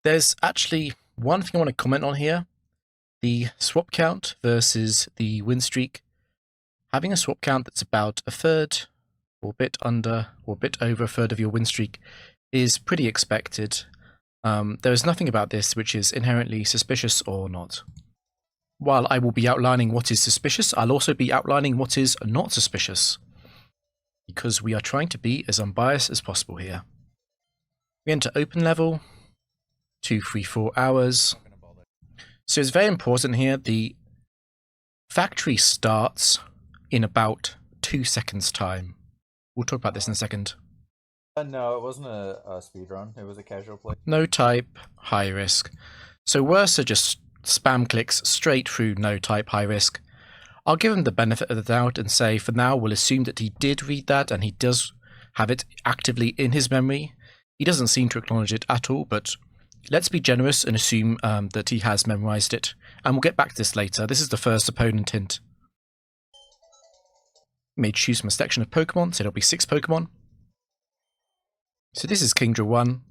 There's actually one thing I want to comment on here. The swap count versus the win streak. Having a swap count that's about a third, or a bit under, or a bit over a third of your win streak is pretty expected. There is nothing about this which is inherently suspicious or not. While I will be outlining what is suspicious, I'll also be outlining what is not suspicious, because we are trying to be as unbiased as possible here. We enter open level, 2, 3, 4 hours. So it's very important here, the factory starts in about 2 seconds time. We'll talk about this in a second. No, it wasn't a speed run. It was a casual play. No type, high risk. So Werster just spam clicks straight through no type, high risk. I'll give him the benefit of the doubt and say for now we'll assume that he did read that and he does have it actively in his memory. He doesn't seem to acknowledge it at all, but let's be generous and assume that he has memorized it. And we'll get back to this later. This is the first opponent hint. May choose from a selection of Pokemon, so there'll be 6 Pokemon. So this is Kingdra 1.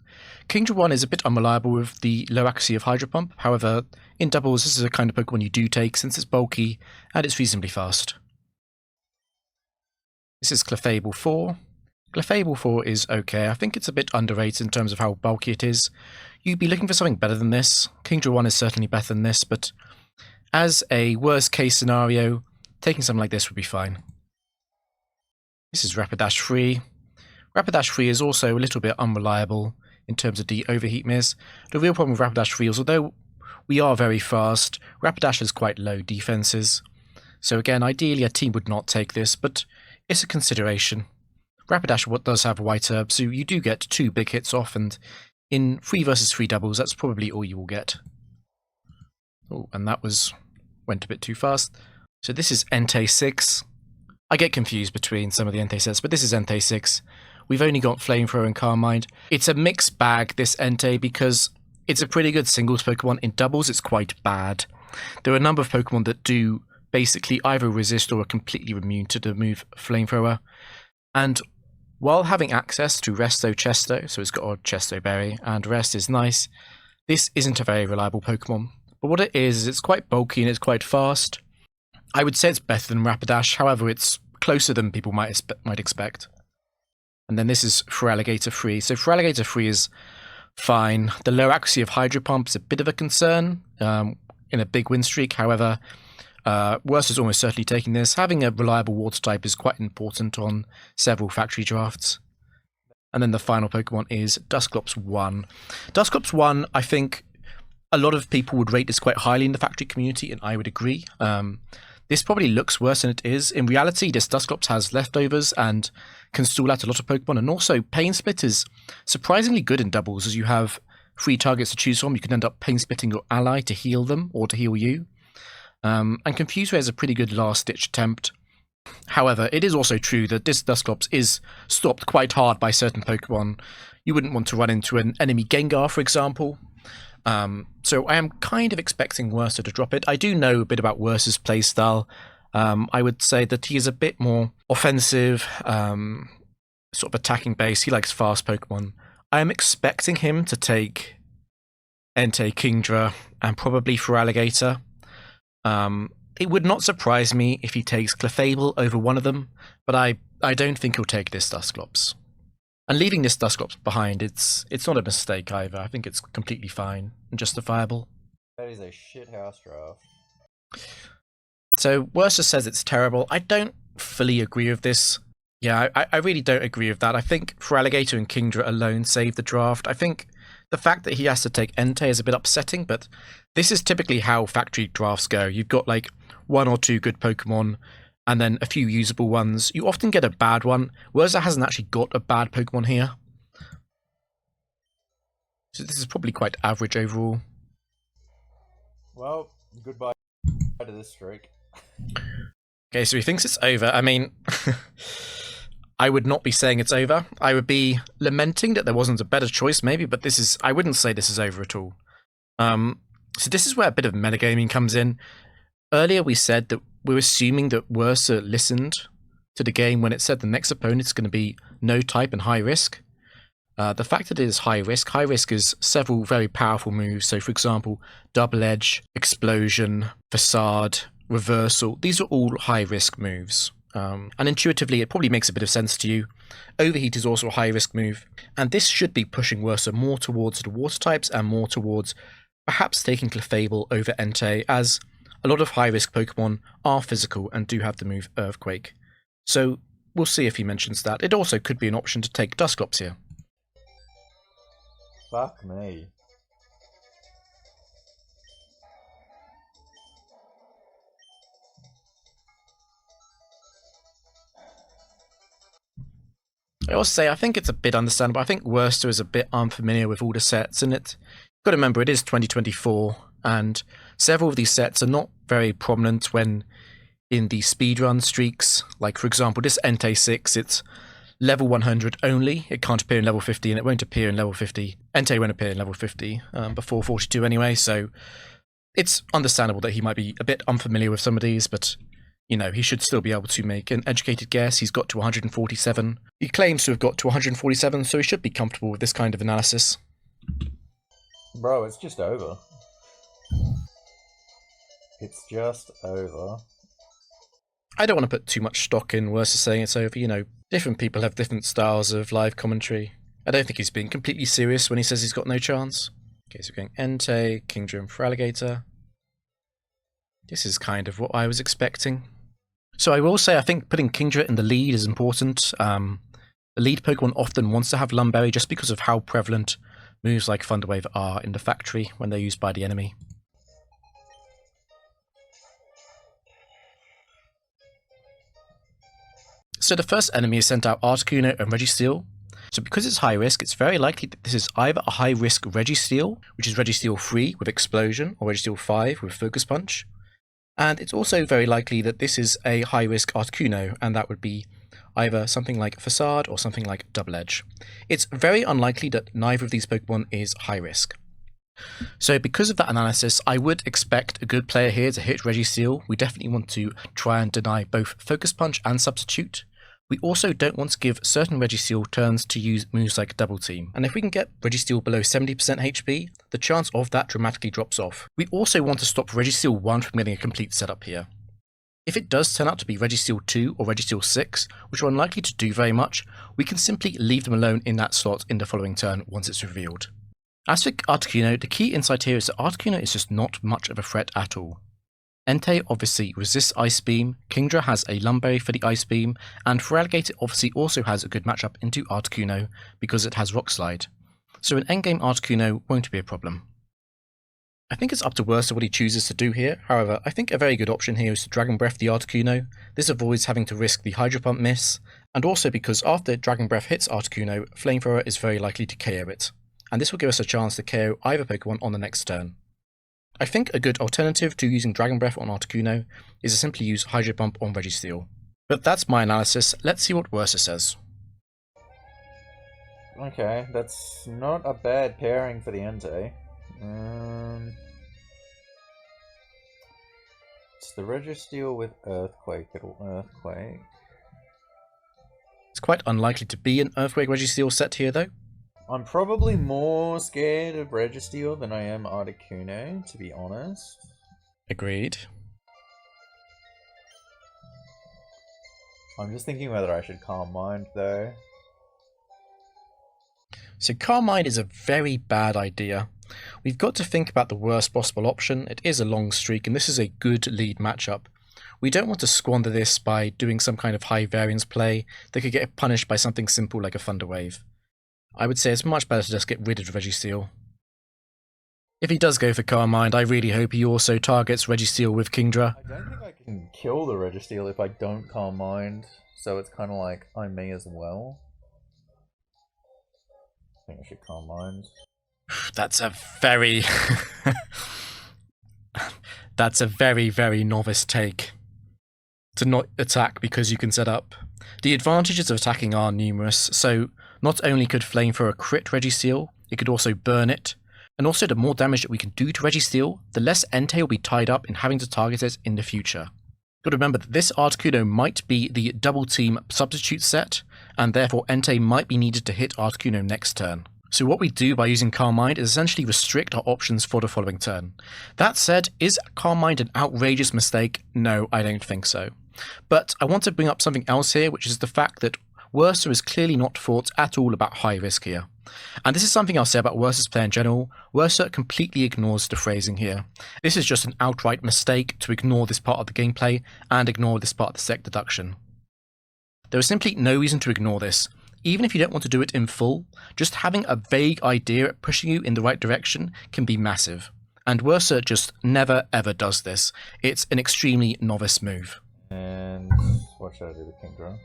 Kingdra 1 is a bit unreliable with the low accuracy of Hydro Pump. However, in doubles, this is a kind of Pokemon you do take since it's bulky and it's reasonably fast. This is Clefable 4. Clefable 4 is okay. I think it's a bit underrated in terms of how bulky it is. You'd be looking for something better than this. Kingdra 1 is certainly better than this, but as a worst case scenario, taking something like this would be fine. This is Rapidash 3. Rapidash 3 is also a little bit unreliable in terms of the overheat miss. The real problem with Rapidash 3 is although we are very fast, Rapidash has quite low defenses. So again, ideally a team would not take this, but it's a consideration. Rapidash does have White Herb, so you do get 2 big hits off, and in 3 versus 3 doubles, that's probably all you will get. Oh, and that went a bit too fast. So this is Entei 6. I get confused between some of the Entei sets, but this is Entei 6. We've only got Flamethrower and Carmine. It's a mixed bag, this Entei, because it's a pretty good singles Pokemon. In doubles, it's quite bad. There are a number of Pokemon that do basically either resist or are completely immune to the move Flamethrower. And while having access to Resto Chesto, so it's got a Chesto Berry, and Rest is nice, this isn't a very reliable Pokemon. But what it is it's quite bulky and it's quite fast. I would say it's better than Rapidash, however, it's closer than people might expect. And then this is Feraligatr 3. So Feraligatr 3 is fine. The low accuracy of Hydro Pump is a bit of a concern in a big win streak. However, Werster's almost certainly taking this. Having a reliable water type is quite important on several factory drafts. And then the final Pokemon is Dusclops 1. Dusclops 1, I think a lot of people would rate this quite highly in the factory community, and I would agree. This probably looks worse than it is. In reality, this Dusclops has leftovers and can stall out a lot of Pokemon, and also Pain Split is surprisingly good in doubles, as you have 3 targets to choose from. You can end up Pain Splitting your ally to heal them, or to heal you. And Confuse Ray is a pretty good last-ditch attempt. However, it is also true that this Dusclops is stopped quite hard by certain Pokemon. You wouldn't want to run into an enemy Gengar, for example. So I am kind of expecting Werster to drop it. I do know a bit about Werster's playstyle. I would say that he is a bit more offensive, sort of attacking base. He likes fast Pokemon. I am expecting him to take Entei, Kingdra, and probably Feraligatr. It would not surprise me if he takes Clefable over one of them, but I don't think he'll take this Dusclops. And leaving this Dusclops behind, it's not a mistake either. I think it's completely fine and justifiable. That is a shithouse draft. So Werster says it's terrible. I don't fully agree with this. Yeah, I really don't agree with that. I think Feraligatr and Kingdra alone saved the draft. I think the fact that he has to take Entei is a bit upsetting, but this is typically how factory drafts go. You've got like 1 or 2 good Pokemon, and then a few usable ones. You often get a bad one. Werster hasn't actually got a bad Pokemon here. So this is probably quite average overall. Well, goodbye to this streak. Okay, so he thinks it's over. I mean, I would not be saying it's over. I would be lamenting that there wasn't a better choice maybe, but this is, I wouldn't say this is over at all. So this is where a bit of metagaming comes in. Earlier we said that we're assuming that Werster listened to the game when it said the next opponent is going to be no type and high risk. The fact that it is high risk is several very powerful moves. So, for example, double edge, explosion, facade, reversal. These are all high risk moves. And intuitively, it probably makes a bit of sense to you. Overheat is also a high risk move, and this should be pushing Werster more towards the water types and more towards perhaps taking Clefable over Entei, as a lot of high risk Pokemon are physical and do have the move Earthquake. So we'll see if he mentions that. It also could be an option to take Dusclops here. Fuck me. I also say I think it's a bit understandable. I think Werster is a bit unfamiliar with all the sets, and you've got to remember it is 2024, and several of these sets are not very prominent when in the speedrun streaks. Like, for example, this Entei 6, it's level 100 only. It can't appear in level 50, and it won't appear in level 50. Entei won't appear in level 50 before 42 anyway, so it's understandable that he might be a bit unfamiliar with some of these, but you know, he should still be able to make an educated guess. He's got to 147. He claims to have got to 147, so he should be comfortable with this kind of analysis. Bro, it's just over. It's just over. I don't want to put too much stock in Werster saying it's over. You know, different people have different styles of live commentary. I don't think he's being completely serious when he says he's got no chance. Okay, so we're going Entei, Kingdra, for Alligator. This is kind of what I was expecting. So I will say I think putting Kingdra in the lead is important. The lead Pokemon often wants to have Lumberry just because of how prevalent moves like Thunderwave are in the factory when they're used by the enemy. So the first enemy is sent out Articuno and Registeel. So because it's high risk, it's very likely that this is either a high risk Registeel, which is Registeel 3 with Explosion, or Registeel 5 with Focus Punch. And it's also very likely that this is a high risk Articuno, and that would be either something like Facade or something like Double Edge. It's very unlikely that neither of these Pokemon is high risk. So because of that analysis, I would expect a good player here to hit Registeel. We definitely want to try and deny both Focus Punch and Substitute. We also don't want to give certain Registeel turns to use moves like Double Team, and if we can get Registeel below 70% HP, the chance of that dramatically drops off. We also want to stop Registeel 1 from getting a complete setup here. If it does turn out to be Registeel 2 or Registeel 6, which are unlikely to do very much, we can simply leave them alone in that slot in the following turn once it's revealed. As for Articuno, the key insight here is that Articuno is just not much of a threat at all. Entei obviously resists Ice Beam, Kingdra has a Lumberry for the Ice Beam, and Feraligatr obviously also has a good matchup into Articuno because it has Rock Slide. So an endgame Articuno won't be a problem. I think it's up to Werster what he chooses to do here. However, I think a very good option here is to Dragon Breath the Articuno. This avoids having to risk the Hydro Pump miss, and also because after Dragon Breath hits Articuno, Flamethrower is very likely to KO it, and this will give us a chance to KO either Pokemon on the next turn. I think a good alternative to using Dragon Breath on Articuno is to simply use Hydro Pump on Registeel. But that's my analysis. Let's see what Werster says. Okay, that's not a bad pairing for the Entei. It's the Registeel with Earthquake. It'll Earthquake. It's quite unlikely to be an Earthquake Registeel set here though. I'm probably more scared of Registeel than I am Articuno, to be honest. Agreed. I'm just thinking whether I should Calm Mind, though. So Calm Mind is a very bad idea. We've got to think about the worst possible option. It is a long streak, and this is a good lead matchup. We don't want to squander this by doing some kind of high variance play that could get punished by something simple like a Thunder Wave. I would say it's much better to just get rid of Registeel. If he does go for Calm Mind, I really hope he also targets Registeel with Kingdra. I don't think I can kill the Registeel if I don't Calm Mind, so it's kind of like, I may as well. I think I should Calm Mind. That's a very... That's a very, very novice take. To not attack because you can set up. The advantages of attacking are numerous, so not only could Flamethrower crit Registeel, it could also burn it, and also the more damage that we can do to Registeel, the less Entei will be tied up in having to target it in the future. Got to remember that this Articuno might be the Double Team Substitute set, and therefore Entei might be needed to hit Articuno next turn. So what we do by using Calm Mind is essentially restrict our options for the following turn. That said, is Calm Mind an outrageous mistake? No, I don't think so. But I want to bring up something else here, which is the fact that Werster is clearly not thought at all about high risk here. And this is something I'll say about Werster's play in general. Werster completely ignores the phrasing here. This is just an outright mistake to ignore this part of the gameplay and ignore this part of the sec deduction. There is simply no reason to ignore this. Even if you don't want to do it in full, just having a vague idea at pushing you in the right direction can be massive. And Werster just never ever does this. It's an extremely novice move. And what should I do with Kingdra?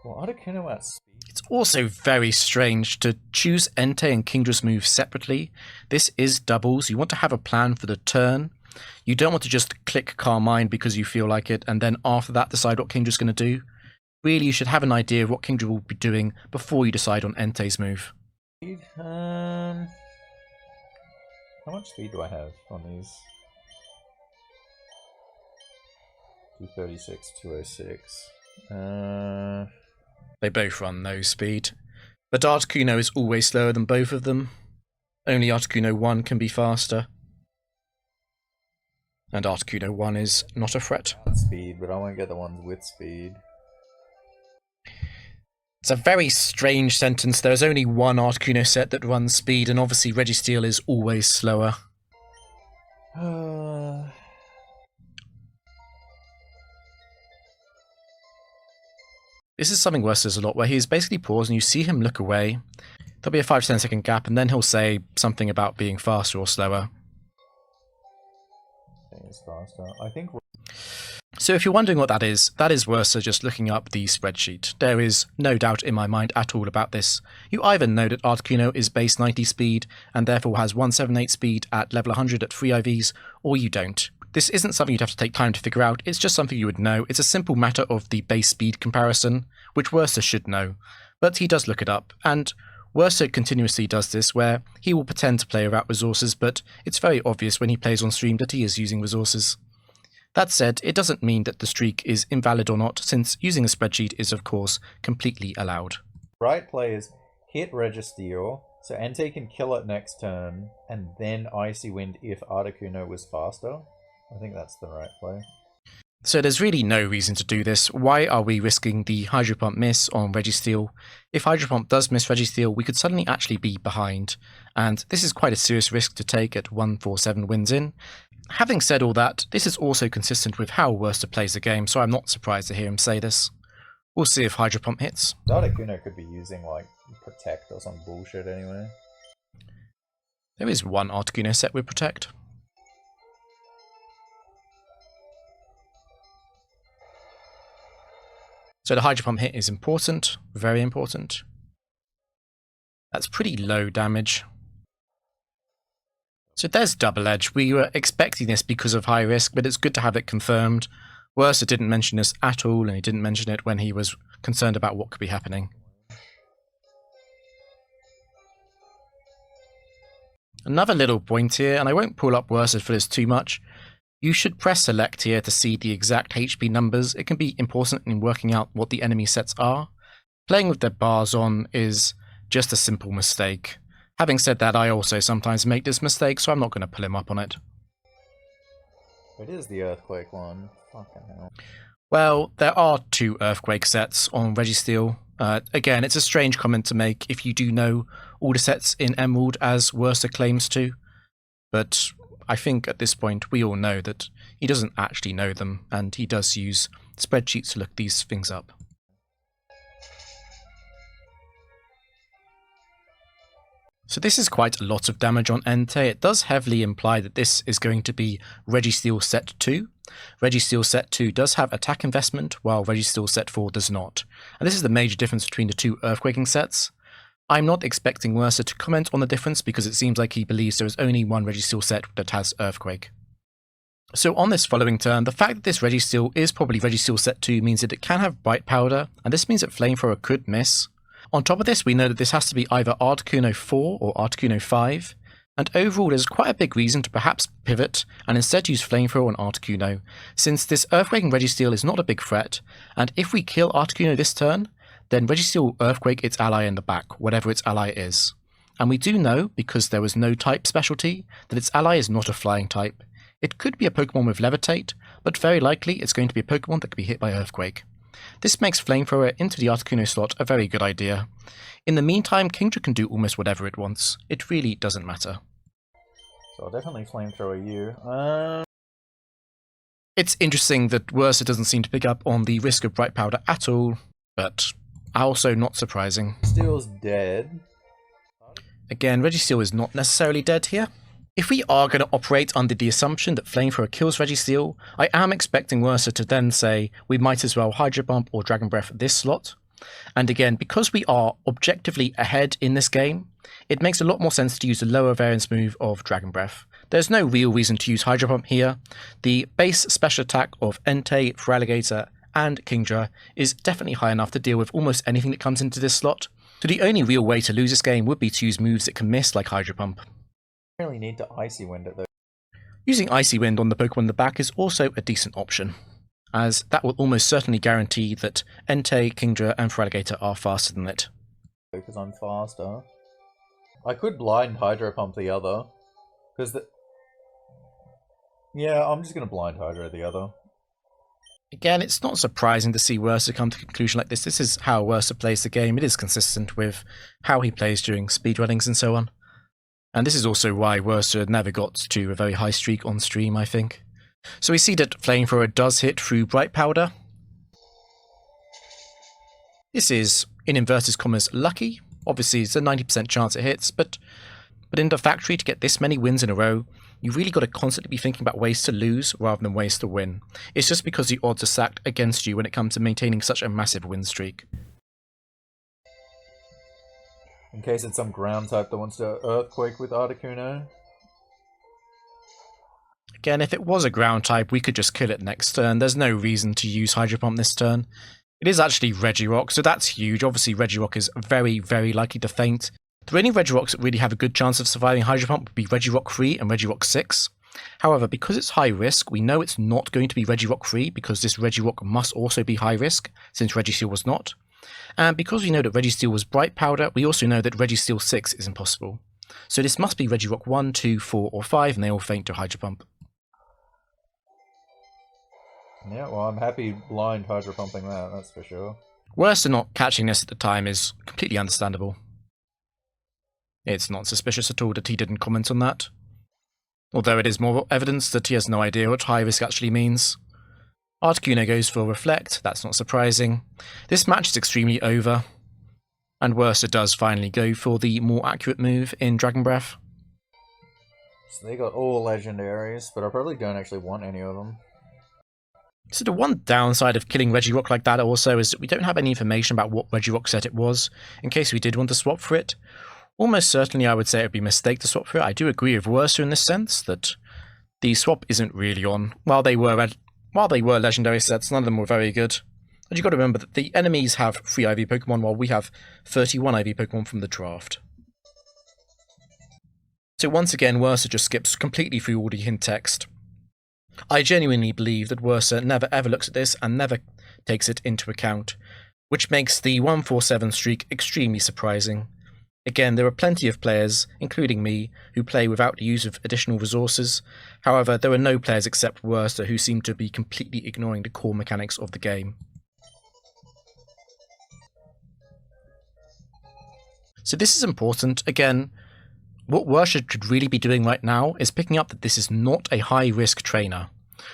Well, Articuno at speed. It's also very strange to choose Entei and Kingdra's move separately. This is doubles. You want to have a plan for the turn. You don't want to just click Calm Mind because you feel like it, and then after that decide what Kingdra's going to do. Really, you should have an idea of what Kingdra will be doing before you decide on Entei's move. How much speed do I have on these? 236, 206. They both run no speed. But Articuno is always slower than both of them. Only Articuno 1 can be faster. And Articuno 1 is not a threat. Speed, but I won't get the ones with speed. It's a very strange sentence. There's only one Articuno set that runs speed, and obviously Registeel is always slower. This is something Werster does a lot, where he's basically paused and you see him look away. There'll be a 5 to 10 second gap, and then he'll say something about being faster or slower. I think. So if you're wondering what that is Werster just looking up the spreadsheet. There is no doubt in my mind at all about this. You either know that Articuno is base 90 speed and therefore has 178 speed at level 100 at 3 IVs, or you don't. This isn't something you'd have to take time to figure out, it's just something you would know. It's a simple matter of the base speed comparison, which Werster should know. But he does look it up, and Werster continuously does this, where he will pretend to play without resources, but it's very obvious when he plays on stream that he is using resources. That said, it doesn't mean that the streak is invalid or not, since using a spreadsheet is of course completely allowed. Right play is hit Registeel, so Entei can kill it next turn, and then Icy Wind if Articuno was faster. I think that's the right play. So there's really no reason to do this. Why are we risking the Hydro Pump miss on Registeel? If Hydro Pump does miss Registeel, we could suddenly actually be behind, and this is quite a serious risk to take at 147 wins in. Having said all that, this is also consistent with how Werster plays the game, so I'm not surprised to hear him say this. We'll see if Hydro Pump hits. Articuno could be using, like, Protect or some bullshit anyway. There is one Articuno set with Protect. So the Hydro Pump hit is important, very important. That's pretty low damage. So there's Double Edge. We were expecting this because of high risk, but it's good to have it confirmed. Werster didn't mention this at all, and he didn't mention it when he was concerned about what could be happening. Another little point here, and I won't pull up Werster for this too much. You should press select here to see the exact HP numbers. It can be important in working out what the enemy sets are. Playing with their bars on is just a simple mistake. Having said that, I also sometimes make this mistake, so I'm not going to pull him up on it. It is the Earthquake one. Fucking hell. Well, there are 2 Earthquake sets on Registeel. Again, it's a strange comment to make if you do know all the sets in Emerald, as Werster claims to. But I think at this point we all know that he doesn't actually know them, and he does use spreadsheets to look these things up. So this is quite a lot of damage on Entei. It does heavily imply that this is going to be Registeel set 2. Registeel set 2 does have attack investment, while Registeel set 4 does not. And this is the major difference between the 2 Earthquaking sets. I'm not expecting Werster to comment on the difference because it seems like he believes there is only one Registeel set that has Earthquake. So on this following turn, the fact that this Registeel is probably Registeel set 2 means that it can have Bright Powder, and this means that Flamethrower could miss. On top of this, we know that this has to be either Articuno 4 or Articuno 5. And overall, there's quite a big reason to perhaps pivot and instead use Flamethrower on Articuno, since this Earthquake Registeel is not a big threat, and if we kill Articuno this turn, then Registeel will Earthquake its ally in the back, whatever its ally is. And we do know, because there was no type specialty, that its ally is not a flying type. It could be a Pokemon with Levitate, but very likely it's going to be a Pokemon that could be hit by Earthquake. This makes Flamethrower into the Articuno slot a very good idea. In the meantime, Kingdra can do almost whatever it wants. It really doesn't matter. So I'll definitely Flamethrower you. It's interesting that Werster doesn't seem to pick up on the risk of Bright Powder at all, but also not surprising. Steel's dead. Again, Registeel is not necessarily dead here. If we are going to operate under the assumption that Flamethrower kills Registeel, I am expecting Werster to then say we might as well Hydro Pump or Dragon Breath this slot. And again, because we are objectively ahead in this game, it makes a lot more sense to use the lower variance move of Dragon Breath. There's no real reason to use Hydro Pump here. The base special attack of Entei, Feraligatr, and Kingdra is definitely high enough to deal with almost anything that comes into this slot. So the only real way to lose this game would be to use moves that can miss like Hydro Pump. Really need to Icy Wind it though. Using Icy Wind on the Pokemon in the back is also a decent option, as that will almost certainly guarantee that Entei, Kingdra, and Feraligatr are faster than it. Because I'm faster. I could Blind Hydro Pump the other. Because the... Yeah, I'm just going to Blind Hydro the other. Again, it's not surprising to see Werster come to a conclusion like this. This is how Werster plays the game. It is consistent with how he plays during speedrunnings and so on. And this is also why Werster never got to a very high streak on stream, I think. So we see that Flamethrower does hit through Bright Powder. This is, in inverted commas, lucky. Obviously, it's a 90% chance it hits, but in the factory, to get this many wins in a row, you've really got to constantly be thinking about ways to lose rather than ways to win. It's just because the odds are stacked against you when it comes to maintaining such a massive win streak. In case it's some ground type that wants to Earthquake with Articuno. Again, if it was a ground type, we could just kill it next turn. There's no reason to use Hydro Pump this turn. It is actually Regirock, so that's huge. Obviously, Regirock is very, very likely to faint. The only Regirocks that really have a good chance of surviving Hydro Pump would be Regirock 3 and Regirock 6. However, because it's high risk, we know it's not going to be Regirock 3 because this Regirock must also be high risk, since Registeel was not. And because we know that Registeel was Bright Powder, we also know that Registeel 6 is impossible. So this must be Regirock 1, 2, 4, or 5, and they all faint to Hydro Pump. Yeah, well, I'm happy blind Hydro Pumping that's for sure. Werster not catching this at the time is completely understandable. It's not suspicious at all that he didn't comment on that. Although it is more evidence that he has no idea what high risk actually means. Articuno goes for Reflect, that's not surprising. This match is extremely over, and Werster does finally go for the more accurate move in Dragon Breath. So they got all legendaries, but I probably don't actually want any of them. So the one downside of killing Regirock like that also is that we don't have any information about what Regirock set it was, in case we did want to swap for it. Almost certainly I would say it would be a mistake to swap for it. I do agree with Werster in this sense, that the swap isn't really on. While they were legendary sets, none of them were very good. And you've got to remember that the enemies have 3 IV Pokemon, while we have 31 IV Pokemon from the draft. So once again, Werster just skips completely through all the hint text. I genuinely believe that Werster never ever looks at this and never takes it into account, which makes the 147 streak extremely surprising. Again, there are plenty of players, including me, who play without the use of additional resources. However, there are no players except Werster who seem to be completely ignoring the core mechanics of the game. So this is important. Again, what Werster should really be doing right now is picking up that this is not a high-risk trainer,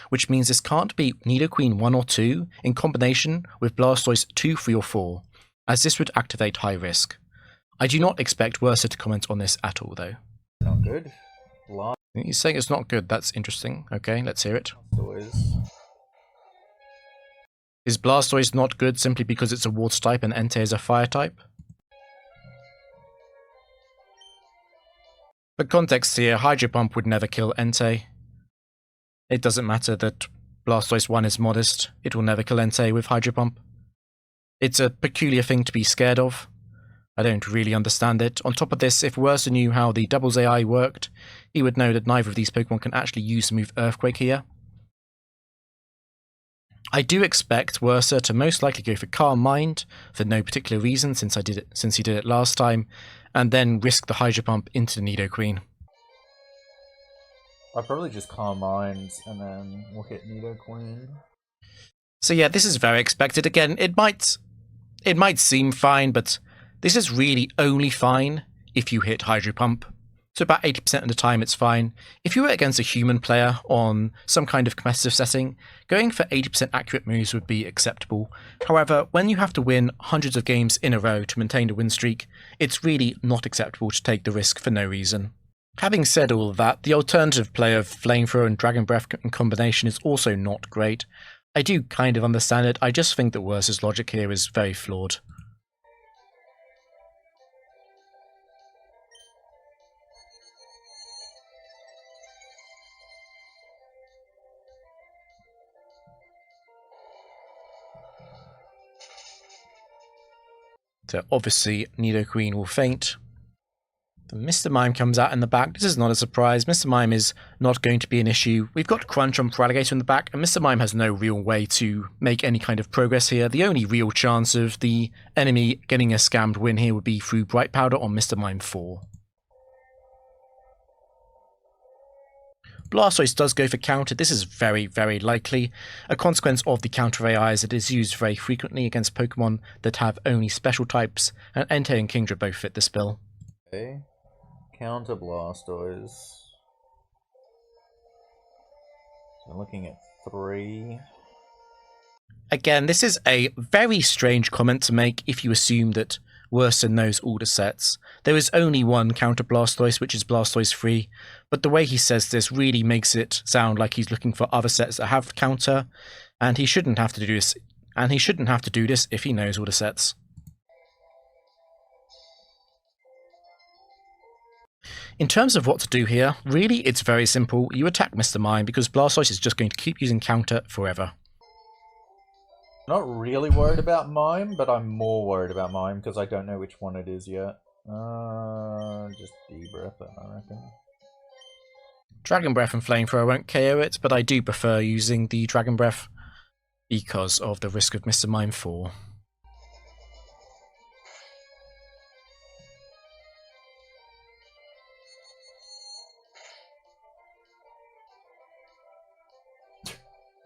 which means this can't be Nidoqueen 1 or 2 in combination with Blastoise 2, 3 or 4, as this would activate high risk. I do not expect Werster to comment on this at all, though. Not good. He's saying it's not good. That's interesting. Okay, let's hear it. Blastoise. Is Blastoise not good simply because it's a water type and Entei is a fire type? For context here, Hydro Pump would never kill Entei. It doesn't matter that Blastoise 1 is modest, it will never kill Entei with Hydro Pump. It's a peculiar thing to be scared of, I don't really understand it. On top of this, if Werster knew how the doubles AI worked, he would know that neither of these Pokemon can actually use the move Earthquake here. I do expect Werster to most likely go for Calm Mind for no particular reason since he did it last time, and then risk the Hydro Pump into the Nidoqueen. I'll probably just Calm Mind and then we'll hit Nidoqueen. So yeah, this is very expected. Again, it might seem fine, but this is really only fine if you hit Hydro Pump. So about 80% of the time it's fine. If you were against a human player on some kind of competitive setting, going for 80% accurate moves would be acceptable. However, when you have to win hundreds of games in a row to maintain a win streak, it's really not acceptable to take the risk for no reason. Having said all of that, the alternative play of Flamethrower and Dragon Breath in combination is also not great. I do kind of understand it, I just think that Werster's logic here is very flawed. So obviously Nidoqueen will faint. The Mr. Mime comes out in the back. This is not a surprise. Mr. Mime is not going to be an issue. We've got Crunch on Feraligatr in the back, and Mr. Mime has no real way to make any kind of progress here. The only real chance of the enemy getting a scammed win here would be through Bright Powder on Mr. Mime 4. Blastoise does go for counter. This is very, very likely. A consequence of the counter AI is that it is used very frequently against Pokemon that have only special types, and Entei and Kingdra both fit this bill. Okay. Counter Blastoise. So I'm looking at 3. Again, this is a very strange comment to make if you assume that Werster knows all the sets. There is only one counter Blastoise, which is Blastoise 3, but the way he says this really makes it sound like he's looking for other sets that have counter, and he shouldn't have to do this. And he shouldn't have to do this if he knows all the sets. In terms of what to do here, really it's very simple. You attack Mr. Mime because Blastoise is just going to keep using counter forever. Not really worried about Mime, but I'm more worried about Mime because I don't know which one it is yet. Just D-Breath it, I reckon. Dragon Breath and Flamethrower won't KO it, but I do prefer using the Dragon Breath because of the risk of Mr. Mime 4.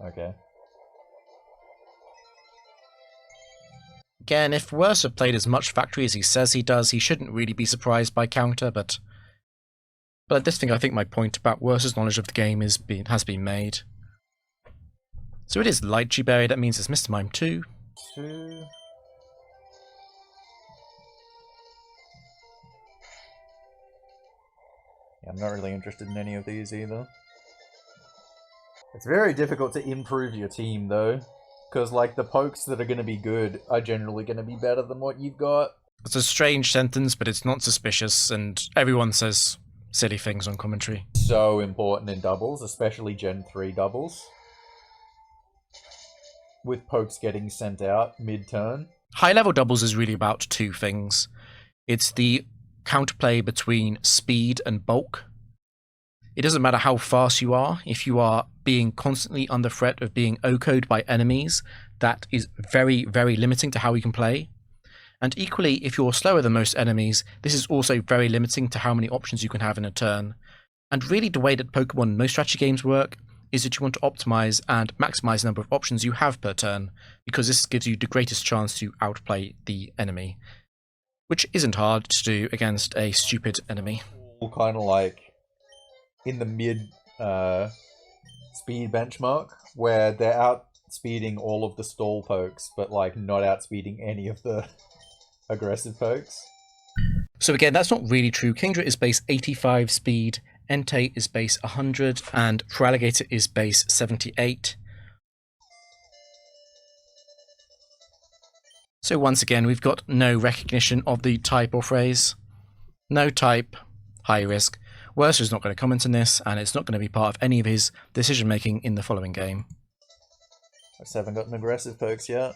Okay. Again, if Werster played as much Factory as he says he does, he shouldn't really be surprised by counter, but at this thing I think my point about Werster's knowledge of the game has been made. So it is Lychee Berry, that means it's Mr. Mime 2. 2. Yeah, I'm not really interested in any of these either. It's very difficult to improve your team, though. Because, like, the pokes that are going to be good are generally going to be better than what you've got. It's a strange sentence, but it's not suspicious, and everyone says silly things on commentary. So important in doubles, especially Gen 3 doubles. With pokes getting sent out mid-turn. High-level doubles is really about two things. It's the counterplay between speed and bulk. It doesn't matter how fast you are, if you are being constantly under threat of being OHKO'd by enemies, that is very, very limiting to how you can play. And equally, if you're slower than most enemies, this is also very limiting to how many options you can have in a turn. And really the way that Pokemon and most strategy games work is that you want to optimize and maximize the number of options you have per turn, because this gives you the greatest chance to outplay the enemy, which isn't hard to do against a stupid enemy. Kind of like in the mid speed benchmark, where they're outspeeding all of the stall pokes, but like not outspeeding any of the aggressive pokes. So again, that's not really true. Kingdra is base 85 speed, Entei is base 100, and Feraligatr is base 78. So once again, we've got no recognition of the type or phrase. No type, high risk. Werster is not going to comment on this, and it's not going to be part of any of his decision-making in the following game. I just haven't gotten aggressive pokes yet.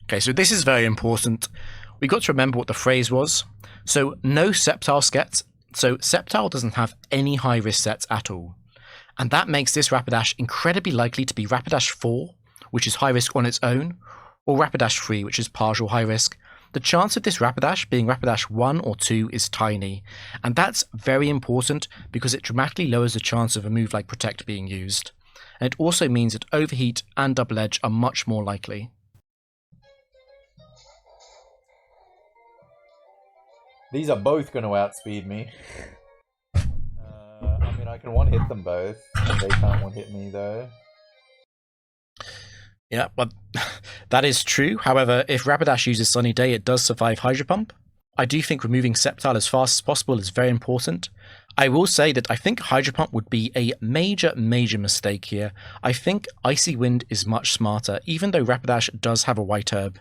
Okay, so this is very important. we got to remember what the phrase was. So no Sceptile sets. So Sceptile doesn't have any high risk sets at all. And that makes this Rapidash incredibly likely to be Rapidash 4, which is high risk on its own, or Rapidash 3, which is partial high risk. The chance of this Rapidash being Rapidash 1 or 2 is tiny, and that's very important because it dramatically lowers the chance of a move like Protect being used. And it also means that Overheat and Double Edge are much more likely. These are both going to outspeed me. I mean, I can one-hit them both. They can't one-hit me, though. Yeah, but that is true. However, if Rapidash uses Sunny Day, it does survive Hydro Pump. I do think removing Sceptile as fast as possible is very important. I will say that I think Hydro Pump would be a major mistake here. I think Icy Wind is much smarter, even though Rapidash does have a White Herb.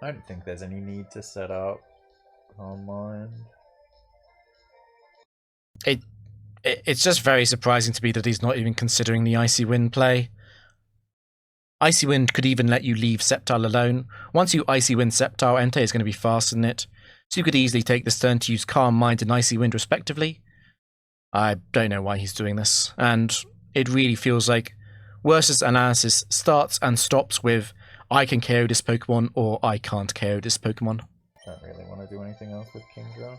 I don't think there's any need to set up Calm Mind. It's just very surprising to me that he's not even considering the Icy Wind play. Icy Wind could even let you leave Sceptile alone. Once you Icy Wind Sceptile, Entei is going to be faster than it. So you could easily take this turn to use Calm Mind and Icy Wind respectively. I don't know why he's doing this. And it really feels like Werster's analysis starts and stops with I can KO this Pokemon or I can't KO this Pokemon. Don't really want to do anything else with Kingdra.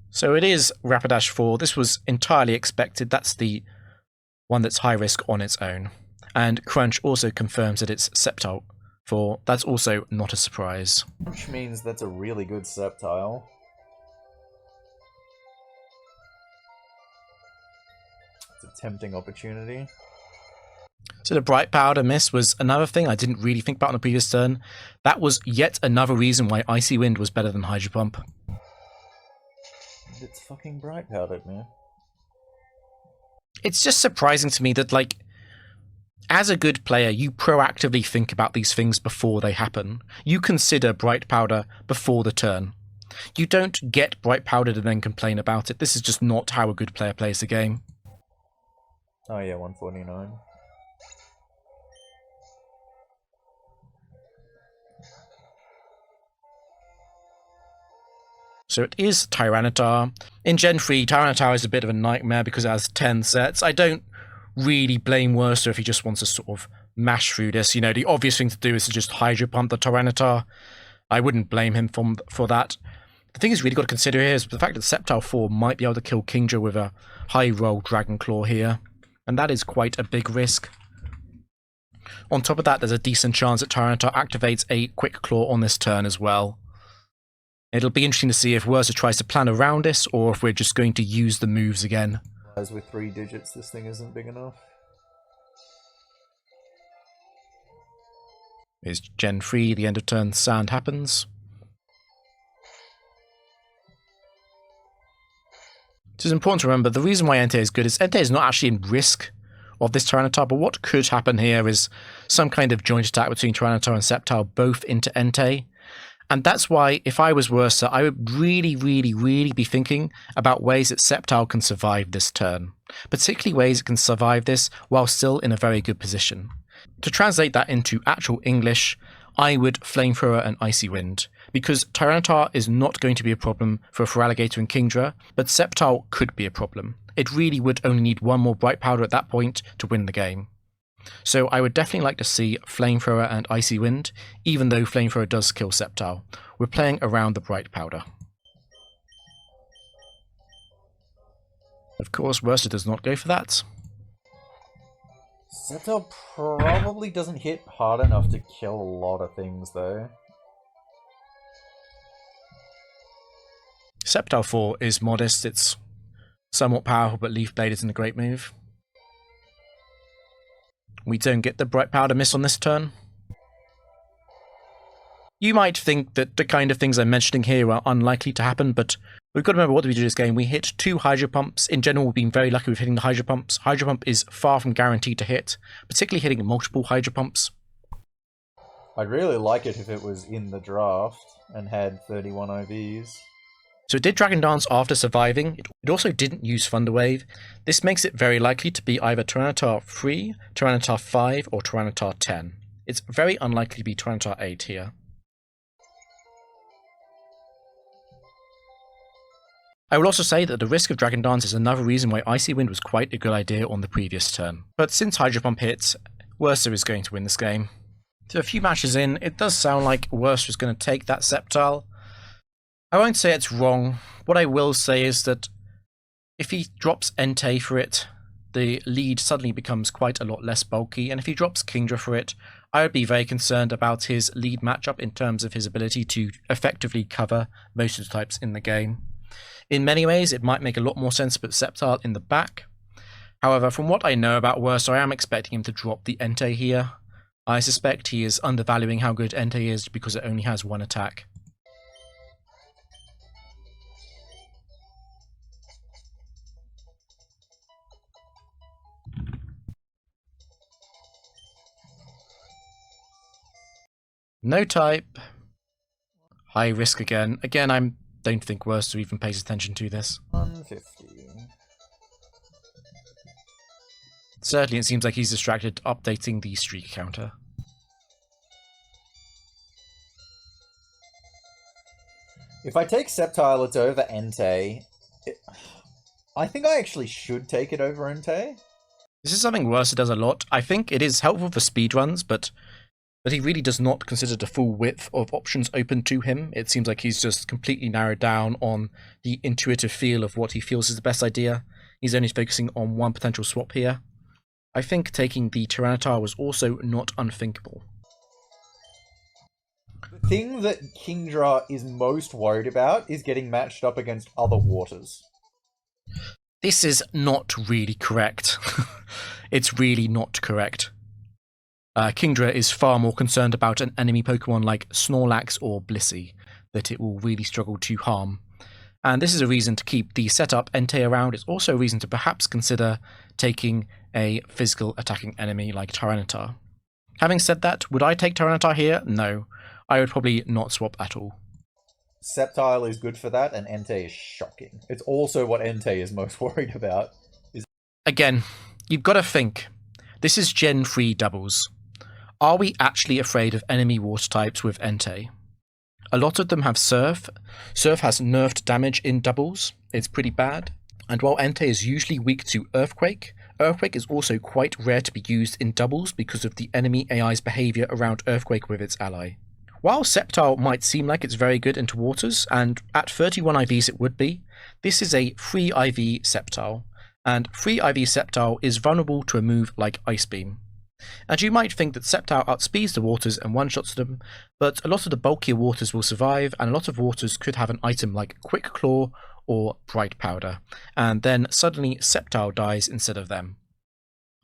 So it is Rapidash 4. This was entirely expected. That's the one that's high risk on its own. And Crunch also confirms that it's Sceptile 4. That's also not a surprise. Which means that's a really good Sceptile. It's a tempting opportunity. So the Bright Powder miss was another thing I didn't really think about on the previous turn. That was yet another reason why Icy Wind was better than Hydro Pump. It's fucking Bright Powdered, man. It's just surprising to me that, like, as a good player, you proactively think about these things before they happen. You consider Bright Powder before the turn. You don't get Bright Powdered and then complain about it. This is just not how a good player plays the game. Oh yeah, 149. So it is Tyranitar. In Gen 3, Tyranitar is a bit of a nightmare because it has 10 sets. I don't really blame Werster if he just wants to sort of mash through this. You know, the obvious thing to do is to just Hydro Pump the Tyranitar. I wouldn't blame him for that. The thing he's really got to consider here is the fact that Sceptile 4 might be able to kill Kingdra with a high roll Dragon Claw here. And that is quite a big risk. On top of that, there's a decent chance that Tyranitar activates a Quick Claw on this turn as well. It'll be interesting to see if Werster tries to plan around this, or if we're just going to use the moves again. As with 3 digits, this thing isn't big enough. Is Gen 3, the end of turn Sand happens. It is important to remember, the reason why Entei is good is Entei is not actually in risk of this Tyranitar, but what could happen here is some kind of joint attack between Tyranitar and Sceptile, both into Entei. And that's why, if I was Werster, I would really be thinking about ways that Sceptile can survive this turn. Particularly ways it can survive this while still in a very good position. To translate that into actual English, I would Flamethrower and Icy Wind, because Tyranitar is not going to be a problem for Feraligatr and Kingdra, but Sceptile could be a problem. It really would only need one more Bright Powder at that point to win the game. So I would definitely like to see Flamethrower and Icy Wind, even though Flamethrower does kill Sceptile. We're playing around the Bright Powder. Of course, Werster does not go for that. Sceptile probably doesn't hit hard enough to kill a lot of things, though. Sceptile 4 is modest, it's somewhat powerful, but Leaf Blade isn't a great move. We don't get the Bright Powder miss on this turn. You might think that the kind of things I'm mentioning here are unlikely to happen, but we've got to remember what we do this game. We hit 2 Hydro Pumps. In general, we've been very lucky with hitting the Hydro Pumps. Hydro Pump is far from guaranteed to hit, particularly hitting multiple Hydro Pumps. I'd really like it if it was in the draft and had 31 OVs. So it did Dragon Dance after surviving. It also didn't use Thunderwave. This makes it very likely to be either Tyranitar 3, Tyranitar 5, or Tyranitar 10. It's very unlikely to be Tyranitar 8 here. I will also say that the risk of Dragon Dance is another reason why Icy Wind was quite a good idea on the previous turn. But since Hydro Pump hits, Werster is going to win this game. So a few matches in, it does sound like Werster is going to take that Sceptile. I won't say it's wrong. What I will say is that if he drops Entei for it, the lead suddenly becomes quite a lot less bulky, and if he drops Kingdra for it, I would be very concerned about his lead matchup in terms of his ability to effectively cover most of the types in the game. In many ways, it might make a lot more sense to put Sceptile in the back. However, from what I know about Werster, I am expecting him to drop the Entei here. I suspect he is undervaluing how good Entei is because it only has one attack. No type. High risk again. Again, I don't think Werster even pays attention to this. 150. Certainly, it seems like he's distracted updating the streak counter. If I take Sceptile, it's over Entei. I think I actually should take it over Entei. This is something Werster does a lot. I think it is helpful for speedruns, but he really does not consider the full width of options open to him. It seems like he's just completely narrowed down on the intuitive feel of what he feels is the best idea. He's only focusing on one potential swap here. I think taking the Tyranitar was also not unthinkable. The thing that Kingdra is most worried about is getting matched up against other waters. This is not really correct. It's really not correct. Kingdra is far more concerned about an enemy Pokemon like Snorlax or Blissey that it will really struggle to harm. And this is a reason to keep the setup Entei around. It's also a reason to perhaps consider taking a physical attacking enemy like Tyranitar. Having said that, would I take Tyranitar here? No. I would probably not swap at all. Sceptile is good for that, and Entei is shocking. It's also what Entei is most worried about. Again, you've got to think. This is Gen 3 doubles. Are we actually afraid of enemy water types with Entei? A lot of them have Surf. Surf has nerfed damage in doubles. It's pretty bad. And while Entei is usually weak to Earthquake, Earthquake is also quite rare to be used in doubles because of the enemy AI's behaviour around Earthquake with its ally. While Sceptile might seem like it's very good into waters, and at 31 IVs it would be, this is a free IV Sceptile, and free IV Sceptile is vulnerable to a move like Ice Beam. And you might think that Sceptile outspeeds the waters and one-shots them, but a lot of the bulkier waters will survive, and a lot of waters could have an item like Quick Claw or Bright Powder, and then suddenly Sceptile dies instead of them.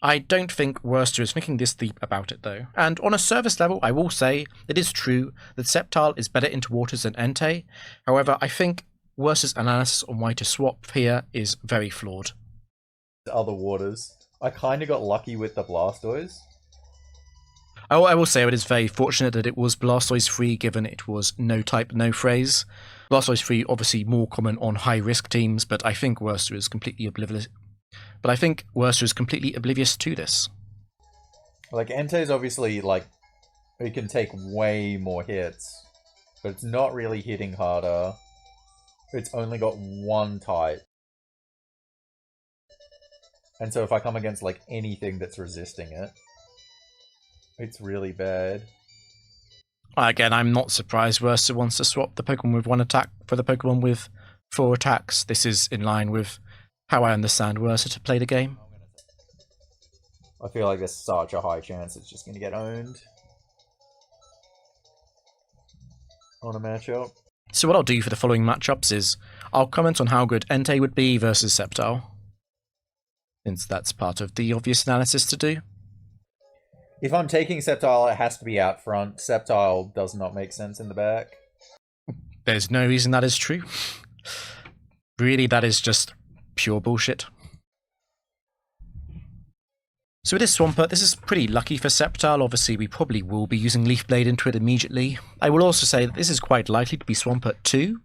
I don't think Werster is thinking this deep about it though, and on a service level I will say it is true that Sceptile is better into waters than Entei. However, I think Werster's analysis on why to swap here is very flawed. Other waters. I kind of got lucky with the Blastoise. I will say it is very fortunate that it was Blastoise free, given it was no type, no phrase. Blastoise free obviously more common on high risk teams, but I think Werster is completely oblivious. To this. Like, Entei's obviously, like, it can take way more hits, but it's not really hitting harder. It's only got one type. And so if I come against, like, anything that's resisting it, it's really bad. Again, I'm not surprised Werster wants to swap the Pokemon with one attack for the Pokemon with 4 attacks. This is in line with how I understand Werster to play the game. I feel like there's such a high chance it's just going to get owned on a matchup. So what I'll do for the following matchups is I'll comment on how good Entei would be versus Sceptile, since that's part of the obvious analysis to do. If I'm taking Sceptile, it has to be out front. Sceptile does not make sense in the back. There's no reason that is true. Really, that is just pure bullshit. So with this Swampert, this is pretty lucky for Sceptile. Obviously, we probably will be using Leaf Blade into it immediately. I will also say that this is quite likely to be Swampert 2.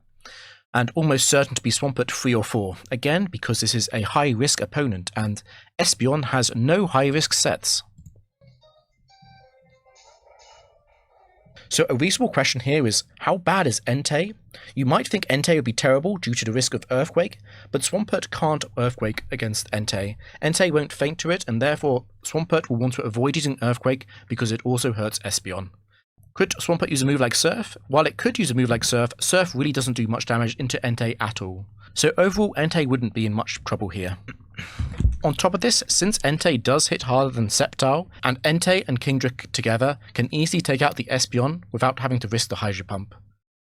and almost certain to be Swampert 3 or 4, again because this is a high-risk opponent, and Espeon has no high-risk sets. So a reasonable question here is, how bad is Entei? You might think Entei would be terrible due to the risk of Earthquake, but Swampert can't Earthquake against Entei. Entei won't faint to it, and therefore Swampert will want to avoid using Earthquake because it also hurts Espeon. Could Swampert use a move like Surf? While it could use a move like Surf, Surf really doesn't do much damage into Entei at all. So overall, Entei wouldn't be in much trouble here. On top of this, since Entei does hit harder than Sceptile, and Entei and Kingdra together can easily take out the Espeon without having to risk the Hydro Pump.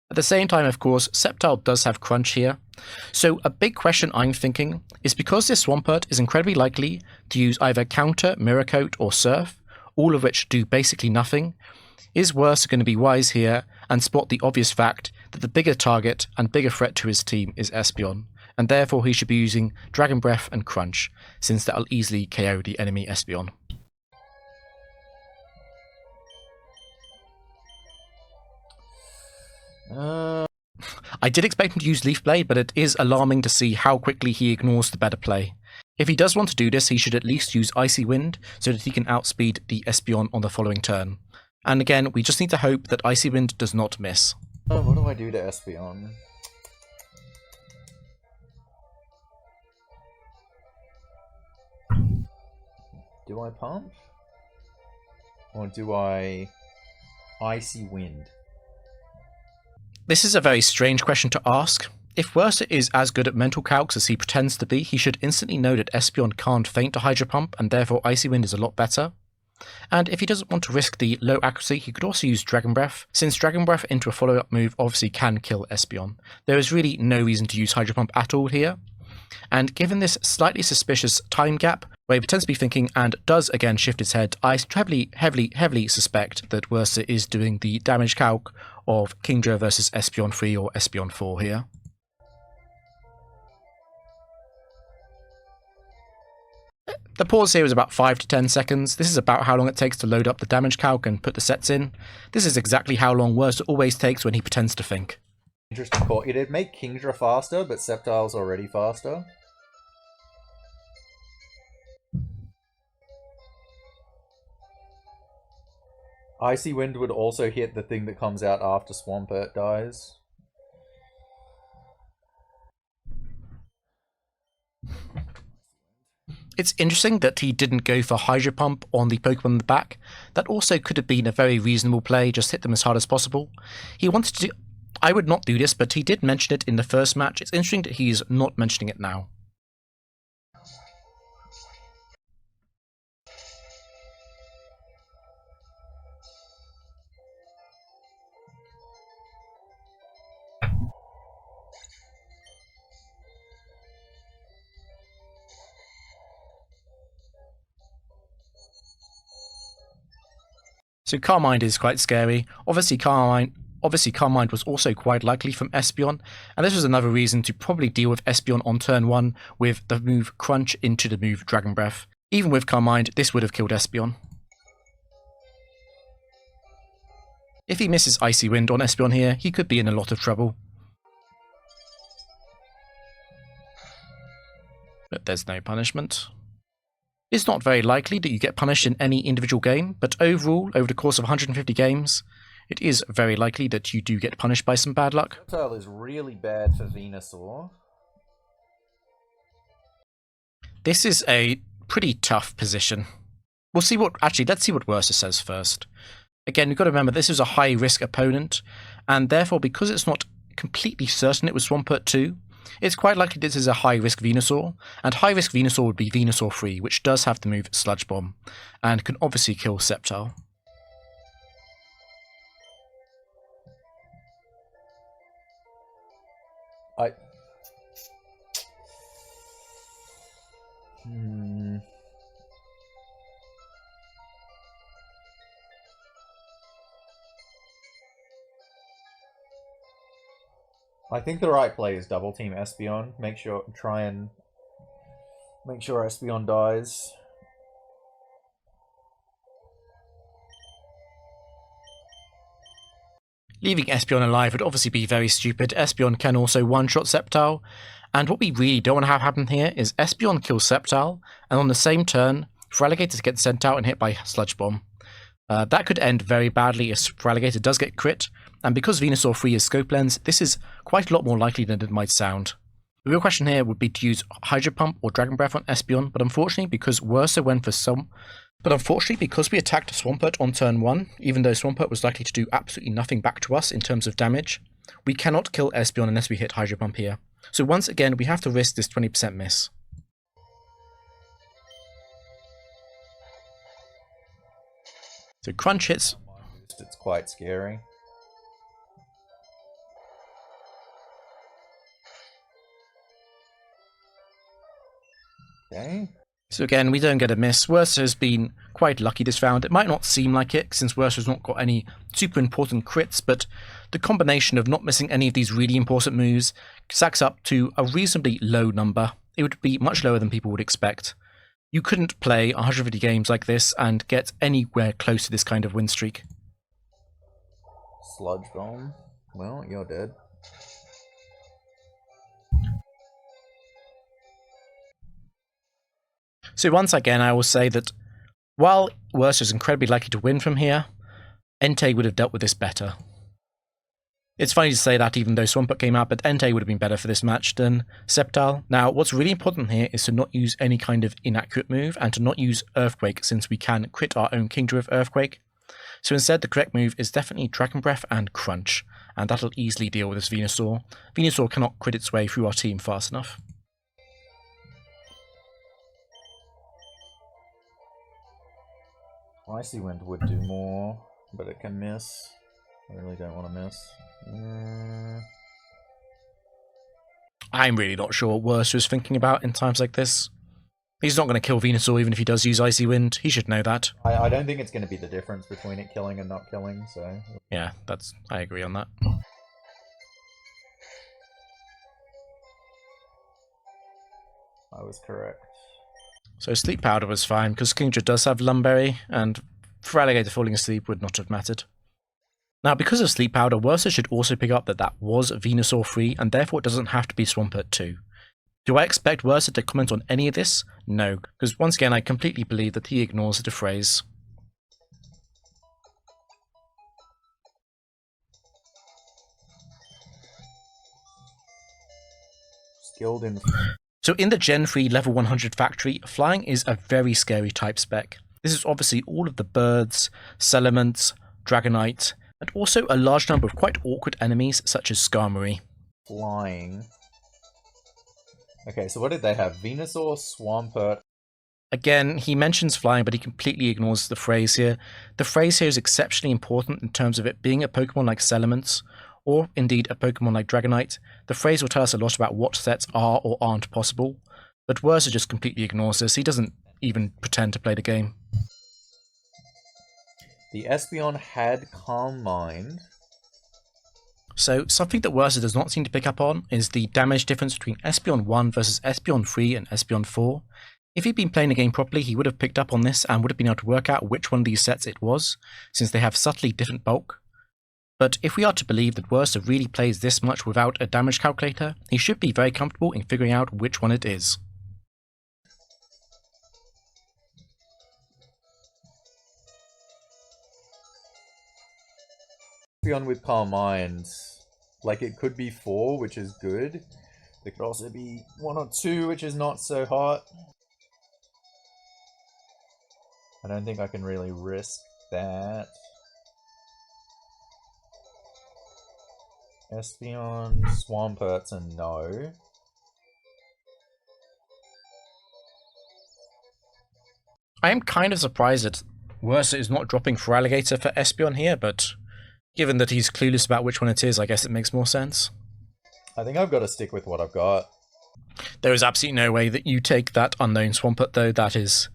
At the same time, of course, Sceptile does have Crunch here. So a big question I'm thinking is, because this Swampert is incredibly likely to use either Counter, Mirror Coat, or Surf, all of which do basically nothing, is Werster going to be wise here and spot the obvious fact that the bigger target and bigger threat to his team is Espeon, and therefore he should be using Dragon Breath and Crunch, since that'll easily KO the enemy Espeon. I did expect him to use Leaf Blade, but it is alarming to see how quickly he ignores the better play. If he does want to do this, he should at least use Icy Wind so that he can outspeed the Espeon on the following turn. And again, we just need to hope that Icy Wind does not miss. What do I do to Espeon? Do I pump? Or do I Icy Wind? This is a very strange question to ask. If Werster is as good at mental calcs as he pretends to be, he should instantly know that Espeon can't feint to Hydro Pump, and therefore Icy Wind is a lot better. And if he doesn't want to risk the low accuracy, he could also use Dragon Breath, since Dragon Breath into a follow-up move obviously can kill Espeon. There is really no reason to use Hydro Pump at all here. And given this slightly suspicious time gap, where he pretends to be thinking and does again shift his head, I heavily suspect that Werster is doing the damage calc of Kingdra versus Espeon 3 or Espeon 4 here. The pause here is about 5 to 10 seconds. This is about how long it takes to load up the damage calc and put the sets in. This is exactly how long Werster always takes when he pretends to think. Interesting call. It'd make Kingdra faster, but Sceptile's already faster. Icy Wind would also hit the thing that comes out after Swampert dies. It's interesting that he didn't go for Hydro Pump on the Pokemon in the back. That also could have been a very reasonable play, just hit them as hard as possible. He wanted to... I would not do this, but he did mention it in the first match. It's interesting that he's not mentioning it now. So Carmine is quite scary. Obviously Carmine was also quite likely from Espeon, and this was another reason to probably deal with Espeon on turn 1 with the move Crunch into the move Dragon Breath. Even with Carmine, this would have killed Espeon. If he misses Icy Wind on Espeon here, he could be in a lot of trouble. But there's no punishment. It's not very likely that you get punished in any individual game, but overall, over the course of 150 games, it is very likely that you do get punished by some bad luck. Reptile is really bad for Venusaur. This is a pretty tough position. Let's see what Werster says first. Again, we've got to remember this is a high-risk opponent, and therefore, because it's not completely certain it was Swampert 2, it's quite likely this is a high-risk Venusaur, and high-risk Venusaur would be Venusaur 3, which does have the move Sludge Bomb, and can obviously kill Sceptile. I think the right play is double team Espeon. Try and make sure Espeon dies. Leaving Espeon alive would obviously be very stupid. Espeon can also one-shot Sceptile, and what we really don't want to have happen here is Espeon kills Sceptile, and on the same turn, Feraligatr gets sent out and hit by Sludge Bomb. That could end very badly if Feraligatr does get crit, and because Venusaur 3 is Scope Lens, this is quite a lot more likely than it might sound. The real question here would be to use Hydro Pump or Dragon Breath on Espeon, but unfortunately because Werster went for some... But unfortunately, because we attacked Swampert on turn 1, even though Swampert was likely to do absolutely nothing back to us in terms of damage, we cannot kill Espeon unless we hit Hydro Pump here. So once again, we have to risk this 20% miss. So Crunch hits. It's quite scary. Okay. So again, we don't get a miss. Werster has been quite lucky this round. It might not seem like it, since Werster's not got any super important crits, but the combination of not missing any of these really important moves stacks up to a reasonably low number. It would be much lower than people would expect. You couldn't play 150 games like this and get anywhere close to this kind of win streak. Sludge Bomb. Well, you're dead. So once again, I will say that while Werster is incredibly likely to win from here, Entei would have dealt with this better. It's funny to say that even though Swampert came out, but Entei would have been better for this match than Sceptile. Now, what's really important here is to not use any kind of inaccurate move and to not use Earthquake, since we can crit our own Kingdra with Earthquake. So instead, the correct move is definitely Dragon Breath and Crunch, and that'll easily deal with this Venusaur. Venusaur cannot crit its way through our team fast enough. Icy Wind would do more, but it can miss. I really don't want to miss. I'm really not sure what Werster is thinking about in times like this. He's not going to kill Venusaur even if he does use Icy Wind. He should know that. I don't think it's going to be the difference between it killing and not killing, so... Yeah, I agree on that. I was correct. So Sleep Powder was fine, because Kingdra does have Lumberry, and Feraligatr falling asleep would not have mattered. Now, because of Sleep Powder, Werster should also pick up that that was Venusaur 3, and therefore it doesn't have to be Swampert 2. Do I expect Werster to comment on any of this? No, because once again I completely believe that he ignores the phrase. Skilled in... So in the Gen 3 level 100 factory, flying is a very scary type spec. This is obviously all of the birds, Salamence, Dragonite, and also a large number of quite awkward enemies such as Skarmory. Flying. Okay, so what did they have? Venusaur, Swampert. Again, he mentions flying, but he completely ignores the phrase here. The phrase here is exceptionally important in terms of it being a Pokemon like Salamence, or indeed a Pokemon like Dragonite. The phrase will tell us a lot about what sets are or aren't possible, but Werster just completely ignores this. He doesn't even pretend to play the game. The Espeon had Calm Mind. So something that Werster does not seem to pick up on is the damage difference between Espeon 1 versus Espeon 3 and Espeon 4. If he'd been playing the game properly, he would have picked up on this and would have been able to work out which one of these sets it was, since they have subtly different bulk. But if we are to believe that Werster really plays this much without a damage calculator, he should be very comfortable in figuring out which one it is. Espeon with Calm Mind. Like, it could be 4, which is good. There could also be 1 or 2, which is not so hot. I don't think I can really risk that. Espeon, Swampert's a no. I am kind of surprised that Werster is not dropping Feraligatr for Espeon here, but given that he's clueless about which one it is, I guess it makes more sense. I think I've got to stick with what I've got. There is absolutely no way that you take that unknown Swampert, though. That is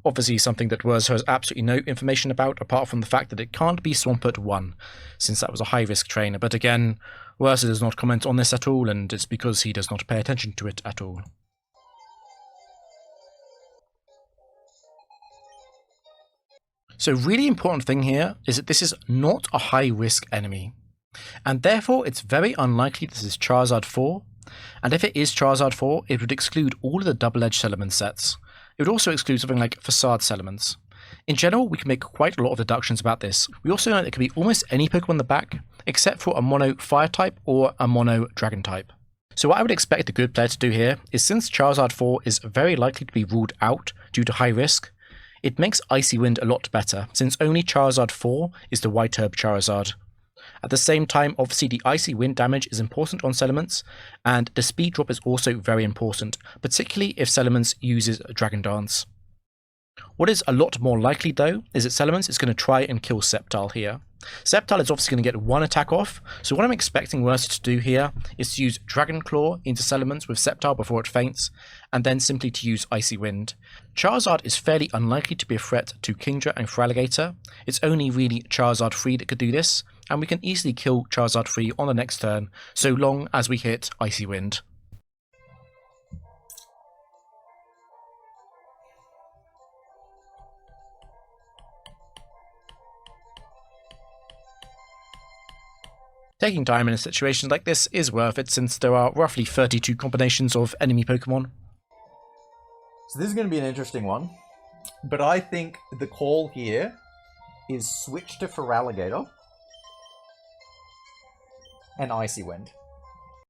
obviously something that Werster has absolutely no information about, apart from the fact that it can't be Swampert 1, since that was a high-risk trainer. But again, Werster does not comment on this at all, and it's because he does not pay attention to it at all. So really important thing here is that this is not a high-risk enemy. and therefore it's very unlikely this is Charizard 4, and if it is Charizard 4, it would exclude all of the double-edged Salamence sets. It would also exclude something like Facade Salamence. In general, we can make quite a lot of deductions about this. We also know that it could be almost any Pokemon in the back, except for a mono Fire type or a mono Dragon type. So what I would expect a good player to do here is, since Charizard 4 is very likely to be ruled out due to high risk, it makes Icy Wind a lot better, since only Charizard 4 is the White Herb Charizard. At the same time, obviously the Icy Wind damage is important on Salamence, and the speed drop is also very important, particularly if Salamence uses Dragon Dance. What is a lot more likely though, is that Salamence is going to try and kill Sceptile here. Sceptile is obviously going to get one attack off, so what I'm expecting Werster to do here is to use Dragon Claw into Salamence with Sceptile before it faints, and then simply to use Icy Wind. Charizard is fairly unlikely to be a threat to Kingdra and Feraligatr. It's only really Charizard 3 that could do this, and we can easily kill Charizard 3 on the next turn, so long as we hit Icy Wind. Taking time in a situation like this is worth it, since there are roughly 32 combinations of enemy Pokemon. So this is going to be an interesting one, but I think the call here is switch to Feraligatr and Icy Wind.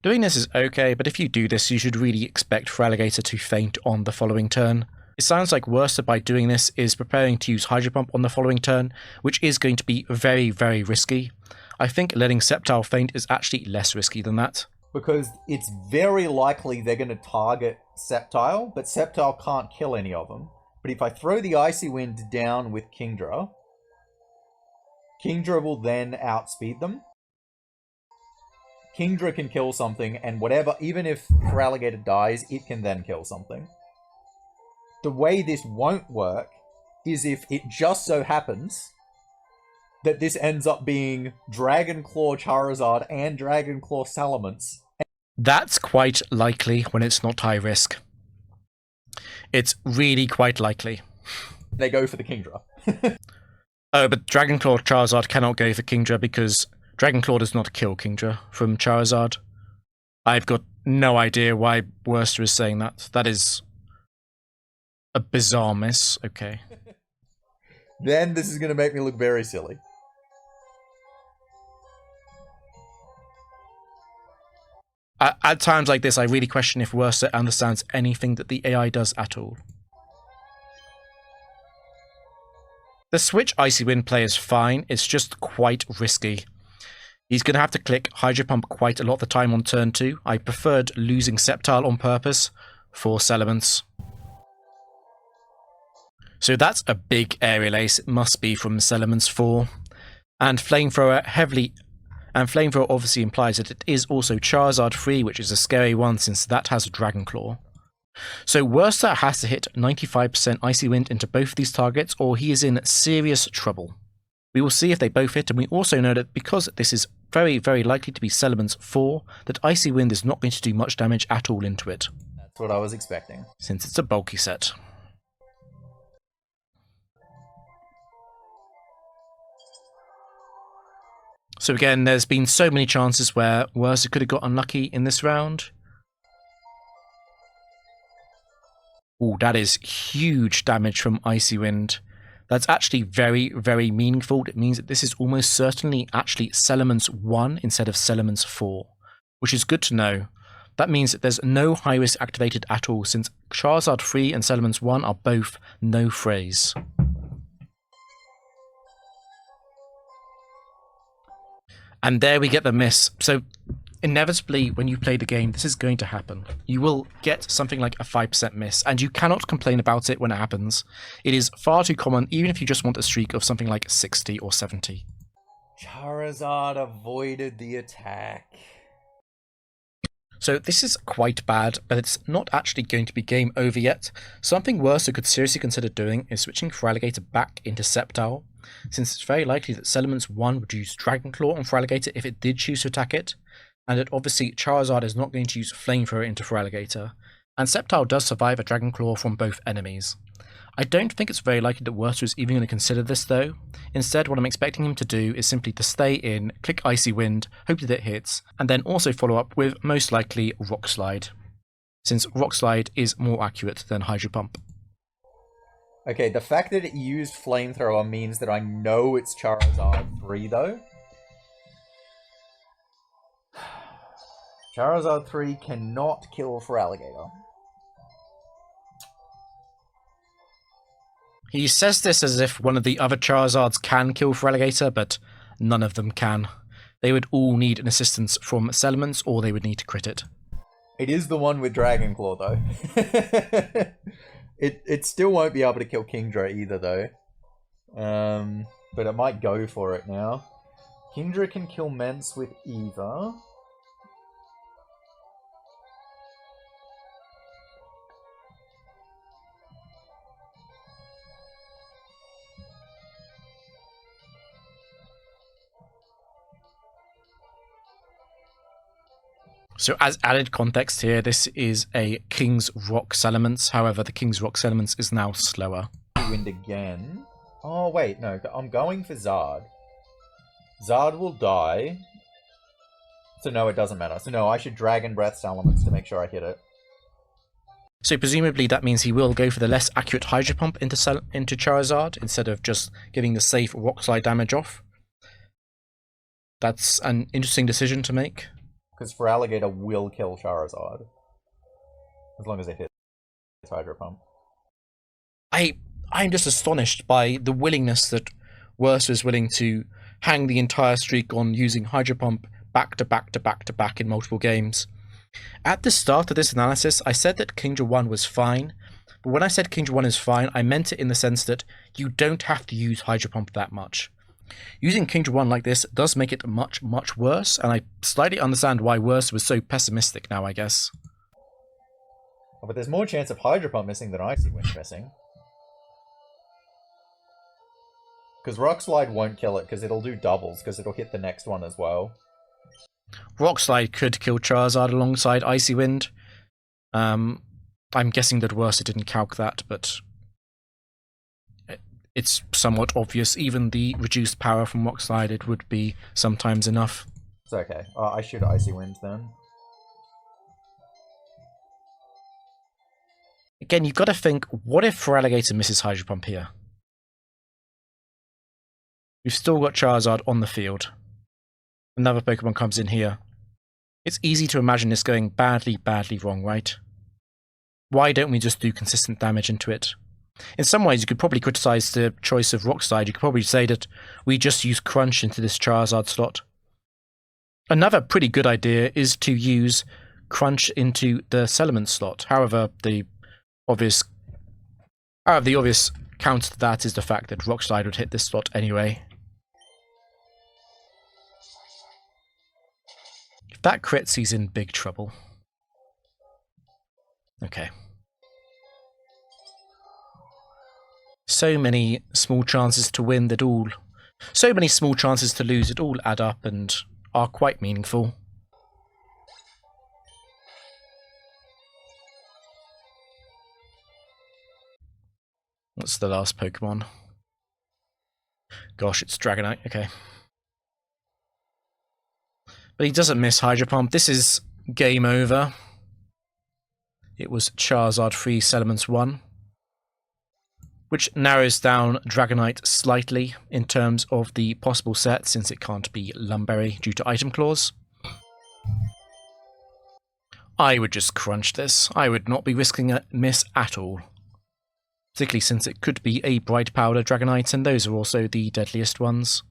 Doing this is okay, but if you do this, you should really expect Feraligatr to faint on the following turn. It sounds like Werster, by doing this, is preparing to use Hydro Pump on the following turn, which is going to be very, very risky. I think letting Sceptile faint is actually less risky than that. Because it's very likely they're going to target Sceptile, but Sceptile can't kill any of them. But if I throw the Icy Wind down with Kingdra, Kingdra will then outspeed them. Kingdra can kill something, and whatever, even if Feraligatr dies, it can then kill something. The way this won't work is if it just so happens that this ends up being Dragon Claw Charizard and Dragon Claw Salamence. That's quite likely when it's not high risk. It's really quite likely. They go for the Kingdra. Oh, but Dragon Claw Charizard cannot go for Kingdra because Dragon Claw does not kill Kingdra from Charizard. I've got no idea why Werster is saying that. That is a bizarre miss. Okay. Then this is going to make me look very silly. At times like this, I really question if Werster understands anything that the AI does at all. The switch Icy Wind play is fine, it's just quite risky. He's going to have to click Hydro Pump quite a lot of the time on turn 2. I preferred losing Sceptile on purpose for Salamence. So that's a big Aerial Ace, it must be from Salamence 4. And Flamethrower obviously implies that it is also Charizard 3, which is a scary one since that has Dragon Claw. So Werster has to hit 95% Icy Wind into both of these targets, or he is in serious trouble. We will see if they both hit, and we also know that because this is very, very likely to be Salamence 4, that Icy Wind is not going to do much damage at all into it. That's what I was expecting. Since it's a bulky set. So again, there's been so many chances where Werster could have got unlucky in this round. Oh, that is huge damage from Icy Wind. That's actually very, very meaningful. It means that this is almost certainly actually Salamence 1 instead of Salamence 4, which is good to know. That means that there's no high risk activated at all, since Charizard 3 and Salamence 1 are both no phrase. And there we get the miss. So inevitably, when you play the game, this is going to happen. You will get something like a 5% miss, and you cannot complain about it when it happens. It is far too common, even if you just want a streak of something like 60 or 70. Charizard avoided the attack. So this is quite bad, but it's not actually going to be game over yet. Something Werster could seriously consider doing is switching Feraligatr back into Sceptile, since it's very likely that Salamence 1 would use Dragon Claw on Feraligatr if it did choose to attack it, and that obviously Charizard is not going to use Flamethrower into Feraligatr, and Sceptile does survive a Dragon Claw from both enemies. I don't think it's very likely that Werster is even going to consider this though. Instead, what I'm expecting him to do is simply to stay in, click Icy Wind, hope that it hits, and then also follow up with most likely Rock Slide, since Rock Slide is more accurate than Hydro Pump. Okay, the fact that it used Flamethrower means that I know it's Charizard 3 though. Charizard 3 cannot kill for Alligator. He says this as if one of the other Charizards can kill for Alligator, but none of them can. They would all need an assistance from Salamence, or they would need to crit it. It is the one with Dragon Claw, though. it still won't be able to kill Kingdra either, though. But it might go for it now. Kingdra can kill Mence with either. So as added context here, this is a King's Rock Salamence. However, the King's Rock Salamence is now slower. Wind again. Oh, wait, no. I'm going for Zard. Zard will die. So no, it doesn't matter. So no, I should Dragon Breath Salamence to make sure I hit it. So presumably that means he will go for the less accurate Hydro Pump into Charizard, instead of just giving the safe Rock Slide damage off. That's an interesting decision to make. Because for Alligator will kill Charizard. As long as it hits Hydro Pump. I'm just astonished by the willingness that Werster is willing to hang the entire streak on using Hydro Pump back to back to back to back in multiple games. At the start of this analysis, I said that Kingdra 1 was fine, but when I said Kingdra 1 is fine, I meant it in the sense that you don't have to use Hydro Pump that much. Using Kingdra 1 like this does make it much, much worse, and I slightly understand why Werster was so pessimistic now, I guess. Oh, but there's more chance of Hydro Pump missing than Icy Wind missing. Because Rock Slide won't kill it, because it'll do doubles, because it'll hit the next one as well. Rock Slide could kill Charizard alongside Icy Wind. I'm guessing that Werster didn't calc that, but it's somewhat obvious. Even the reduced power from Rock Slide, it would be sometimes enough. It's okay. I shoot Icy Wind then. Again, you've got to think, what if Feraligatr misses Hydro Pump here? You've still got Charizard on the field. Another Pokemon comes in here. It's easy to imagine this going badly, badly wrong, right? Why don't we just do consistent damage into it? In some ways, you could probably criticize the choice of Rock Slide. You could probably say that we just use Crunch into this Charizard slot. Another pretty good idea is to use Crunch into the Salamence slot. However, the obvious counter to that is the fact that Rock Slide would hit this slot anyway. If that crits, he's in big trouble. Okay. So many small chances to win that all... So many small chances to lose that all add up and are quite meaningful. What's the last Pokemon? Gosh, it's Dragonite. Okay. But he doesn't miss Hydro Pump. This is game over. It was Charizard 3, Salamence 1. Which narrows down Dragonite slightly in terms of the possible set, since it can't be Lumberry due to item clause. I would just crunch this. I would not be risking a miss at all. Particularly since it could be a Bright Powder Dragonite, and those are also the deadliest ones.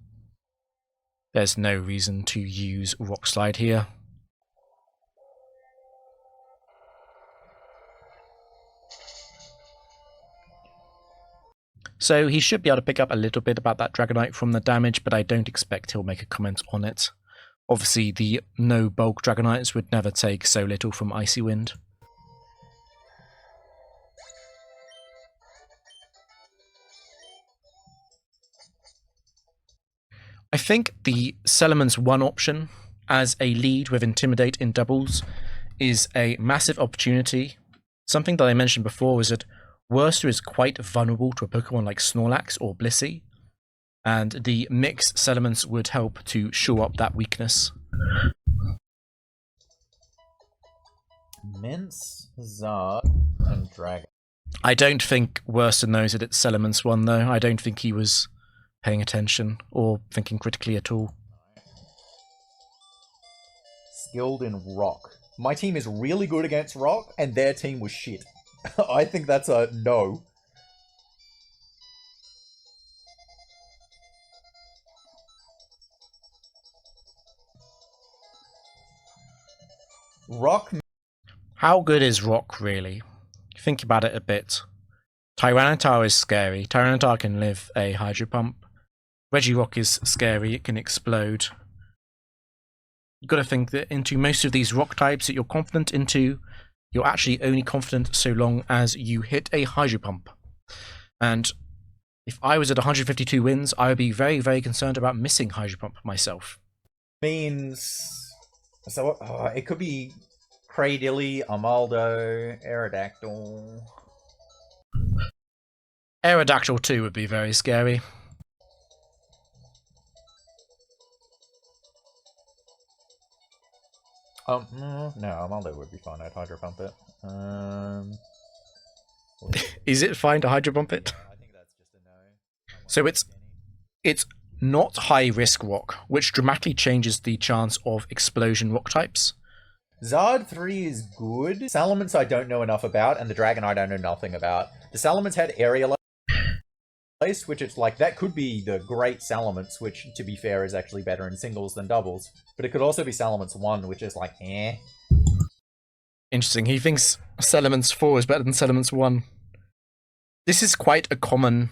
There's no reason to use Rock Slide here. So he should be able to pick up a little bit about that Dragonite from the damage, but I don't expect he'll make a comment on it. Obviously, the no bulk Dragonites would never take so little from Icy Wind. I think the Salamence 1 option as a lead with Intimidate in doubles is a massive opportunity. Something that I mentioned before was that Werster is quite vulnerable to a Pokemon like Snorlax or Blissey, and the mixed Salamence would help to shore up that weakness. Mince, Zard, and Dragon. I don't think Werster knows that it's Salamence 1, though. I don't think he was paying attention or thinking critically at all. Skilled in Rock. My team is really good against Rock, and their team was shit. I think that's a no. Rock. How good is Rock, really? Think about it a bit. Tyranitar is scary. Tyranitar can live a Hydro Pump. Regirock is scary. It can explode. You've got to think that into most of these rock types that you're confident into, you're actually only confident so long as you hit a Hydro Pump. And if I was at 152 wins, I would be very, very concerned about missing Hydro Pump myself. Means... So, it could be Cradilly, Armaldo, Aerodactyl. Aerodactyl 2 would be very scary. No, Armaldo would be fine. I'd Hydro Pump it. Is it fine to Hydro Pump it? I think that's just a no. So it's not high risk rock, which dramatically changes the chance of explosion rock types. Zard 3 is good. Salamence I don't know enough about, and the Dragon I don't know nothing about. The Salamence had Aerial, which it's like, that could be the great Salamence, which, to be fair, is actually better in singles than doubles. But it could also be Salamence 1, which is like, eh. Interesting. He thinks Salamence 4 is better than Salamence 1. This is quite a common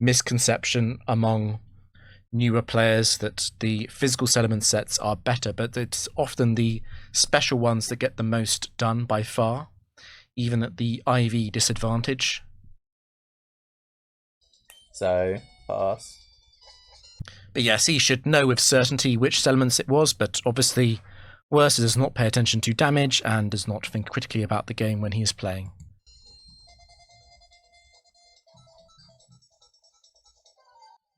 misconception among newer players, that the physical Salamence sets are better, but it's often the special ones that get the most done by far, even at the IV disadvantage. So, pass. But yes, he should know with certainty which Salamence it was, but obviously Werster does not pay attention to damage and does not think critically about the game when he is playing.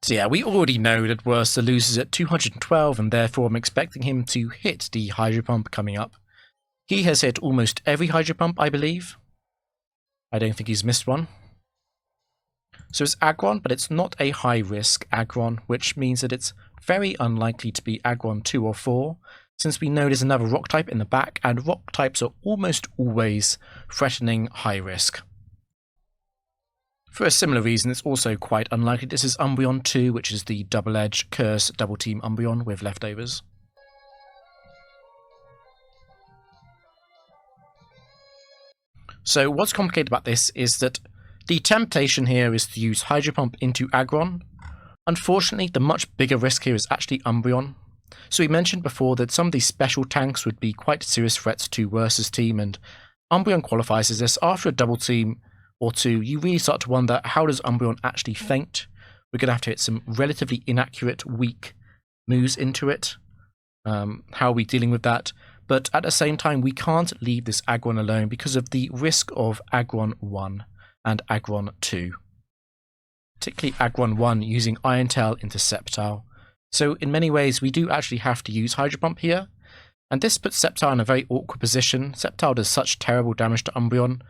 So yeah, we already know that Werster loses at 212, and therefore I'm expecting him to hit the Hydro Pump coming up. He has hit almost every Hydro Pump, I believe. I don't think he's missed one. So it's Aggron, but it's not a high-risk Aggron, which means that it's very unlikely to be Aggron 2 or 4, since we know there's another rock type in the back, and rock types are almost always threatening high risk. For a similar reason, it's also quite unlikely this is Umbreon 2, which is the double-edge curse double-team Umbreon with leftovers. So what's complicated about this is that the temptation here is to use Hydro Pump into Aggron. Unfortunately, the much bigger risk here is actually Umbreon. So we mentioned before that some of these special tanks would be quite serious threats to Werster's team, and Umbreon qualifies as this. After a double team or two, you really start to wonder, how does Umbreon actually faint? We're going to have to hit some relatively inaccurate, weak moves into it. How are we dealing with that? But at the same time, we can't leave this Aggron alone because of the risk of Aggron 1 and Aggron 2. Particularly Aggron 1 using Iron Tail into Sceptile. So in many ways, we do actually have to use Hydro Pump here. And this puts Sceptile in a very awkward position. Sceptile does such terrible damage to Umbreon.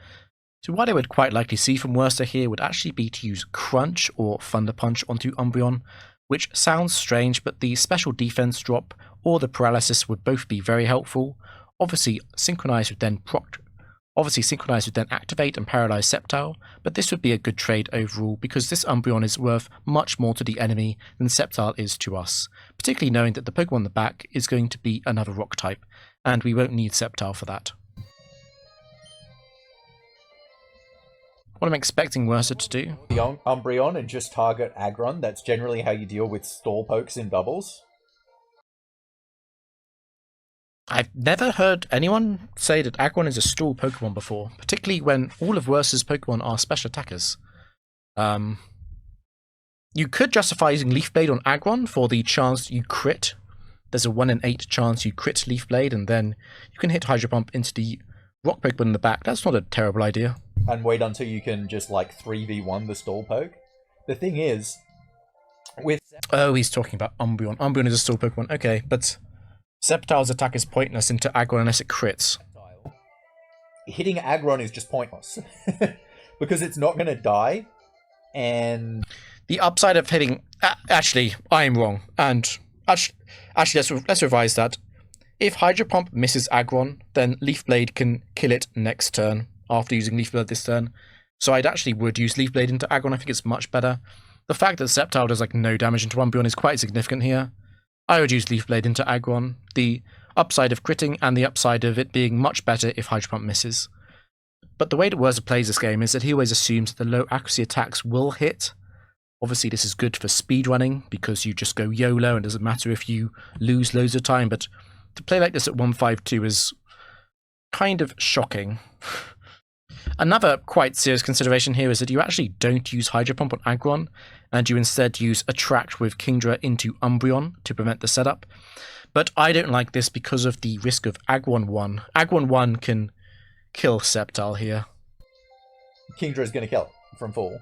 So what I would quite likely see from Werster here would actually be to use Crunch or Thunder Punch onto Umbreon, which sounds strange, but the special defense drop or the paralysis would both be very helpful. Obviously, Synchronize would then activate and paralyze Sceptile, but this would be a good trade overall because this Umbreon is worth much more to the enemy than Sceptile is to us, particularly knowing that the Pokemon in the back is going to be another rock type, and we won't need Sceptile for that. What I'm expecting Werster to do... The Umbreon and just target Aggron, that's generally how you deal with stall pokes in doubles. I've never heard anyone say that Aggron is a stall Pokemon before, particularly when all of Werster's Pokemon are special attackers. You could justify using Leaf Blade on Aggron for the chance you crit. There's a 1 in 8 chance you crit Leaf Blade, and then you can hit Hydro Pump into the Rock Pokemon in the back. That's not a terrible idea. And wait until you can just, like, 3v1 the stall poke. The thing is, with... Oh, he's talking about Umbreon. Umbreon is a stall Pokemon. Okay, but Sceptile's attack is pointless into Aggron unless it crits. Hitting Aggron is just pointless. Because it's not going to die, and... The upside of hitting... Actually, I am wrong. And actually, let's revise that. If Hydro Pump misses Aggron, then Leaf Blade can kill it next turn after using Leaf Blade this turn. So I'd actually would use Leaf Blade into Aggron. I think it's much better. The fact that Sceptile does like no damage into Umbreon is quite significant here. I would use Leaf Blade into Aggron. The upside of critting and the upside of it being much better if Hydro Pump misses. But the way that Werster plays this game is that he always assumes that the low accuracy attacks will hit. Obviously, this is good for speedrunning because you just go YOLO and it doesn't matter if you lose loads of time. But to play like this at 152 is kind of shocking. Another quite serious consideration here is that you actually don't use Hydro Pump on Aggron, and you instead use Attract with Kingdra into Umbreon to prevent the setup. But I don't like this because of the risk of Aggron 1. Aggron 1 can kill Sceptile here. Kingdra is going to kill it from full.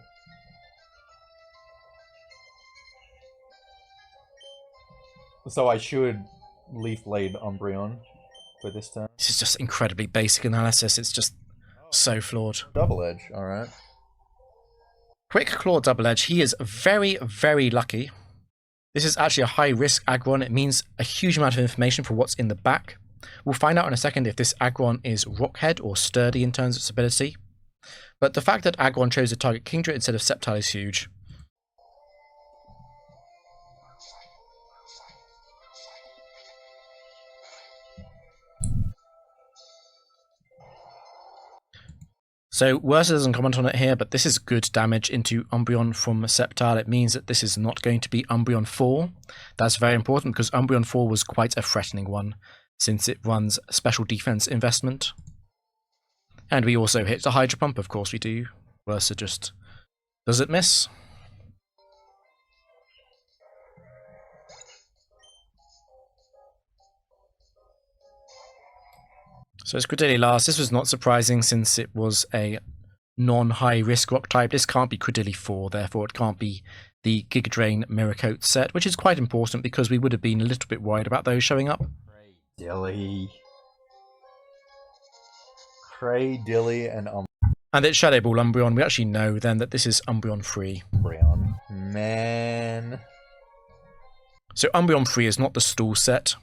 So I should Leaf Blade Umbreon for this turn. This is just incredibly basic analysis. It's just so flawed. Double Edge, alright. Quick Claw Double Edge. He is very, very lucky. This is actually a high-risk Aggron. It means a huge amount of information for what's in the back. We'll find out in a second if this Aggron is Rockhead or Sturdy in terms of its ability. But the fact that Aggron chose to target Kingdra instead of Sceptile is huge. So Werster doesn't comment on it here, but this is good damage into Umbreon from Sceptile. It means that this is not going to be Umbreon 4. That's very important because Umbreon 4 was quite a threatening one since it runs special defense investment. And we also hit the Hydro Pump, of course we do. Werster just does it miss. So it's Credilli last. This was not surprising since it was a non-high risk rock type. This can't be Credilli 4, therefore it can't be the Giga Drain Mirror Coat set, which is quite important because we would have been a little bit worried about those showing up. Cradilli and And it's Shadow Ball Umbreon. We actually know then that this is Umbreon 3. Umbreon. Man. So Umbreon 3 is not the stall set.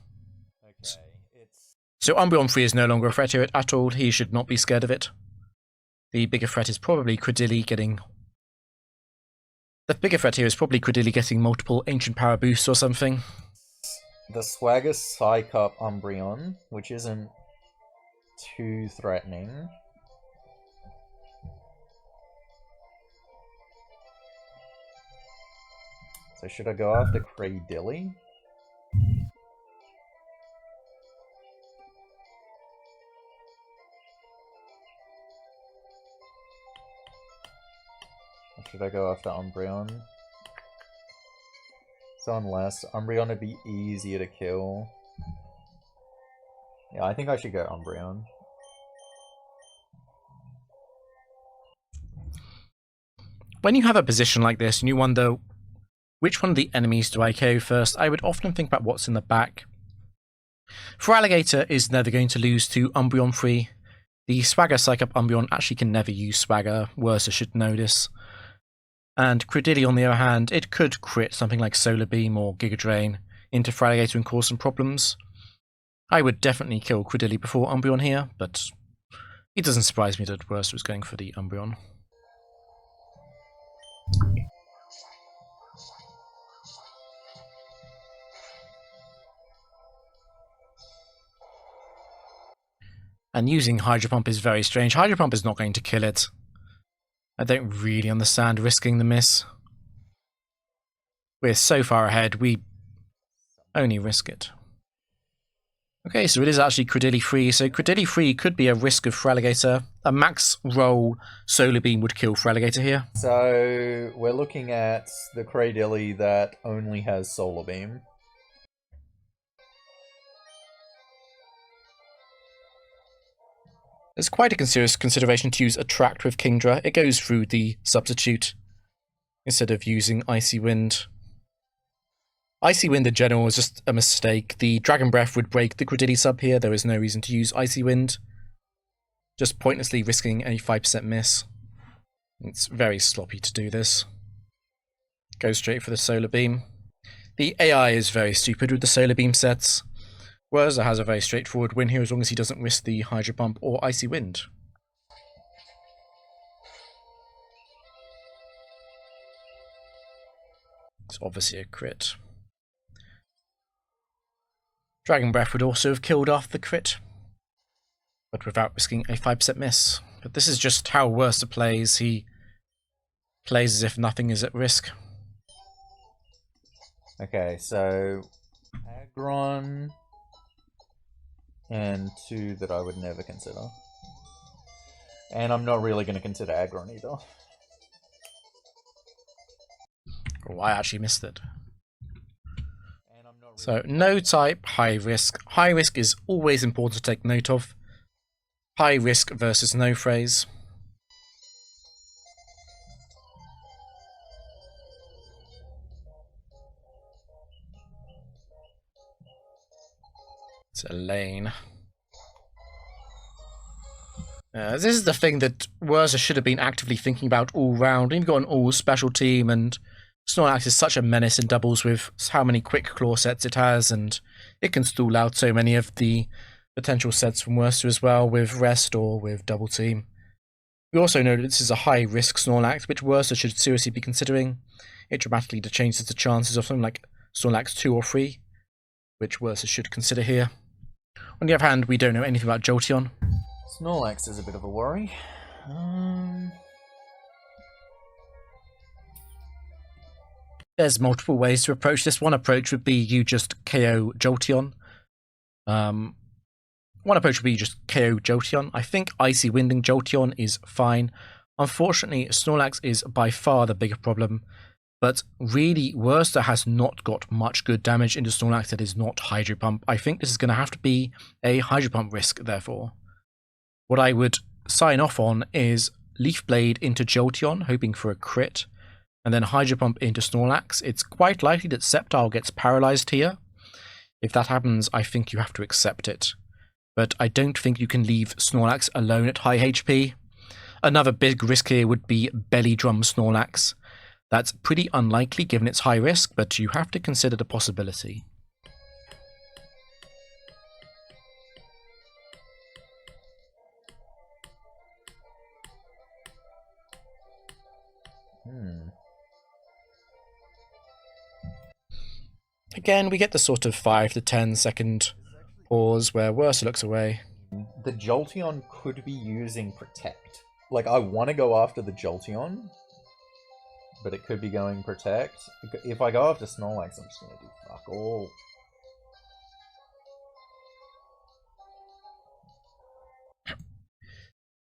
Okay, So Umbreon 3 is no longer a threat here at all. He should not be scared of it. The bigger threat is probably Credilli getting... The bigger threat here is probably Credilli getting multiple Ancient Power boosts or something. The Swagger Psycup Umbreon, which isn't too threatening. So should I go after Cradilli? Or should I go after Umbreon? So unless Umbreon would be easier to kill. Yeah, I think I should go Umbreon. When you have a position like this and you wonder, which one of the enemies do I KO first? I would often think about what's in the back. Feraligatr is never going to lose to Umbreon 3. The Swagger Psycup Umbreon actually can never use Swagger. Werster should know this. And Credilli, on the other hand, it could crit something like Solar Beam or Giga Drain into Feraligatr and cause some problems. I would definitely kill Credilli before Umbreon here, but it doesn't surprise me that Werster was going for the Umbreon. And using Hydro Pump is very strange. Hydro Pump is not going to kill it. I don't really understand risking the miss. We're so far ahead, we only risk it. Okay, so it is actually Credilli 3. So Credilli 3 could be a risk of Feraligatr. A max roll Solar Beam would kill Feraligatr here. So we're looking at the Cradilli that only has Solar Beam. It's quite a serious consideration to use Attract with Kingdra. It goes through the substitute instead of using Icy Wind. Icy Wind in general is just a mistake. The Dragon Breath would break the Credilli sub here. There is no reason to use Icy Wind. Just pointlessly risking a 5% miss. It's very sloppy to do this. Go straight for the Solar Beam. The AI is very stupid with the Solar Beam sets. Werster has a very straightforward win here as long as he doesn't risk the Hydro Pump or Icy Wind. It's obviously a crit. Dragon Breath would also have killed off the crit, but without risking a 5% miss. But this is just how Werster plays. He plays as if nothing is at risk. Okay, so Aggron and two that I would never consider. And I'm not really going to consider Aggron either. Oh, I actually missed it. So, no type, high risk. High risk is always important to take note of. High risk versus no phrase. It's a lane. This is the thing that Werster should have been actively thinking about all round. You've got an all special team, and Snorlax is such a menace in doubles with how many quick claw sets it has, and it can stall out so many of the potential sets from Werster as well with rest or with double team. We also know that this is a high risk Snorlax, which Werster should seriously be considering. It dramatically changes the chances of something like Snorlax 2 or 3, which Werster should consider here. On the other hand, we don't know anything about Jolteon. Snorlax is a bit of a worry. There's multiple ways to approach this. One approach would be you just KO Jolteon. One approach would be just KO Jolteon. I think Icy Winding Jolteon is fine. Unfortunately, Snorlax is by far the bigger problem. But really, Werster has not got much good damage into Snorlax that is not Hydro Pump. I think this is going to have to be a Hydro Pump risk, therefore. What I would sign off on is Leaf Blade into Jolteon, hoping for a crit, and then Hydro Pump into Snorlax. It's quite likely that Sceptile gets paralyzed here. If that happens, I think you have to accept it. But I don't think you can leave Snorlax alone at high HP. Another big risk here would be Belly Drum Snorlax. That's pretty unlikely given its high risk, but you have to consider the possibility. Again, we get the sort of 5 to 10 second pause where Werster looks away. The Jolteon could be using Protect. Like, I want to go after the Jolteon, but it could be going Protect. If I go after Snorlax, I'm just going to do fuck all.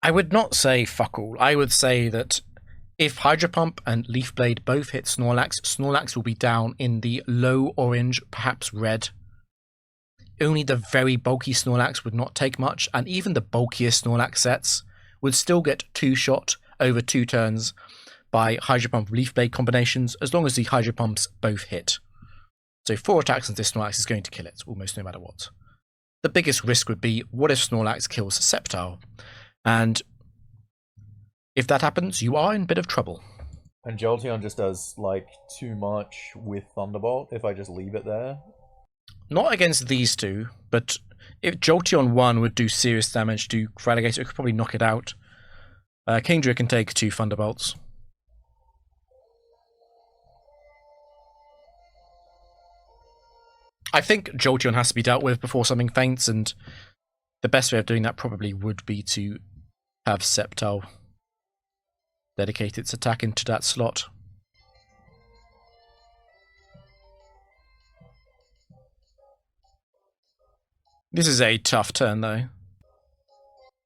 I would not say fuck all. I would say that if Hydro Pump and Leaf Blade both hit Snorlax, Snorlax will be down in the low orange, perhaps red. Only the very bulky Snorlax would not take much, and even the bulkiest Snorlax sets would still get 2-shot over 2 turns by Hydro Pump Leaf Blade combinations, as long as the Hydro Pumps both hit. So 4 attacks into Snorlax is going to kill it, almost no matter what. The biggest risk would be, what if Snorlax kills Sceptile? And if that happens, you are in a bit of trouble. And Jolteon just does, like, too much with Thunderbolt if I just leave it there. Not against these two, but if Jolteon 1 would do serious damage to Feraligatr, it could probably knock it out. Kingdra can take 2 Thunderbolts. I think Jolteon has to be dealt with before something faints, and the best way of doing that probably would be to have Sceptile dedicate its attack into that slot. This is a tough turn, though.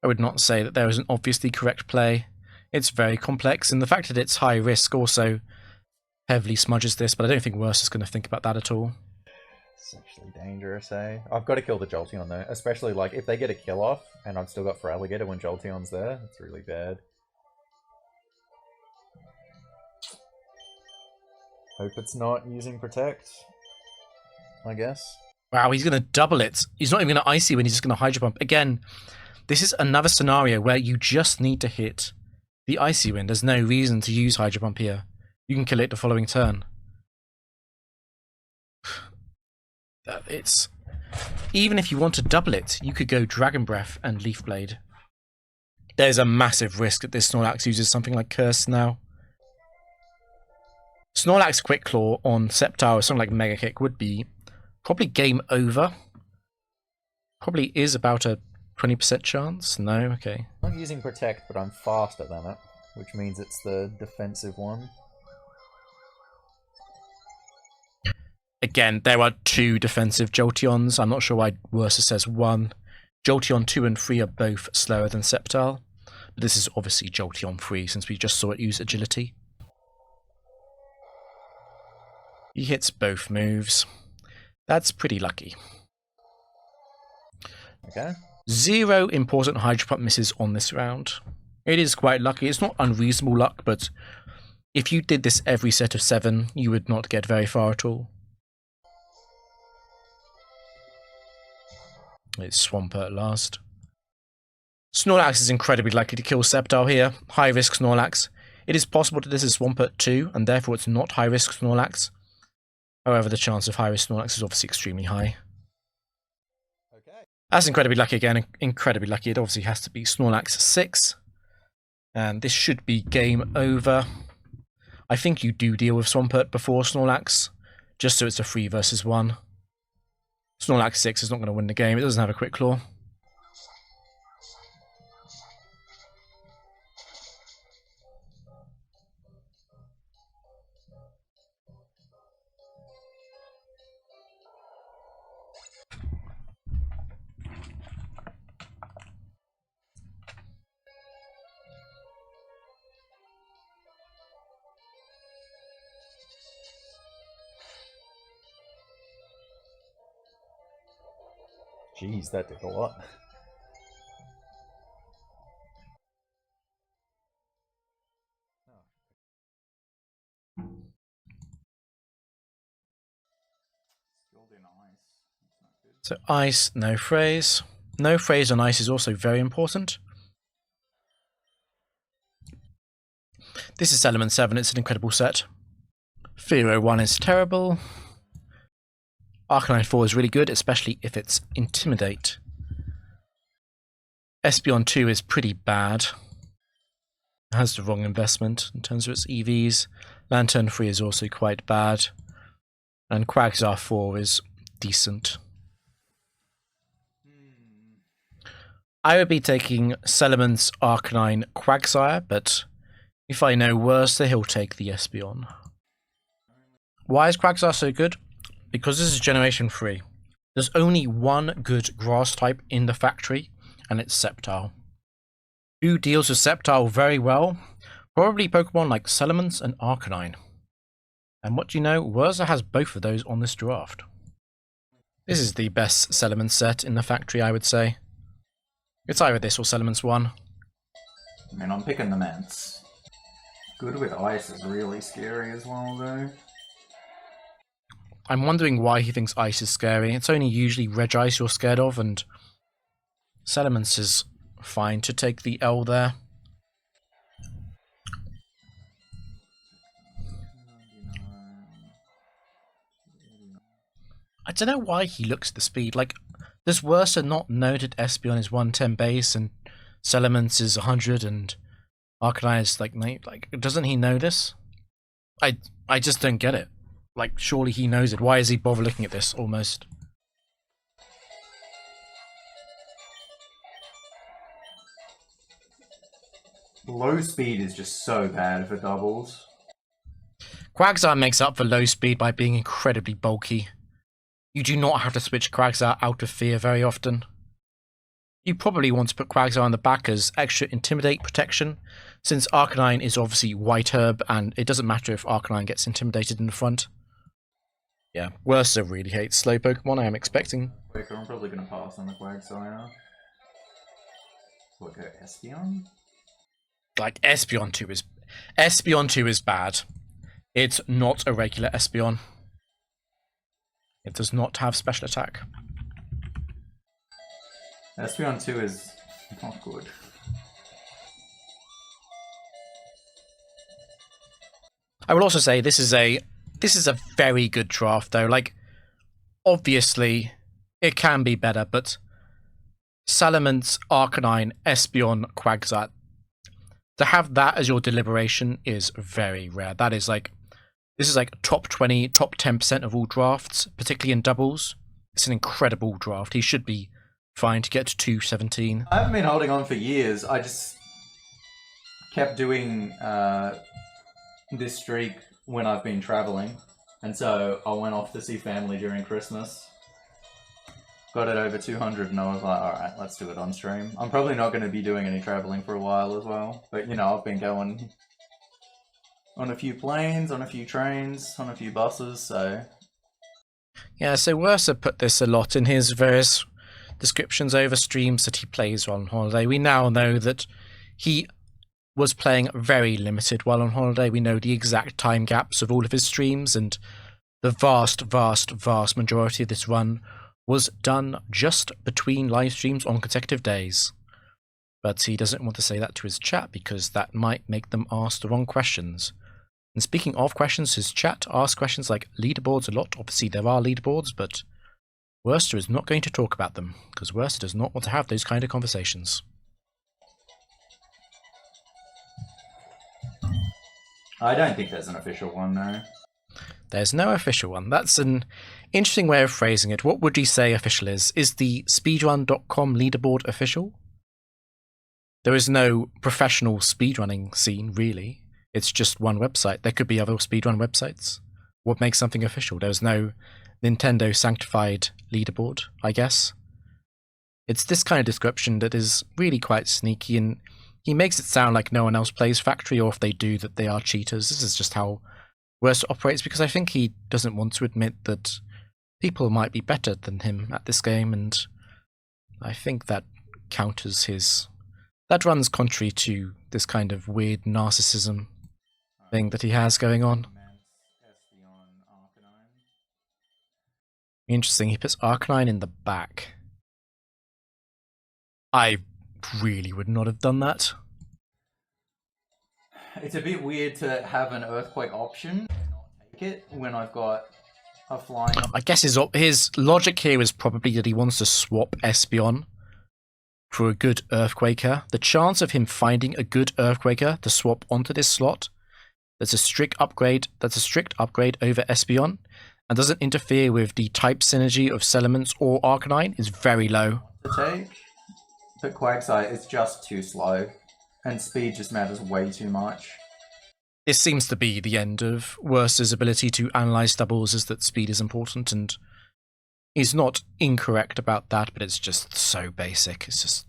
I would not say that there is an obviously correct play. It's very complex, and the fact that it's high risk also heavily smudges this, but I don't think Werster's going to think about that at all. It's actually dangerous, eh? I've got to kill the Jolteon though, especially like if they get a kill off and I've still got Feraligatr when Jolteon's there. It's really bad. Hope it's not using Protect, I guess. Wow, he's going to double it. He's not even going to Icy when he's just going to Hydro Pump. Again, this is another scenario where you just need to hit the Icy Wind. There's no reason to use Hydro Pump here. You can kill it the following turn. It's... Even if you want to double it, you could go Dragon Breath and Leaf Blade. There's a massive risk that this Snorlax uses something like Curse now. Snorlax Quick Claw on Sceptile or something like Mega Kick would be probably game over. Probably is about a 20% chance. No? Okay. I'm not using Protect, but I'm faster than it, which means it's the defensive one. Again, there are two defensive Jolteons. I'm not sure why Werster says one. Jolteon 2 and 3 are both slower than Sceptile. But this is obviously Jolteon 3 since we just saw it use Agility. He hits both moves. That's pretty lucky. Okay. 0 important Hydro Pump misses on this round. It is quite lucky. It's not unreasonable luck, but if you did this every set of 7, you would not get very far at all. It's Swampert at last. Snorlax is incredibly likely to kill Sceptile here. High risk Snorlax. It is possible that this is Swampert 2, and therefore it's not high risk Snorlax. However, the chance of high risk Snorlax is obviously extremely high. Okay. That's incredibly lucky again. Incredibly lucky. It obviously has to be Snorlax 6. And this should be game over. I think you do deal with Swampert before Snorlax, just so it's a 3 versus 1. Snorlax 6 is not going to win the game. It doesn't have a Quick Claw. Jeez, that did a lot. So Ice, no Phrase. No Phrase on Ice is also very important. This is Element 7, it's an incredible set. Fearow 1 is terrible. Arcanine 4 is really good, especially if it's Intimidate. Espeon 2 is pretty bad. It has the wrong investment in terms of its EVs. Lantern 3 is also quite bad. And Quagsire 4 is decent. I would be taking Salamence, Arcanine, Quagsire, but if I know Werster, he'll take the Espeon. Why is Quagsire so good? Because this is Generation 3. There's only one good grass type in the factory, and it's Sceptile. Who deals with Sceptile very well? Probably Pokemon like Salamence and Arcanine. And what do you know? Werster has both of those on this draft. This is the best Salamence set in the factory, I would say. It's either this or Salamence 1. I mean, I'm picking the Ments. Good with Ice is really scary as well, though. I'm wondering why he thinks Ice is scary. It's only usually Regice you're scared of, and Salamence is fine to take the L there. I don't know why he looks at the speed. Like, does Werster not know that Espeon is 110 base and Salamence is 100 and Arcanine is like doesn't he know this? I just don't get it. Like, surely he knows it. Why is he bother looking at this, almost? Low speed is just so bad for doubles. Quagsire makes up for low speed by being incredibly bulky. You do not have to switch Quagsire out of fear very often. You probably want to put Quagsire on the back as extra Intimidate protection, since Arcanine is obviously White Herb, and it doesn't matter if Arcanine gets intimidated in the front. Yeah, Werster really hates slow Pokemon. I am expecting. Quicker, I'm probably going to pass on the Quagsire. So I go Espeon? Like, Espeon 2 is bad. It's not a regular Espeon. It does not have special attack. Espeon 2 is not good. I will also say this is a very good draft though. Like, obviously, it can be better, but Salamence, Arcanine, Espeon, Quagsire, to have that as your deliberation is very rare. That is like, this is like top 20, top 10% of all drafts, particularly in doubles. It's an incredible draft. He should be fine to get to 217. I haven't been holding on for years. I just kept doing this streak when I've been traveling. And so I went off to see family during Christmas. Got it over 200 and I was like, alright, let's do it on stream. I'm probably not going to be doing any traveling for a while as well. But, you know, I've been going on a few planes, on a few trains, on a few buses, so... Yeah, so Werster put this a lot in his various descriptions over streams that he plays on holiday. We now know that he was playing very limited while on holiday. We know the exact time gaps of all of his streams, and the vast, vast, vast majority of this run was done just between live streams on consecutive days. But he doesn't want to say that to his chat because that might make them ask the wrong questions. And speaking of questions, his chat asks questions like leaderboards a lot. Obviously, there are leaderboards, but Werster is not going to talk about them because Werster does not want to have those kind of conversations. I don't think there's an official one, no. There's no official one. That's an interesting way of phrasing it. What would you say official is? Is the speedrun.com leaderboard official? There is no professional speedrunning scene, really. It's just one website. There could be other speedrun websites. What makes something official? There's no Nintendo sanctified leaderboard, I guess. It's this kind of description that is really quite sneaky, and he makes it sound like no one else plays Factory, or if they do, that they are cheaters. This is just how Werster operates, because I think he doesn't want to admit that people might be better than him at this game, and I think that counters his... that runs contrary to this kind of weird narcissism thing that he has going on. Interesting, he puts Arcanine in the back. I really would not have done that. It's a bit weird to have an Earthquake option and not take it when I've got a flying... I guess his logic here is probably that he wants to swap Espeon for a good Earthquaker. The chance of him finding a good Earthquaker to swap onto this slot that's a strict upgrade over Espeon and doesn't interfere with the type synergy of Salamence or Arcanine is very low. To take, but Quagsire is just too slow, and speed just matters way too much. This seems to be the end of Werster's ability to analyze doubles, is that speed is important, and he's not incorrect about that, but it's just so basic. It's just,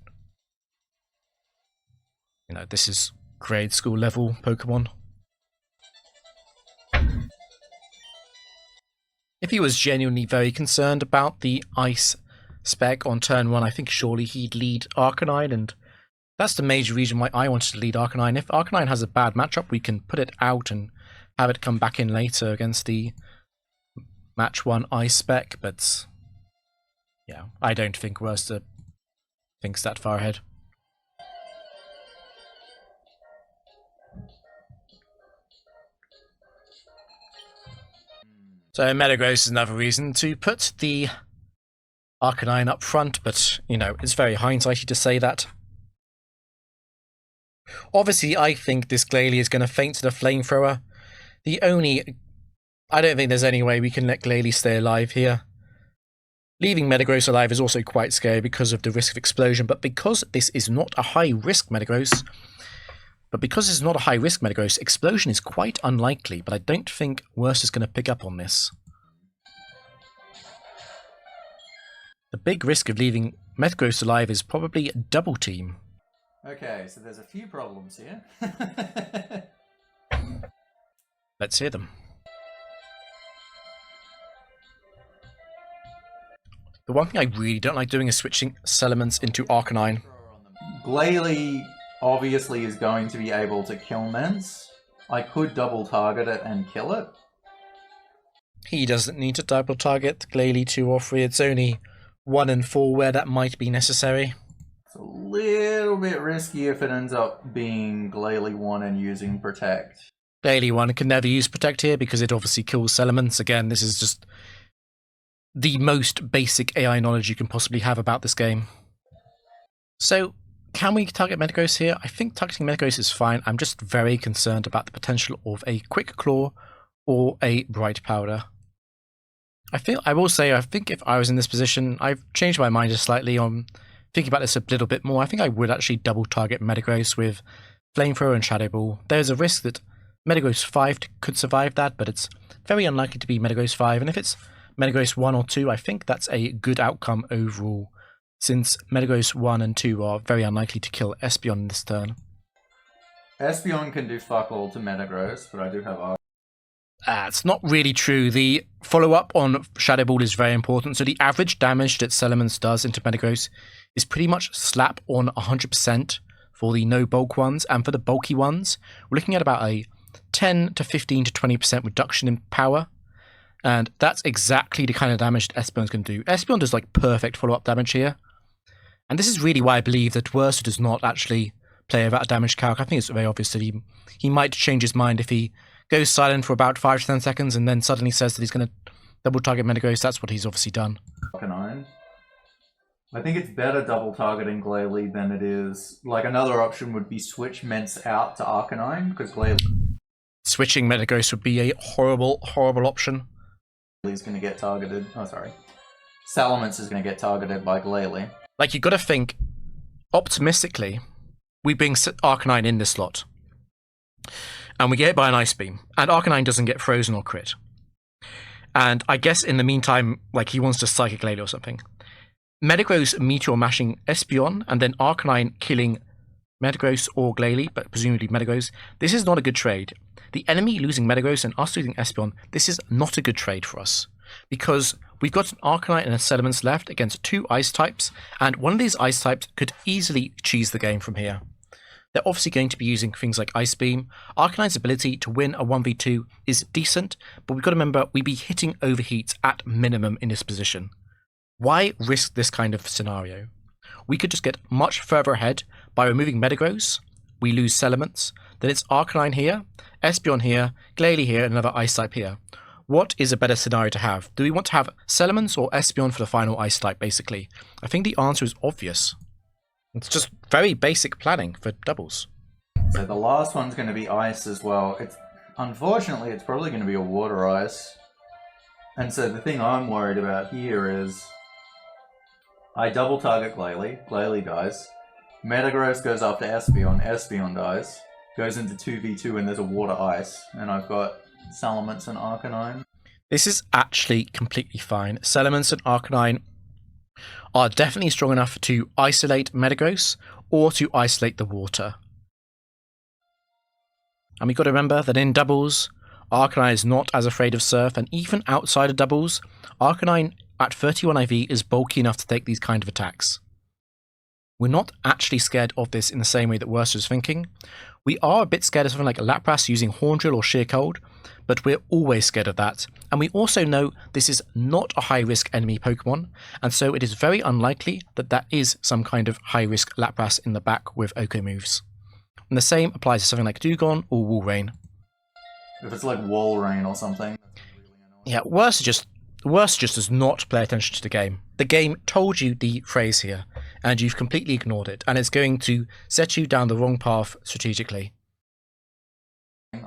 you know, this is grade school level Pokemon. If he was genuinely very concerned about the ice spec on turn 1, I think surely he'd lead Arcanine, and that's the major reason why I wanted to lead Arcanine. If Arcanine has a bad matchup, we can put it out and have it come back in later against the match 1 ice spec, but yeah, I don't think Werster thinks that far ahead. So Metagross is another reason to put the Arcanine up front, but, you know, it's very hindsighty to say that. Obviously, I think this Glalie is going to feint to the Flamethrower. I don't think there's any way we can let Glalie stay alive here. Leaving Metagross alive is also quite scary because of the risk of explosion, but because this is not a high-risk Metagross, explosion is quite unlikely, but I don't think Werster's going to pick up on this. The big risk of leaving Metagross alive is probably a double team. Okay, so there's a few problems here. Let's hear them. The one thing I really don't like doing is switching Settlements into Arcanine. Glalie obviously is going to be able to kill Mence. I could double target it and kill it. He doesn't need to double target Glalie 2 or 3. It's only 1 and 4 where that might be necessary. It's a little bit risky if it ends up being Glalie 1 and using Protect. Glalie 1 can never use Protect here because it obviously kills Settlements. Again, this is just the most basic AI knowledge you can possibly have about this game. So, can we target Metagross here? I think targeting Metagross is fine. I'm just very concerned about the potential of a Quick Claw or a Bright Powder. I will say, I think if I was in this position, I've changed my mind just slightly on thinking about this a little bit more. I think I would actually double target Metagross with Flamethrower and Shadow Ball. There's a risk that Metagross 5 could survive that, but it's very unlikely to be Metagross 5. And if it's Metagross 1 or 2, I think that's a good outcome overall, since Metagross 1 and 2 are very unlikely to kill Espeon this turn. Espeon can do fuck all to Metagross, but I do have It's not really true. The follow-up on Shadow Ball is very important. So the average damage that Salamence does into Metagross is pretty much slap on 100% for the no-bulk ones. And for the bulky ones, we're looking at about a 10 to 15 to 20% reduction in power. And that's exactly the kind of damage that Espeon's going to do. Espeon does like perfect follow-up damage here. And this is really why I believe that Werster does not actually play without a damaged calc. I think it's very obvious that he might change his mind if he goes silent for about 5 to 10 seconds and then suddenly says that he's going to double target Metagross. That's what he's obviously done. Arcanine. I think it's better double targeting Glalie than it is. Like, another option would be switch Mence out to Arcanine, because Glalie Switching Metagross would be a horrible, horrible option. is going to get targeted. Oh, sorry. Salamence is going to get targeted by Glalie. Like, you've got to think, optimistically, we bring Arcanine in this slot. And we get hit by an Ice Beam. And Arcanine doesn't get frozen or crit. And I guess in the meantime, like, he wants to Psychic Glalie or something. Metagross Meteor mashing Espeon, and then Arcanine killing Metagross or Glalie, but presumably Metagross. This is not a good trade. The enemy losing Metagross and us losing Espeon, this is not a good trade for us. Because we've got an Arcanine and a Salamence left against 2 Ice types, and one of these Ice types could easily cheese the game from here. They're obviously going to be using things like Ice Beam. Arcanine's ability to win a 1v2 is decent, but we've got to remember we'd be hitting overheats at minimum in this position. Why risk this kind of scenario? We could just get much further ahead by removing Metagross. We lose Salamence. Then it's Arcanine here, Espeon here, Glalie here, and another Ice type here. What is a better scenario to have? Do we want to have Salamence or Espeon for the final Ice type, basically? I think the answer is obvious. It's just very basic planning for doubles. So the last one's going to be Ice as well. Unfortunately, it's probably going to be a Water Ice. And so the thing I'm worried about here is I double target Glalie. Glalie dies. Metagross goes after Espeon. Espeon dies. Goes into 2v2 and there's a Water Ice. And I've got Salamence and Arcanine. This is actually completely fine. Salamence and Arcanine are definitely strong enough to isolate Metagross or to isolate the water. And we've got to remember that in doubles, Arcanine is not as afraid of Surf, and even outside of doubles, Arcanine at 31 IV is bulky enough to take these kind of attacks. We're not actually scared of this in the same way that Werster is thinking. We are a bit scared of something like Lapras using Horn Drill or Sheer Cold, but we're always scared of that. And we also know this is not a high-risk enemy Pokemon, and so it is very unlikely that that is some kind of high-risk Lapras in the back with Oko moves. And the same applies to something like Dewgong or Walrein. If it's like Walrein or something. Yeah, Werster just does not play attention to the game. The game told you the phrase here, and you've completely ignored it, and it's going to set you down the wrong path strategically.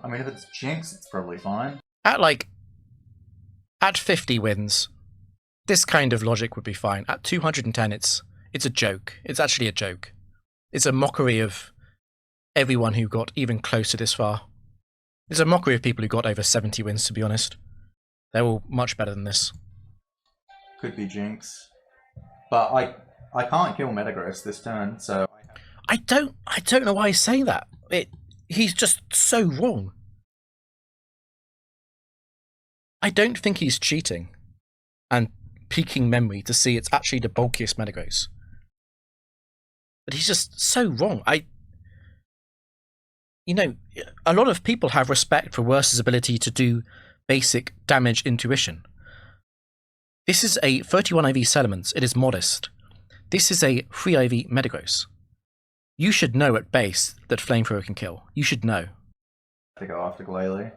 I mean, if it's Jinx, it's probably fine. At 50 wins, this kind of logic would be fine. At 210, it's a joke. It's actually a joke. It's a mockery of everyone who got even close to this far. It's a mockery of people who got over 70 wins, to be honest. They're all much better than this. Could be Jinx. But I can't kill Metagross this turn, so I don't know why he's saying that. He's just so wrong. I don't think he's cheating. And peaking memory to see it's actually the bulkiest Metagross. But he's just so wrong. You know, a lot of people have respect for Werster's ability to do basic damage intuition. This is a 31 IV Salamence. It is modest. This is a 3 IV Metagross. You should know at base that Flamethrower can kill. You should know. To go after Glalie.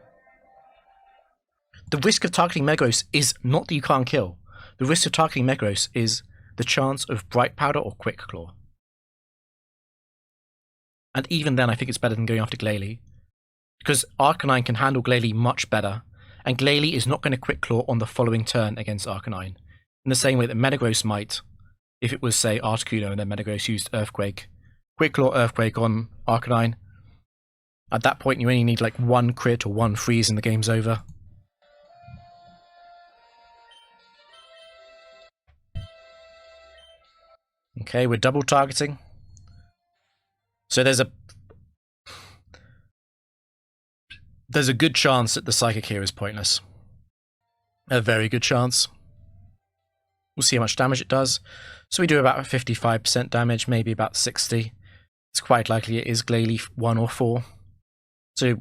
The risk of targeting Metagross is not that you can't kill. The risk of targeting Metagross is the chance of Bright Powder or Quick Claw. And even then, I think it's better than going after Glalie. Because Arcanine can handle Glalie much better, and Glalie is not going to Quick Claw on the following turn against Arcanine. In the same way that Metagross might, if it was, say, Articuno and then Metagross used Earthquake. Quick Claw Earthquake on Arcanine. At that point, you only need like one crit or one freeze and the game's over. Okay, we're double targeting. So there's a good chance that the Psychic here is pointless. A very good chance. We'll see how much damage it does. So we do about 55% damage, maybe about 60. It's quite likely it is Glalie 1 or 4. So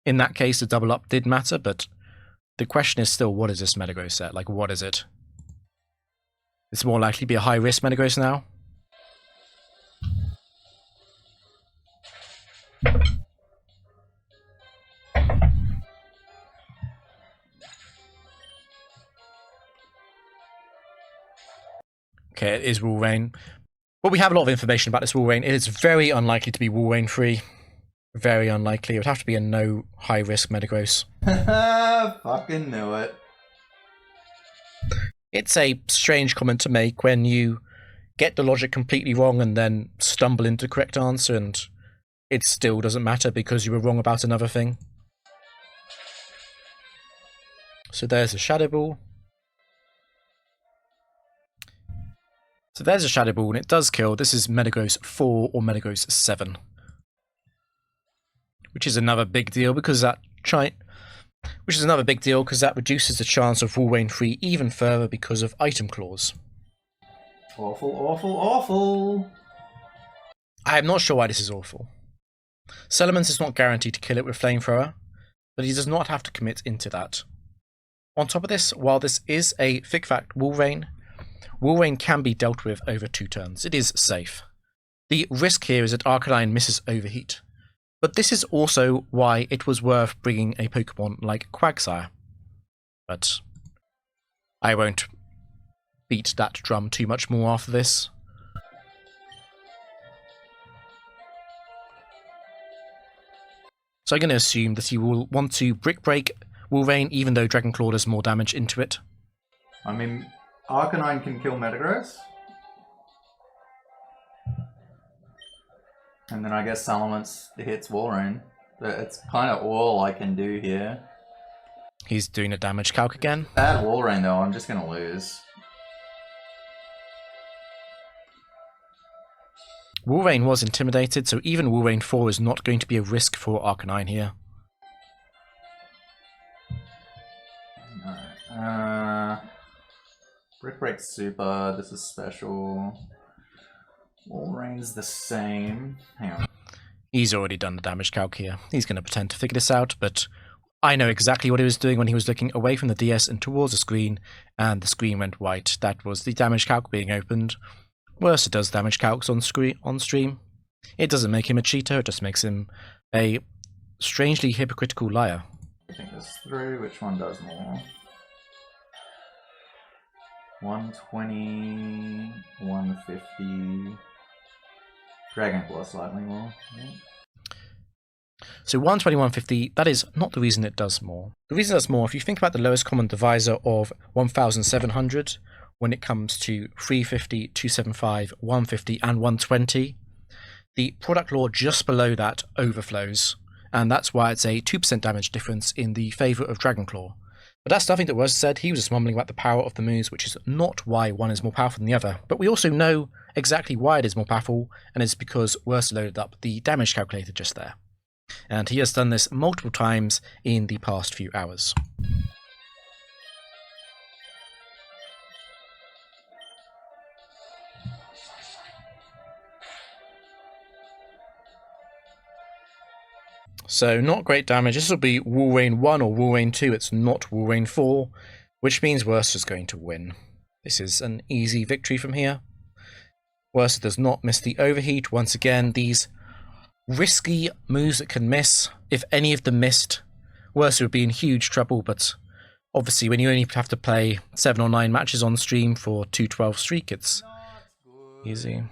in that case, the double up did matter, but the question is still, what is this Metagross set? Like, what is it? It's more likely to be a high-risk Metagross now. Okay, it is Wool Rain. But we have a lot of information about this Wool Rain. It is very unlikely to be Wool Rain free. Very unlikely. It would have to be a no high-risk Metagross. Fucking knew it. It's a strange comment to make when you get the logic completely wrong and then stumble into the correct answer, and it still doesn't matter because you were wrong about another thing. So there's a Shadow Ball. So there's a Shadow Ball, and it does kill. This is Metagross 4 or Metagross 7. Which is another big deal because that reduces the chance of Wool Rain free even further because of item clause. Awful, awful, awful. I am not sure why this is awful. Salamence is not guaranteed to kill it with Flamethrower, but he does not have to commit into that. On top of this, while this is a thick fact Wool Rain can be dealt with over 2 turns. It is safe. The risk here is that Arcanine misses Overheat. But this is also why it was worth bringing a Pokemon like Quagsire. But I won't beat that drum too much more after this. So I'm going to assume that he will want to Brick Break Wool Rain, even though Dragon Claw does more damage into it. I mean, Arcanine can kill Metagross. And then I guess Salamence hits Walrein. But it's kind of all I can do here. He's doing a damage calc again. Bad Walrein though, I'm just going to lose. Wool Rain was intimidated, so even Wool Rain 4 is not going to be a risk for Arcanine here. Brick Break's super, this is special. Walrein's the same. Hang on. He's already done the damage calc here. He's going to pretend to figure this out, but I know exactly what he was doing when he was looking away from the DS and towards the screen, and the screen went white. That was the damage calc being opened. Werster does damage calcs on stream. It doesn't make him a cheater, it just makes him a strangely hypocritical liar. I think there's 3. Which one does more? 120, 150. Dragon Claw slightly more. Yeah. So 120, 150, that is not the reason it does more. The reason it does more, if you think about the lowest common divisor of 1,700, when it comes to 350, 275, 150, and 120, the product law just below that overflows, and that's why it's a 2% damage difference in the favour of Dragon Claw. But that's nothing that Werster said. He was just mumbling about the power of the moves, which is not why one is more powerful than the other. But we also know exactly why it is more powerful, and it's because Werster loaded up the damage calculator just there. And he has done this multiple times in the past few hours. So not great damage. This will be Wool Rain 1 or Wool Rain 2. It's not Wool Rain 4, which means Werster's going to win. This is an easy victory from here. Werster does not miss the overheat. Once again, these risky moves that can miss. If any of them missed, Werster would be in huge trouble, but obviously when you only have to play 7 or 9 matches on stream for 2-12 streak, it's easy.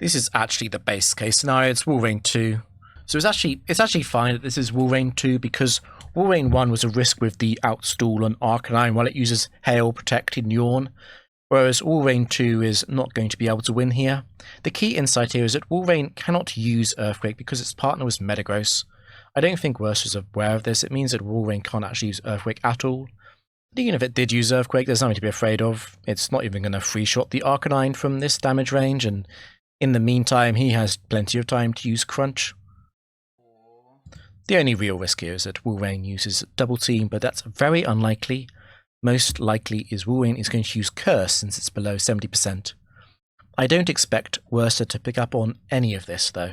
This is actually the base case scenario. It's Wool Rain 2. So it's actually fine that this is Wool Rain 2 because Wool Rain 1 was a risk with the outstall on Arcanine while it uses Hail, Protect, and Yawn. Whereas Wool Rain 2 is not going to be able to win here. The key insight here is that Wool Rain cannot use Earthquake because its partner was Metagross. I don't think Werster's aware of this. It means that Wool Rain can't actually use Earthquake at all. But even if it did use Earthquake, there's nothing to be afraid of. It's not even going to free-shot the Arcanine from this damage range, and in the meantime, he has plenty of time to use Crunch. The only real risk here is that Wool Rain uses Double Team, but that's very unlikely. Most likely is Wool Rain is going to use Curse since it's below 70%. I don't expect Werster to pick up on any of this though,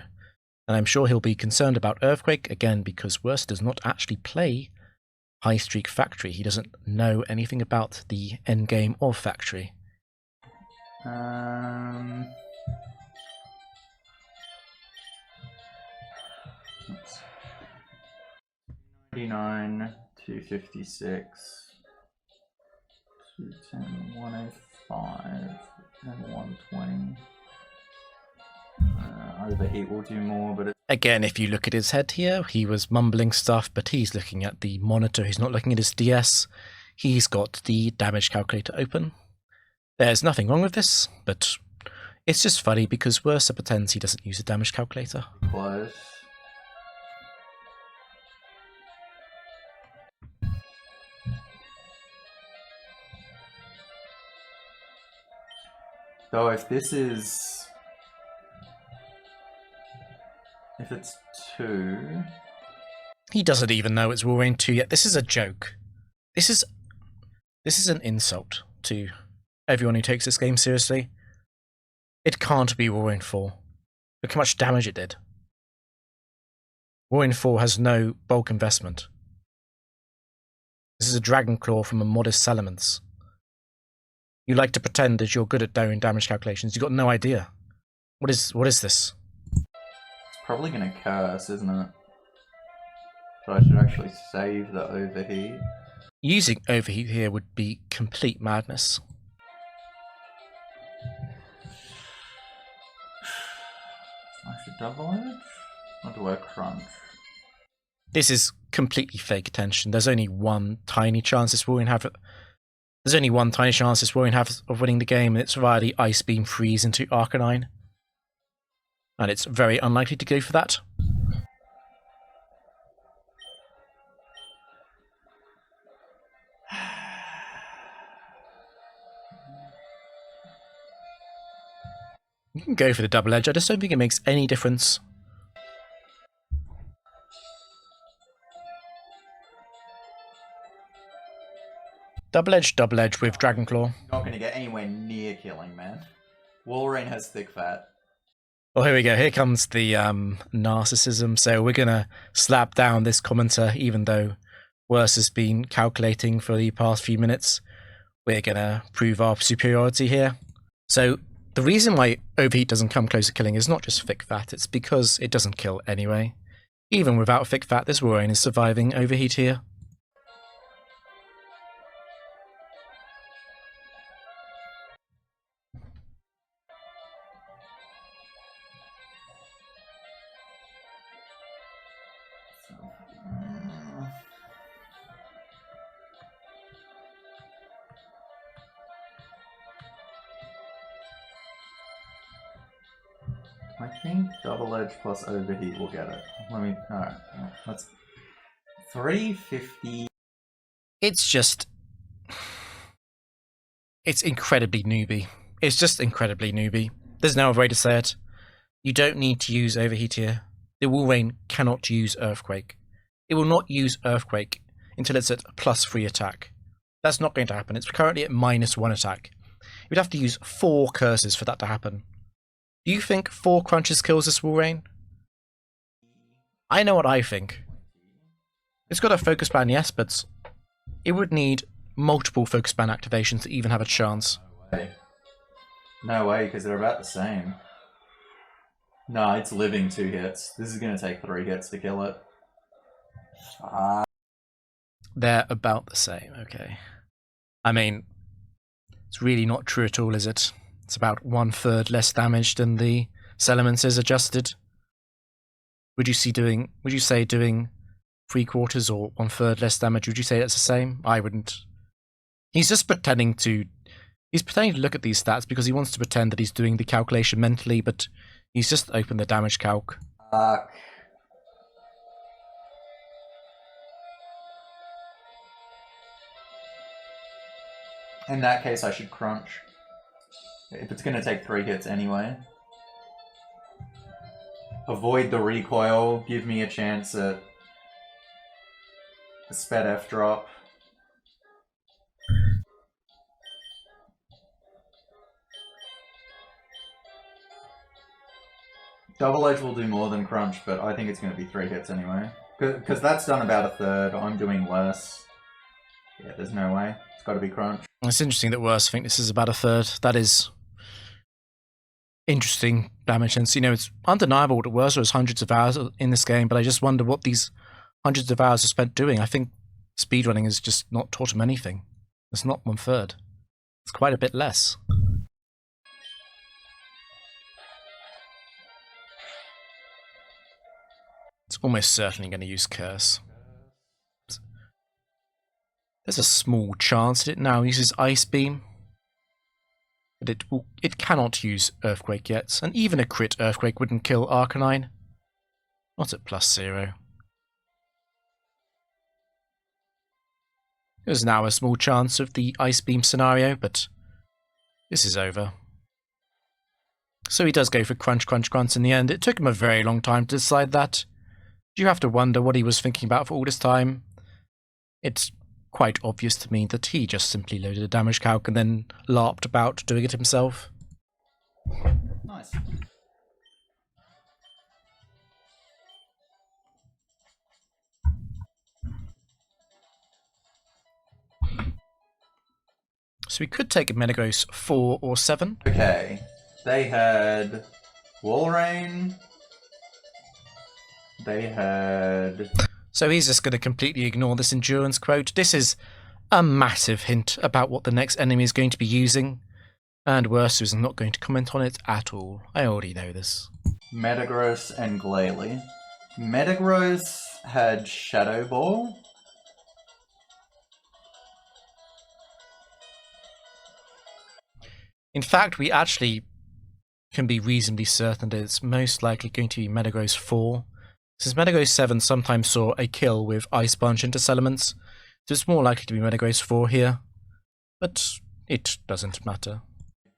and I'm sure he'll be concerned about Earthquake again because Werster does not actually play High Streak Factory. He doesn't know anything about the endgame of Factory. 99, 256, 210, 105, and 120. Overheat will do more, but again, if you look at his head here, he was mumbling stuff, but he's looking at the monitor. He's not looking at his DS. He's got the damage calculator open. There's nothing wrong with this, but it's just funny because Werster pretends he doesn't use a damage calculator. Close. So if this is... if it's 2... He doesn't even know it's Wool Rain 2 yet. This is a joke. This is an insult to everyone who takes this game seriously. It can't be Wool Rain 4. Look how much damage it did. Wool Rain 4 has no bulk investment. This is a Dragon Claw from a modest Salamence. You like to pretend that you're good at doing damage calculations. You've got no idea. What is this? It's probably going to curse, isn't it? So I should actually save the overheat. Using overheat here would be complete madness. I should double edge? Or do I crunch? This is completely fake attention. There's only one tiny chance this Warrior have. There's only one tiny chance this Warrior has of winning the game, and it's via the Ice Beam freeze into Arcanine. And it's very unlikely to go for that. You can go for the double edge. I just don't think it makes any difference. Double edge with Dragon Claw. Not going to get anywhere near killing, man. Wolverine has thick fat. Oh, here we go. Here comes the narcissism. So we're going to slap down this commenter, even though Werster has been calculating for the past few minutes. We're going to prove our superiority here. So the reason why Overheat doesn't come close to killing is not just thick fat. It's because it doesn't kill anyway. Even without thick fat, this Warrior is surviving Overheat here. I think double edge plus overheat will get it. Let me. Alright, let's. 350. It's just. It's incredibly newbie. It's just incredibly newbie. There's no other way to say it. You don't need to use Overheat here. The Wolverine cannot use Earthquake. It will not use Earthquake until it's at +3 attack. That's not going to happen. It's currently at -1 attack. You'd have to use 4 curses for that to happen. Do you think 4 crunches kills this Walrein? I know what I think. It's got a focus ban, yes, but it would need multiple focus ban activations to even have a chance. No way, because they're about the same. No, it's living 2 hits. This is going to take 3 hits to kill it. They're about the same, okay. I mean, it's really not true at all, is it? It's about 1/3 less damage than the Celements is adjusted. Would you say doing 3/4 or 1/3 less damage? Would you say that's the same? I wouldn't. He's just pretending to. He's pretending to look at these stats because he wants to pretend that he's doing the calculation mentally, but he's just opened the damage calc. Fuck. In that case, I should crunch. If it's going to take 3 hits anyway. Avoid the recoil, give me a chance at a sped F drop. Double Edge will do more than crunch, but I think it's going to be 3 hits anyway. Because that's done about 1/3, I'm doing less. Yeah, there's no way. It's got to be crunch. It's interesting that Werster think this is about 1/3. That is interesting damage. And you know, it's undeniable that Werster has hundreds of hours in this game, but I just wonder what these hundreds of hours are spent doing. I think speedrunning has just not taught him anything. It's not 1/3. It's quite a bit less. It's almost certainly going to use Curse. There's a small chance that it now uses Ice Beam. But it cannot use Earthquake yet, and even a crit Earthquake wouldn't kill Arcanine. Not at +0. There's now a small chance of the Ice Beam scenario, but this is over. So he does go for Crunch, Crunch, Crunch in the end. It took him a very long time to decide that. You have to wonder what he was thinking about for all this time. It's quite obvious to me that he just simply loaded a damage calc and then larped about doing it himself. Nice. So we could take a Metagross 4 or 7. Okay. They had Walrein. They had... So he's just going to completely ignore this endurance quote. This is a massive hint about what the next enemy is going to be using. And Werster is not going to comment on it at all. I already know this. Metagross and Glalie. Metagross had Shadow Ball. In fact, we actually can be reasonably certain that it's most likely going to be Metagross 4. Since Metagross 7 sometimes saw a kill with Ice Punch into Celements, so it's more likely to be Metagross 4 here. But it doesn't matter.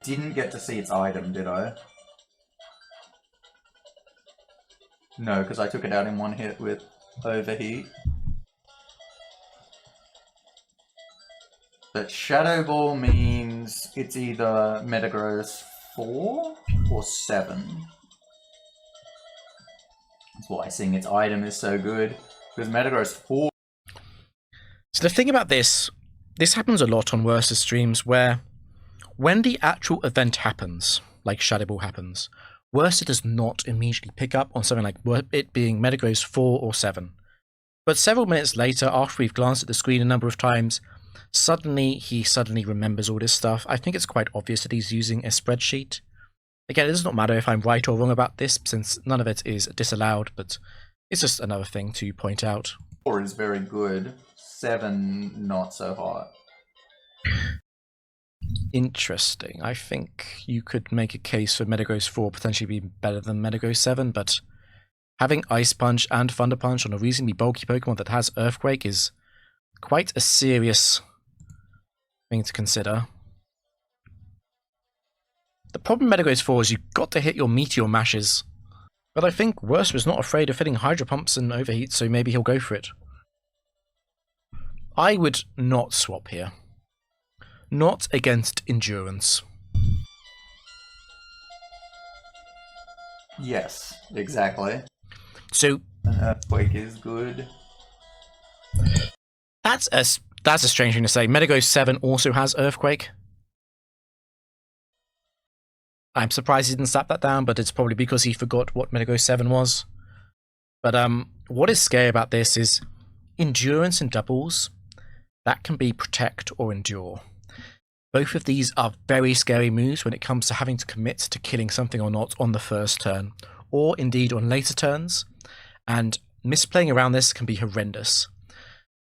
Didn't get to see its item, did I? No, because I took it out in one hit with Overheat. But Shadow Ball means it's either Metagross 4 or 7. That's why seeing its item is so good. Because Metagross 4... So the thing about this happens a lot on Werster streams where when the actual event happens, like Shadow Ball happens, Werster does not immediately pick up on something like it being Metagross 4 or 7. But several minutes later, after we've glanced at the screen a number of times, he suddenly remembers all this stuff. I think it's quite obvious that he's using a spreadsheet. Again, it does not matter if I'm right or wrong about this, since none of it is disallowed, but it's just another thing to point out. 4 is very good. 7, not so hot. Interesting. I think you could make a case for Metagross 4 potentially being better than Metagross 7, but having Ice Punch and Thunder Punch on a reasonably bulky Pokemon that has Earthquake is quite a serious thing to consider. The problem with Metagross 4 is you've got to hit your Meteor Mashes. But I think Werster is not afraid of hitting Hydro Pumps and Overheat, so maybe he'll go for it. I would not swap here. Not against Endurance. Yes, exactly. So An earthquake is good. that's a strange thing to say. Metagross 7 also has Earthquake. I'm surprised he didn't slap that down, but it's probably because he forgot what Metagross 7 was. But what is scary about this is endurance and doubles. That can be protect or endure. Both of these are very scary moves when it comes to having to commit to killing something or not on the first turn, or indeed on later turns, and misplaying around this can be horrendous.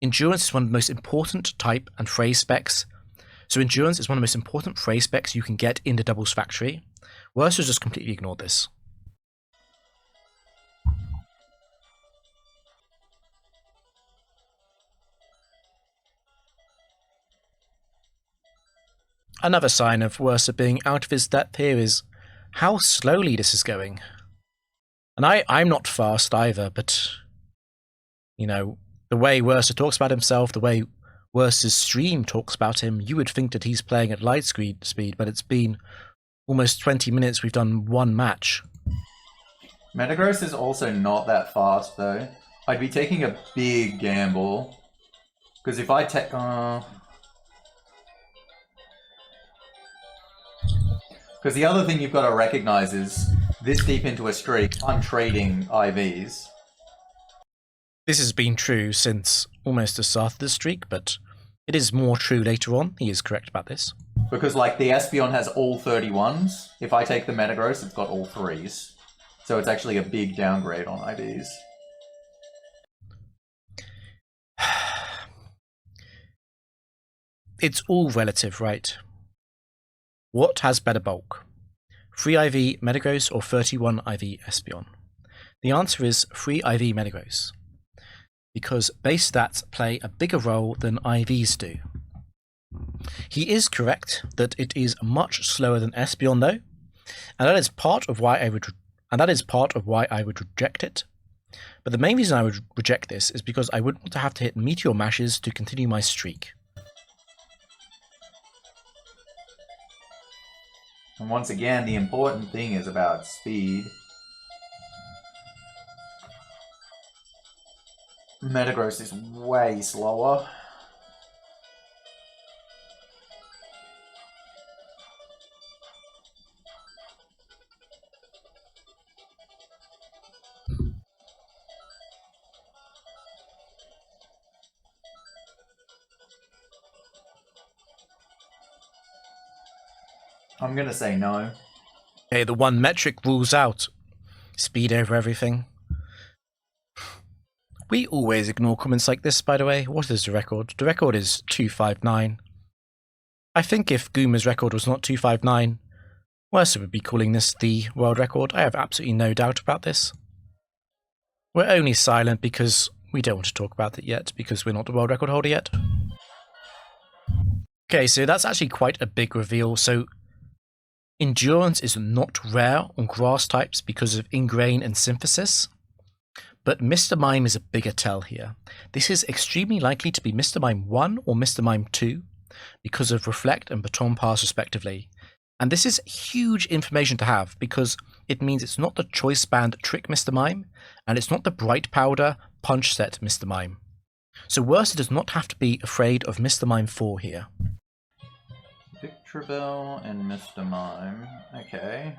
Endurance is one of the most important type and phrase specs. So endurance is one of the most important phrase specs you can get in the doubles factory. Werster just completely ignored this. Another sign of Werster being out of his depth here is how slowly this is going. And I'm not fast either, but you know, the way Werster talks about himself, the way Werster's stream talks about him, you would think that he's playing at light speed, but it's been almost 20 minutes we've done one match. Metagross is also not that fast though. I'd be taking a big gamble. Because if I take... Because the other thing you've got to recognize is, this deep into a streak, I'm trading IVs. This has been true since almost the start of the streak, but it is more true later on. He is correct about this. Because, like, the Espeon has all 31s. If I take the Metagross, it's got all 3s. So it's actually a big downgrade on IVs. It's all relative, right? What has better bulk? 3 IV Metagross or 31 IV Espeon? The answer is 3 IV Metagross, because base stats play a bigger role than IVs do. He is correct that it is much slower than Espeon though, and that is part of why I would reject it. But the main reason I would reject this is because I wouldn't want to have to hit Meteor Mashes to continue my streak. And once again, the important thing is about speed. Metagross is way slower. I'm gonna say no. Okay, the one metric rules out speed over everything. We always ignore comments like this, by the way. What is the record? The record is 259. I think if Goomer's record was not 259, Werster would be calling this the world record. I have absolutely no doubt about this. We're only silent because we don't want to talk about it yet, because we're not the world record holder yet. Okay, so that's actually quite a big reveal. So endurance is not rare on grass types because of ingrain and synthesis. But Mr. Mime is a bigger tell here. This is extremely likely to be Mr. Mime 1 or Mr. Mime 2 because of Reflect and Baton Pass respectively. And this is huge information to have because it means it's not the Choice Band Trick Mr. Mime and it's not the Bright Powder Punch Set Mr. Mime. So Werster does not have to be afraid of Mr. Mime 4 here. Victreebel and Mr. Mime. Okay.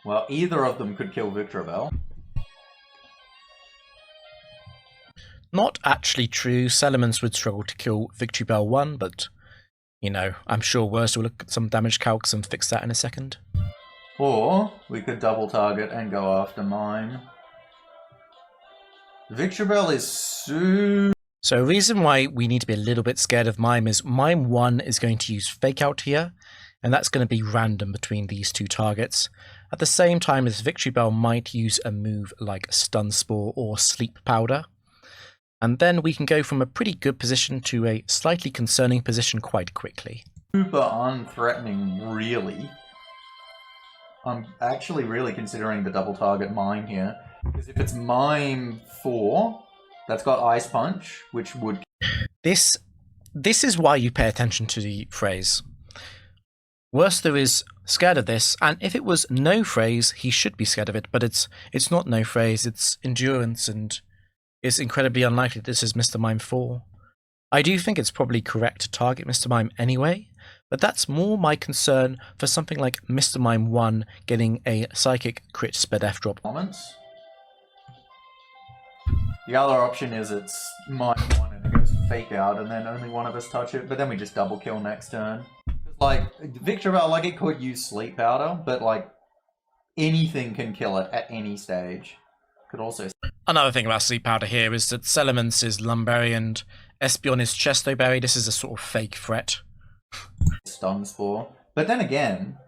Well, either of them could kill Victreebel. Not actually true. Salamence would struggle to kill Victreebel 1, but, you know, I'm sure Werster will look at some damage calcs and fix that in a second. Or we could double target and go after Mime. Victreebel is So a reason why we need to be a little bit scared of Mime is Mime 1 is going to use Fake Out here, and that's going to be random between these two targets. At the same time as Victreebel might use a move like Stun Spore or Sleep Powder. And then we can go from a pretty good position to a slightly concerning position quite quickly. super unthreatening, really. I'm actually really considering the double target Mime here. Because if it's Mime 4, that's got Ice Punch, which would... This is why you pay attention to the phrase. Werster is scared of this, and if it was no phrase, he should be scared of it, but it's not no phrase, it's endurance, and it's incredibly unlikely this is Mr. Mime 4. I do think it's probably correct to target Mr. Mime anyway, but that's more my concern for something like Mr. Mime 1 getting a psychic crit sped F drop. Moments. The other option is it's Mime 1 and it goes fake out and then only one of us touch it, but then we just double kill next turn. Like, Victor Bell, like, it could use Sleep Powder, but, like, anything can kill it at any stage. Could also... Another thing about Sleep Powder here is that Celements is Lumberry and Espeon is Chestoberry. This is a sort of fake threat. Stun Spore. But then again...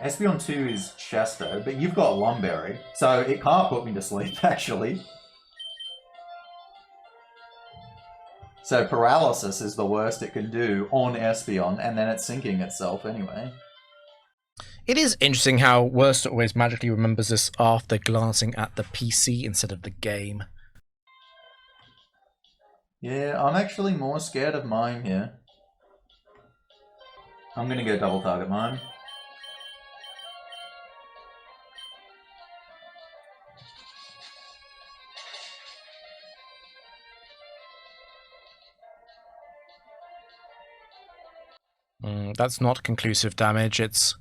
Espeon 2 is Chesto, but you've got Lumberry, so it can't put me to sleep, actually. So Paralysis is the worst it can do on Espeon, and then it's sinking itself anyway. It is interesting how Werster always magically remembers this after glancing at the PC instead of the game. Yeah, I'm actually more scared of Mime here. I'm gonna go double target Mime. That's not conclusive damage. It's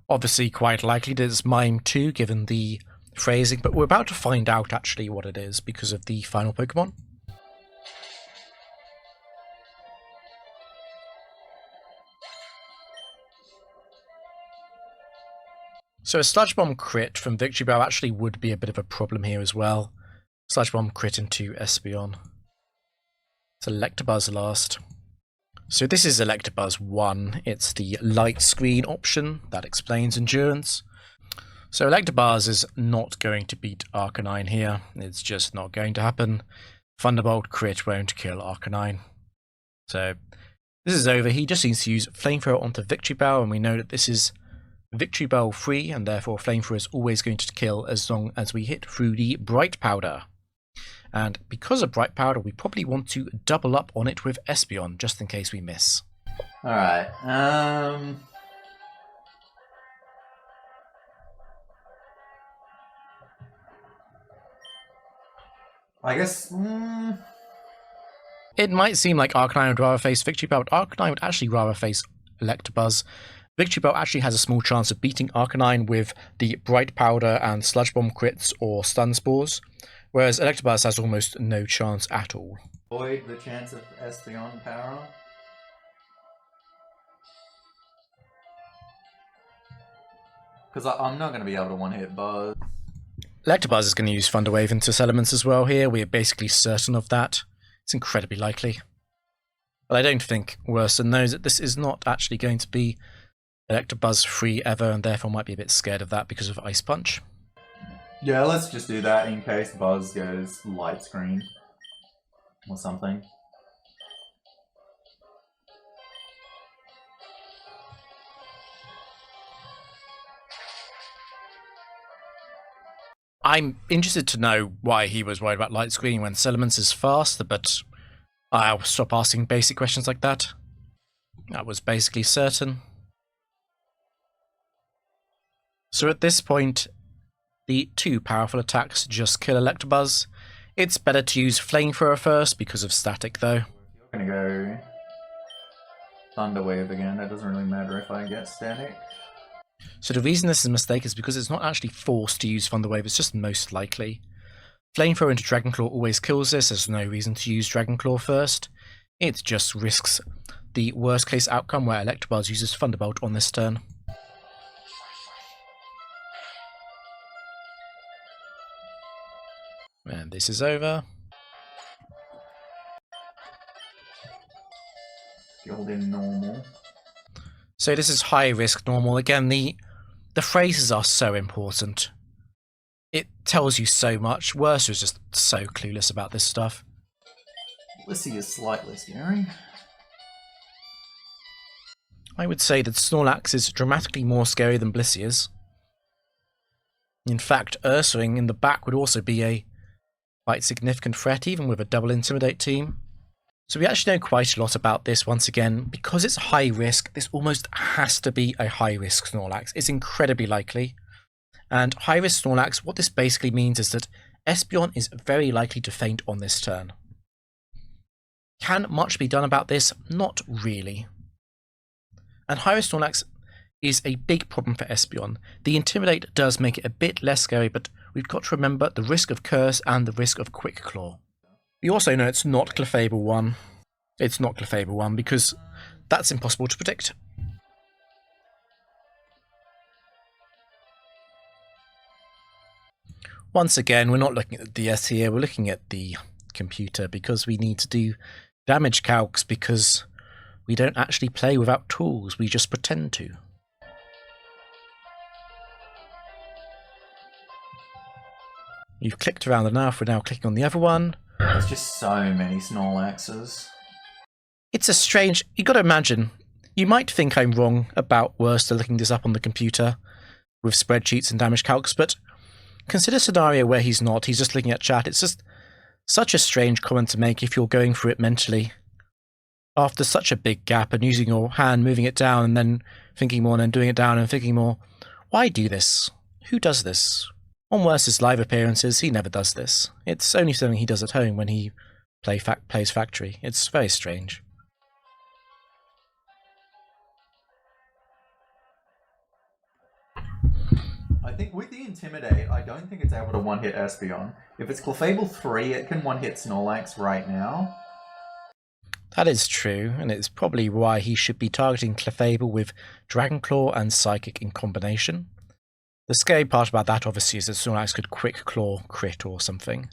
obviously quite likely that it's Mime 2 given the phrasing, but we're about to find out actually what it is because of the final Pokemon. So a Sludge Bomb crit from Victory Bell actually would be a bit of a problem here as well. Sludge Bomb crit into Espeon. It's Electabuzz last. So this is Electabuzz 1. It's the light screen option that explains endurance. So Electabuzz is not going to beat Arcanine here. It's just not going to happen. Thunderbolt crit won't kill Arcanine. So this is over. He just needs to use Flamethrower onto Victory Bell, and we know that this is Victory Bell free, and therefore Flamethrower is always going to kill as long as we hit through the Bright Powder. And because of Bright Powder, we probably want to double up on it with Espeon, just in case we miss. Alright, I guess... It might seem like Arcanine would rather face Victory Bell, but Arcanine would actually rather face Electabuzz. Victory Bell actually has a small chance of beating Arcanine with the Bright Powder and Sludge Bomb crits or Stun Spores, whereas Electabuzz has almost no chance at all. Avoid the chance of Espeon power up. Because I'm not going to be able to one-hit Buzz. Electabuzz is going to use Thunder Wave into Elements as well here. We are basically certain of that. It's incredibly likely. But I don't think Werster knows that this is not actually going to be Electabuzz free ever, and therefore might be a bit scared of that because of Ice Punch. Yeah, let's just do that in case Buzz goes light screen or something. I'm interested to know why he was worried about light screening when Elements is faster, but I'll stop asking basic questions like that. That was basically certain. So at this point, the two powerful attacks just kill Electabuzz. It's better to use Flamethrower first because of static though. I'm gonna go Thunder Wave again. It doesn't really matter if I get static. So the reason this is a mistake is because it's not actually forced to use Thunder Wave, it's just most likely. Flamethrower into Dragonclaw always kills this, there's no reason to use Dragonclaw first. It just risks the worst case outcome where Electabuzz uses Thunderbolt on this turn. And this is over. Killed in normal. So this is high risk normal. Again, the phrases are so important. It tells you so much. Werster is just so clueless about this stuff. Blissey is slightly scary. I would say that Snorlax is dramatically more scary than Blissey is. In fact, Ursaring in the back would also be a quite significant threat, even with a double Intimidate team. So we actually know quite a lot about this once again. Because it's high risk, this almost has to be a high risk Snorlax. It's incredibly likely. And high risk Snorlax, what this basically means is that Espeon is very likely to faint on this turn. Can much be done about this? Not really. And high risk Snorlax is a big problem for Espeon. The Intimidate does make it a bit less scary, but we've got to remember the risk of Curse and the risk of Quick Claw. We also know it's not Clefable 1. It's not Clefable 1 because that's impossible to predict. Once again, we're not looking at the DS here, we're looking at the computer because we need to do damage calcs because we don't actually play without tools, we just pretend to. You've clicked around enough, we're now clicking on the other one. There's just so many Snorlaxes. It's a strange... You got to imagine, you might think I'm wrong about Werster looking this up on the computer with spreadsheets and damage calcs, but consider a scenario where he's not, he's just looking at chat. It's just such a strange comment to make if you're going through it mentally. After such a big gap and using your hand, moving it down and then thinking more and then doing it down and thinking more. Why do this? Who does this? On Werster's live appearances, he never does this. It's only something he does at home when he plays Factory. It's very strange. I think with the Intimidate, I don't think it's able to one-hit Espeon. If it's Clefable 3, it can one-hit Snorlax right now. That is true, and it's probably why he should be targeting Clefable with Dragon Claw and Psychic in combination. The scary part about that, obviously, is that Snorlax could Quick Claw crit or something.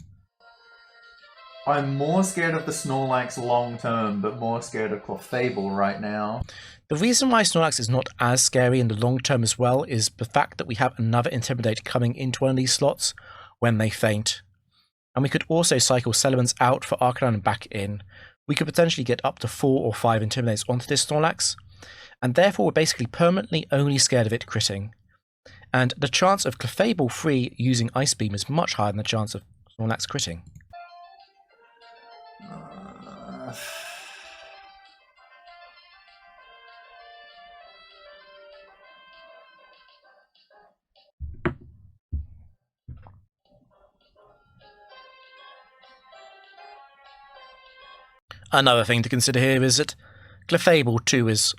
I'm more scared of the Snorlax long-term, but more scared of Clefable right now. The reason why Snorlax is not as scary in the long term as well is the fact that we have another Intimidate coming into one of these slots when they faint. And we could also cycle Salamence out for Arcanine and back in. We could potentially get up to 4 or 5 Intimidates onto this Snorlax, and therefore we're basically permanently only scared of it critting. And the chance of Clefable 3 using Ice Beam is much higher than the chance of Snorlax critting. Another thing to consider here is that Clefable 2 is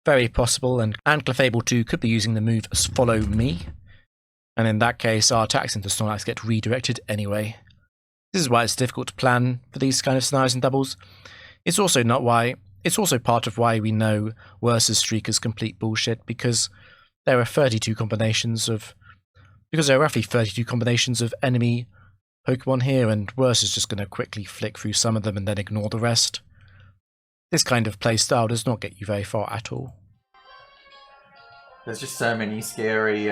very possible, and Clefable 2 could be using the move Follow Me, and in that case our attacks into Snorlax get redirected anyway. This is why it's difficult to plan for these kind of scenarios and doubles. It's also part of why we know Werster's streak is complete bullshit, because there are roughly 32 combinations of enemy Pokemon here, and Werster's just going to quickly flick through some of them and then ignore the rest. This kind of playstyle does not get you very far at all. There's just so many scary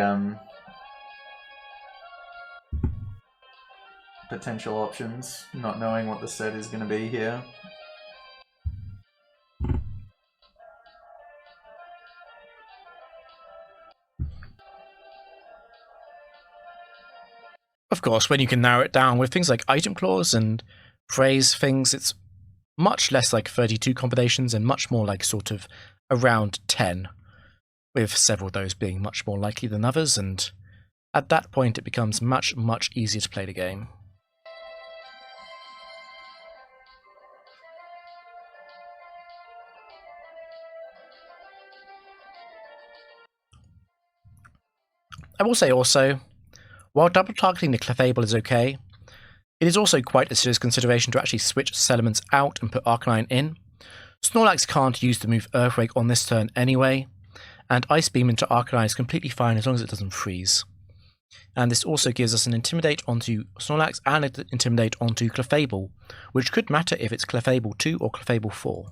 potential options, not knowing what the set is going to be here. Of course, when you can narrow it down with things like item clause and phrase things, it's much less like 32 combinations and much more like sort of around 10, with several of those being much more likely than others, and at that point it becomes much, much easier to play the game. I will say also, while double targeting the Clefable is okay, it is also quite a serious consideration to actually switch Salamence out and put Arcanine in. Snorlax can't use the move Earthquake on this turn anyway, and Ice Beam into Arcanine is completely fine as long as it doesn't freeze. And this also gives us an Intimidate onto Snorlax and an Intimidate onto Clefable, which could matter if it's Clefable 2 or Clefable 4.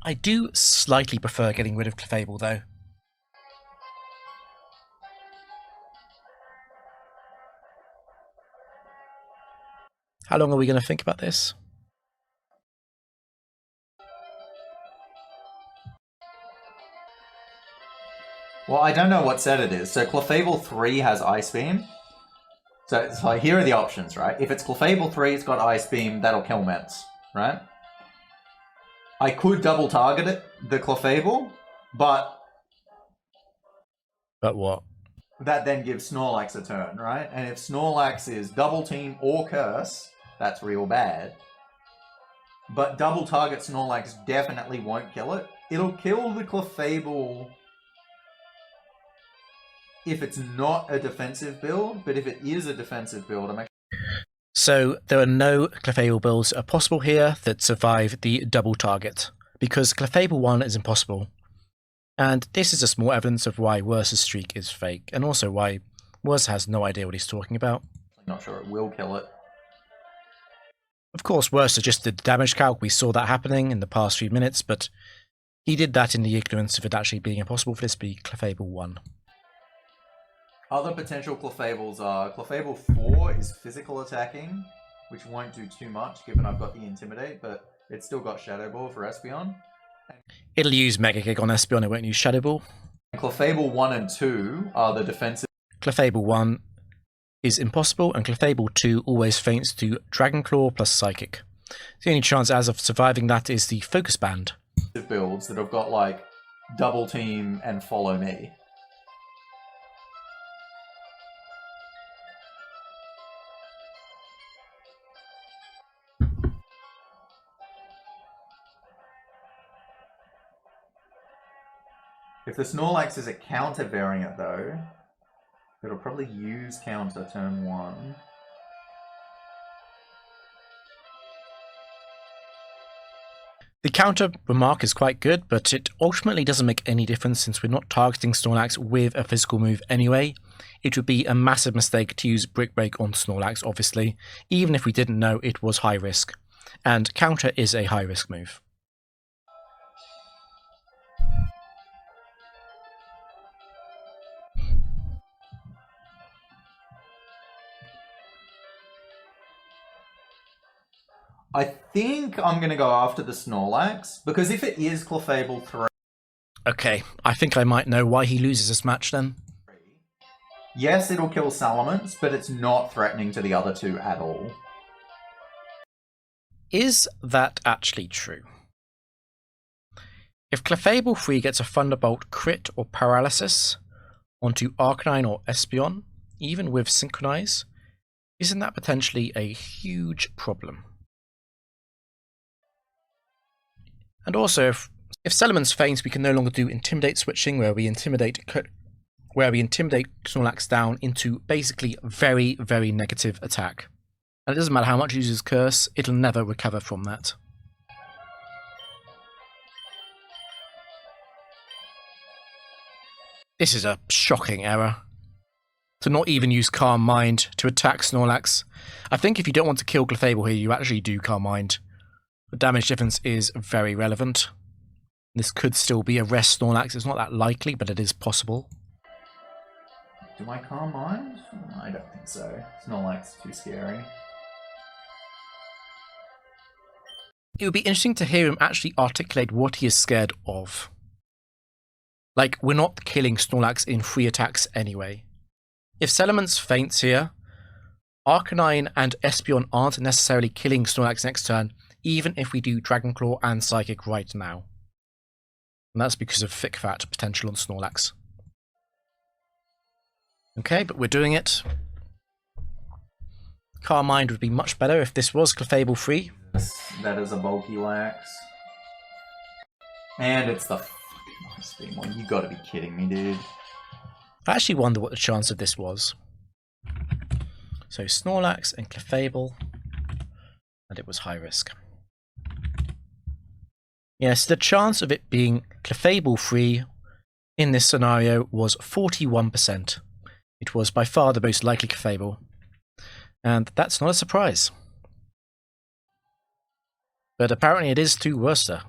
I do slightly prefer getting rid of Clefable though. How long are we going to think about this? Well, I don't know what set it is. So Clefable 3 has Ice Beam. So here are the options, right? If it's Clefable 3, it's got Ice Beam, that'll kill Mets, right? I could double target it, the Clefable, but... But what? That then gives Snorlax a turn, right? And if Snorlax is double team or curse, that's real bad. But double target Snorlax definitely won't kill it. It'll kill the Clefable if it's not a defensive build, but if it is a defensive build, I'm actually... So there are no Clefable builds that are possible here that survive the double target, because Clefable 1 is impossible. And this is just more evidence of why Werster's streak is fake, and also why Werster has no idea what he's talking about. Not sure it will kill it. Of course, Werster just did the damage calc, we saw that happening in the past few minutes, but he did that in the ignorance of it actually being impossible for this to be Clefable 1. Other potential Clefables are... Clefable 4 is physical attacking, which won't do too much, given I've got the Intimidate, but it's still got Shadow Ball for Espeon. It'll use Mega Kick on Espeon, it won't use Shadow Ball. Clefable 1 and 2 are the defensive... Clefable 1 is impossible, and Clefable 2 always feints to Dragon Claw plus Psychic. The only chance as of surviving that is the Focus Band. Builds that have got, like, Double Team and Follow Me. If the Snorlax is a counter variant, though, it'll probably use counter turn 1. The counter remark is quite good, but it ultimately doesn't make any difference since we're not targeting Snorlax with a physical move anyway. It would be a massive mistake to use Brick Break on Snorlax, obviously, even if we didn't know it was high risk. And counter is a high risk move. I think I'm going to go after the Snorlax, because if it is Clefable 3... Okay, I think I might know why he loses this match then. Yes, it'll kill Salamence, but it's not threatening to the other two at all. Is that actually true? If Clefable 3 gets a Thunderbolt crit or paralysis onto Arcanine or Espeon, even with Synchronize, isn't that potentially a huge problem? And also, if Salamence faints, we can no longer do Intimidate switching, where we intimidate Snorlax down into basically very, very negative attack. And it doesn't matter how much it uses Curse, it'll never recover from that. This is a shocking error. To not even use Calm Mind to attack Snorlax. I think if you don't want to kill Clefable here, you actually do Calm Mind. The damage difference is very relevant. This could still be a rest Snorlax. It's not that likely, but it is possible. Do I Calm Mind? I don't think so. Snorlax is too scary. It would be interesting to hear him actually articulate what he is scared of. Like, we're not killing Snorlax in 3 attacks anyway. If Salamence faints here, Arcanine and Espeon aren't necessarily killing Snorlax next turn, even if we do Dragon Claw and Psychic right now. And that's because of Thick Fat potential on Snorlax. Okay, but we're doing it. Calm Mind would be much better if this was Clefable free. That is a bulky Lax. And it's the fucking Ice Beam one. You gotta be kidding me, dude. I actually wonder what the chance of this was. So Snorlax and Clefable, and it was high risk. Yes, the chance of it being Clefable free in this scenario was 41%. It was by far the most likely Clefable. And that's not a surprise. But apparently it is to Werster.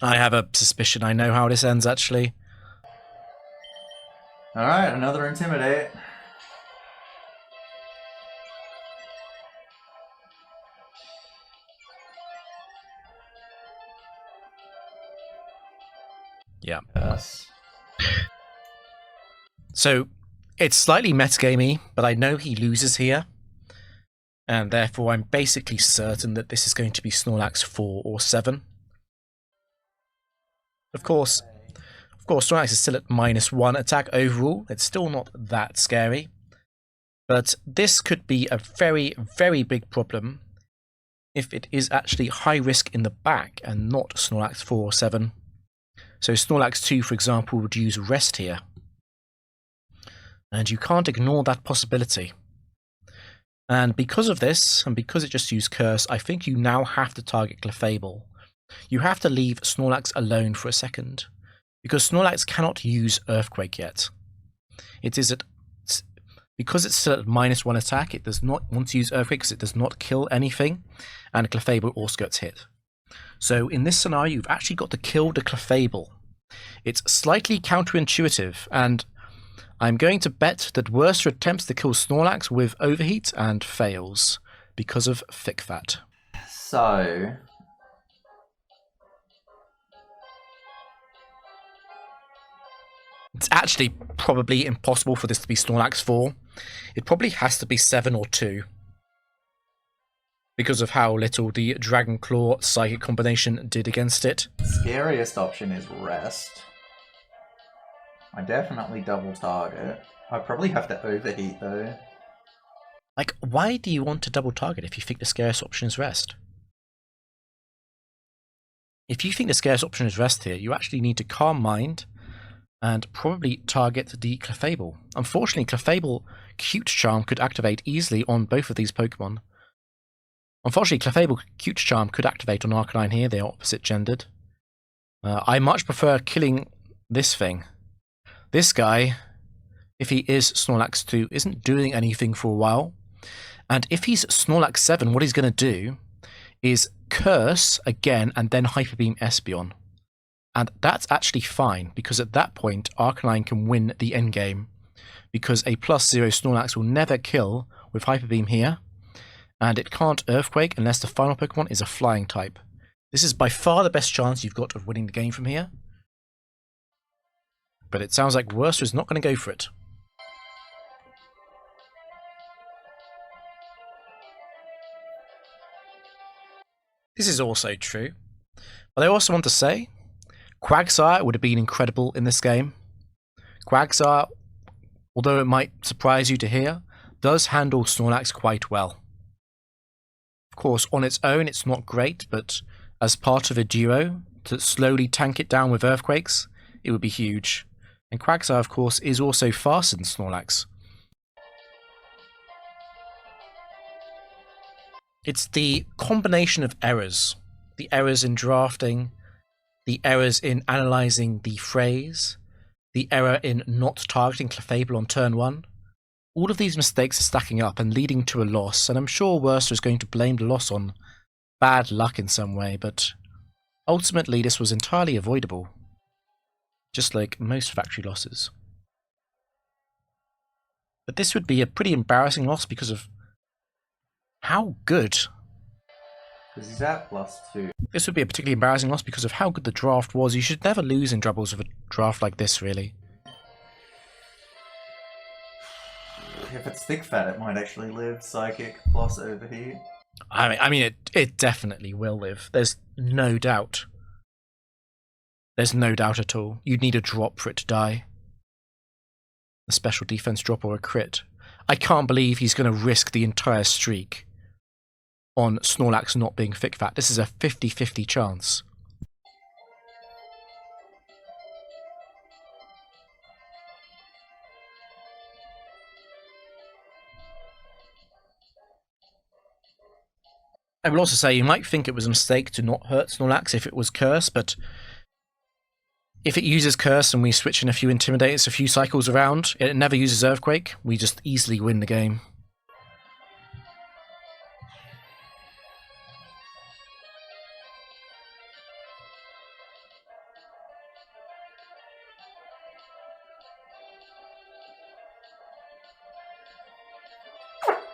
I have a suspicion I know how this ends, actually. Alright, another Intimidate. Yeah. Yes. So, It's slightly metagamey, but I know he loses here. And therefore I'm basically certain that this is going to be Snorlax 4 or 7. Of course, Snorlax is still at -1 attack overall. It's still not that scary. But this could be a very, very big problem if it is actually high risk in the back and not Snorlax 4 or 7. So Snorlax 2, for example, would use Rest here. And you can't ignore that possibility. And because of this, and because it just used Curse, I think you now have to target Clefable. You have to leave Snorlax alone for a second, because Snorlax cannot use Earthquake yet. It is at because it's still at -1 attack, it does not want to use Earthquake because it does not kill anything, and Clefable also gets hit. So in this scenario, you've actually got to kill the Clefable. It's slightly counterintuitive, and I'm going to bet that Werster attempts to kill Snorlax with Overheat and fails because of Thick Fat. So it's actually probably impossible for this to be Snorlax 4. It probably has to be 7 or 2. Because of how little the Dragon Claw Psychic combination did against it. Scariest option is Rest. I definitely double target. I probably have to Overheat though. Like, why do you want to double target if you think the scariest option is Rest? If you think the scariest option is Rest here, you actually need to Calm Mind and probably target the Clefable. Unfortunately, Clefable Cute Charm could activate easily on both of these Pokemon. Unfortunately, Clefable Cute Charm could activate on Arcanine here, they are opposite gendered. I much prefer killing this thing. This guy, if he is Snorlax 2, isn't doing anything for a while. And if he's Snorlax 7, what he's going to do is Curse again and then Hyper Beam Espeon. And that's actually fine, because at that point, Arcanine can win the endgame. Because a +0 Snorlax will never kill with Hyper Beam here. And it can't Earthquake unless the final Pokemon is a flying type. This is by far the best chance you've got of winning the game from here. But it sounds like Werster is not going to go for it. This is also true. But I also want to say, Quagsire would have been incredible in this game. Quagsire, although it might surprise you to hear, does handle Snorlax quite well. Of course, on its own, it's not great, but as part of a duo, to slowly tank it down with Earthquakes, it would be huge. And Quagsire, of course, is also faster than Snorlax. It's the combination of errors. The errors in drafting, the errors in analysing the phrase, the error in not targeting Clefable on turn 1. All of these mistakes are stacking up and leading to a loss, and I'm sure Werster is going to blame the loss on bad luck in some way, but ultimately this was entirely avoidable. Just like most factory losses. But this would be a pretty embarrassing loss because of how good. Because he's at +2. This would be a particularly embarrassing loss because of how good the draft was. You should never lose in doubles of a draft like this, really. If it's Thick Fat, it might actually live Psychic plus Overheat. I mean, it definitely will live. There's no doubt. There's no doubt at all. You'd need a drop for it to die. A special defense drop or a crit. I can't believe he's going to risk the entire streak on Snorlax not being Thick Fat. This is a 50-50 chance. I will also say you might think it was a mistake to not hurt Snorlax if it was Curse, but if it uses Curse and we switch in a few Intimidates, a few cycles around, it never uses Earthquake, we just easily win the game.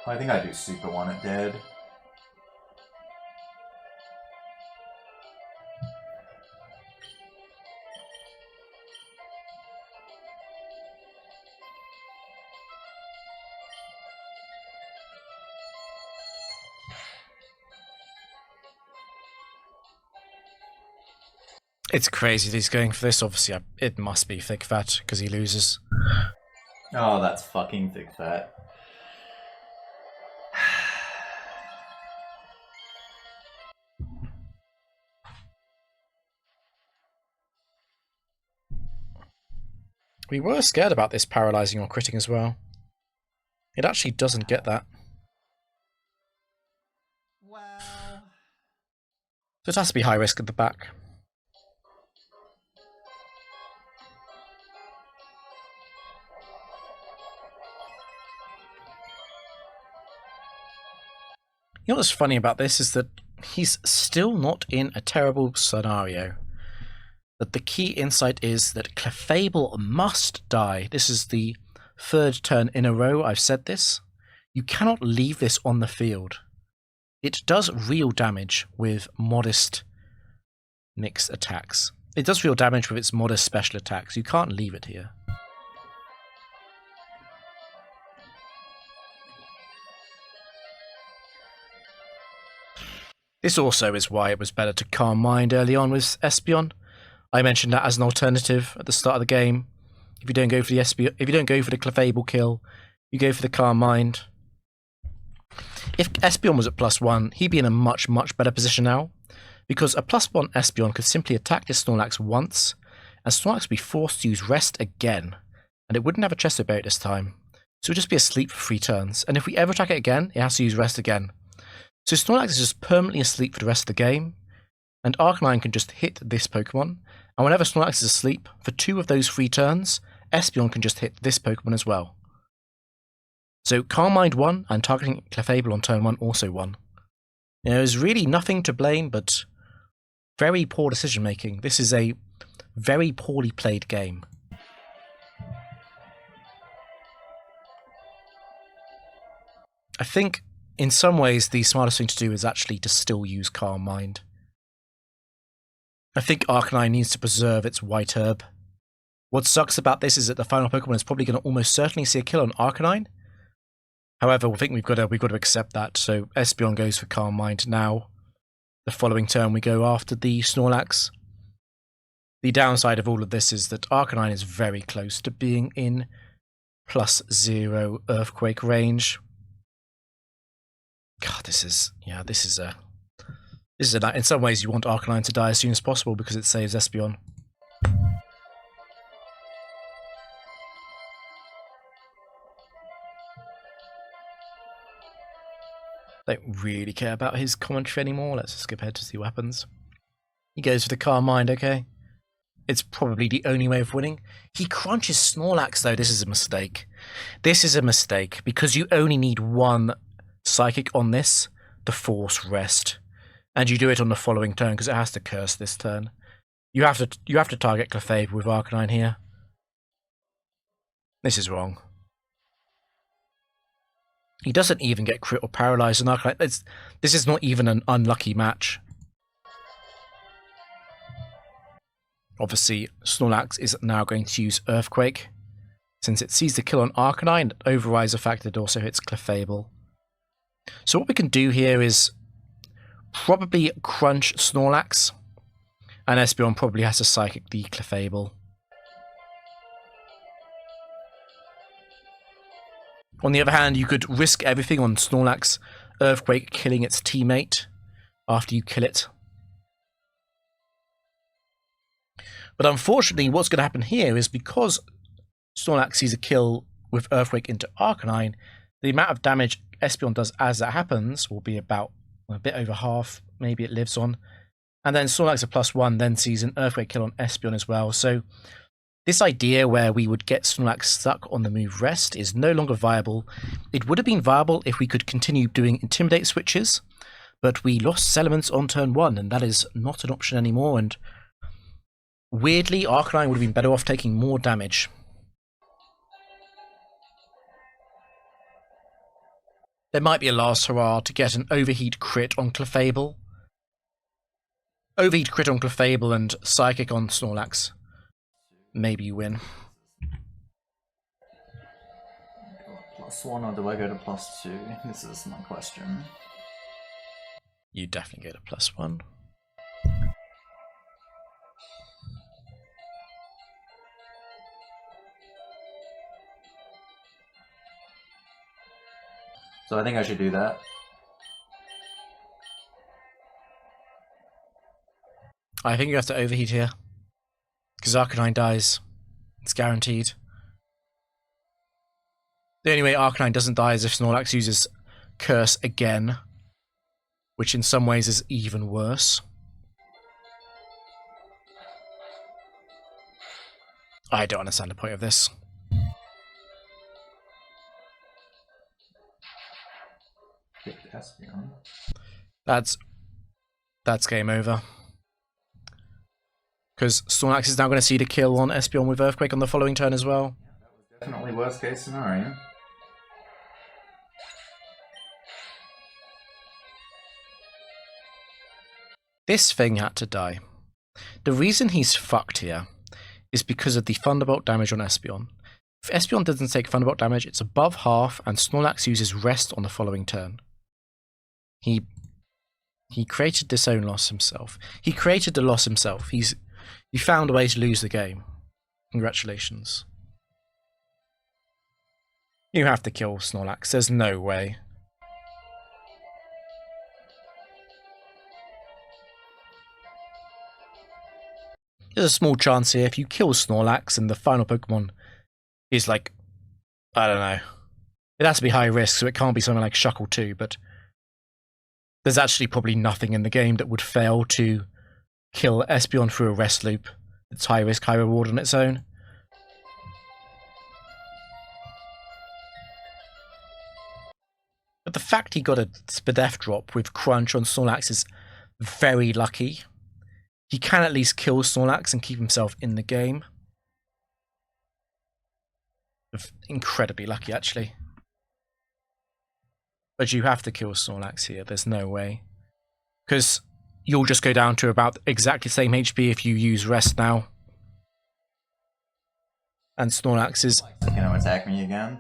I think I do Super 1 at dead. It's crazy that he's going for this. Obviously, it must be Thick Fat because he loses. Oh, that's fucking Thick Fat. We were scared about this paralysing or critting as well. It actually doesn't get that. Well, So it has to be high risk at the back. You know what's funny about this is that he's still not in a terrible scenario. That the key insight is that Clefable must die. This is the third turn in a row I've said this. You cannot leave this on the field. It does real damage with modest mixed attacks. It does real damage with its modest special attacks. You can't leave it here. This also is why it was better to Calm Mind early on with Espeon. I mentioned that as an alternative at the start of the game. If you don't go for the if you don't go for the Clefable kill, you go for the Calm Mind. If Espeon was at +1, he'd be in a much better position now, because a +1 Espeon could simply attack this Snorlax once, and Snorlax would be forced to use Rest again, and it wouldn't have a Chesto Berry this time. So it would just be asleep for 3 turns, and if we ever attack it again, it has to use Rest again. So Snorlax is just permanently asleep for the rest of the game, and Arcanine can just hit this Pokemon, and whenever Snorlax is asleep, for 2 of those 3 turns, Espeon can just hit this Pokemon as well. So Calm Mind won, and targeting Clefable on turn 1 also won. There's really nothing to blame, but very poor decision making. This is a very poorly played game. I think in some ways the smartest thing to do is actually to still use Calm Mind. I think Arcanine needs to preserve its White Herb. What sucks about this is that the final Pokemon is probably going to almost certainly see a kill on Arcanine. However, I think we've got to accept that, so Espeon goes for Calm Mind now. The following turn we go after the Snorlax. The downside of all of this is that Arcanine is very close to being in +0 Earthquake range. God, this is in some ways you want Arcanine to die as soon as possible because it saves Espeon. Don't really care about his commentary anymore. Let's just skip ahead to see what happens. He goes for the Calm Mind, okay. It's probably the only way of winning. He crunches Snorlax though. This is a mistake. This is a mistake because you only need 1 Psychic on this to force Rest. And you do it on the following turn because it has to curse this turn. You have to target Clefable with Arcanine here. This is wrong. He doesn't even get crit or paralyzed on Arcanine. This is not even an unlucky match. Obviously, Snorlax is now going to use Earthquake. Since it sees the kill on Arcanine, it overrides the fact that it also hits Clefable. So what we can do here is probably crunch Snorlax, and Espeon probably has to Psychic the Clefable. On the other hand, you could risk everything on Snorlax, Earthquake killing its teammate after you kill it. But unfortunately, what's going to happen here is because Snorlax sees a kill with Earthquake into Arcanine, the amount of damage Espeon does as that happens will be about a bit over half, maybe it lives on. And then Snorlax at +1 then sees an Earthquake kill on Espeon as well. So this idea where we would get Snorlax stuck on the move Rest is no longer viable. It would have been viable if we could continue doing Intimidate switches, but we lost Elements on turn 1, and that is not an option anymore. And weirdly, Arcanine would have been better off taking more damage. There might be a last hurrah to get an Overheat crit on Clefable. Overheat crit on Clefable and Psychic on Snorlax. Maybe you win. +1 or do I go to +2? This is my question. You definitely go to +1. So I think I should do that. I think you have to overheat here. Because Arcanine dies. It's guaranteed. The only way Arcanine doesn't die is if Snorlax uses Curse again. Which in some ways is even worse. I don't understand the point of this. That's game over. Because Snorlax is now going to see the kill on Espeon with Earthquake on the following turn as well. That was definitely worst case scenario. This thing had to die. The reason he's fucked here is because of the Thunderbolt damage on Espeon. If Espeon doesn't take Thunderbolt damage, it's above half, and Snorlax uses Rest on the following turn. He created this own loss himself. He created the loss himself. He found a way to lose the game. Congratulations. You have to kill Snorlax. There's no way. There's a small chance here if you kill Snorlax and the final Pokemon is like, I don't know. It has to be high risk, so it can't be something like Shuckle 2, but there's actually probably nothing in the game that would fail to kill Espeon through a rest loop. It's high risk, high reward on its own. But the fact he got a Spadef drop with Crunch on Snorlax is very lucky. He can at least kill Snorlax and keep himself in the game. Incredibly lucky, actually. But you have to kill Snorlax here. There's no way. Because you'll just go down to about exactly the same HP if you use Rest now. And Snorlax is... Going to attack me again.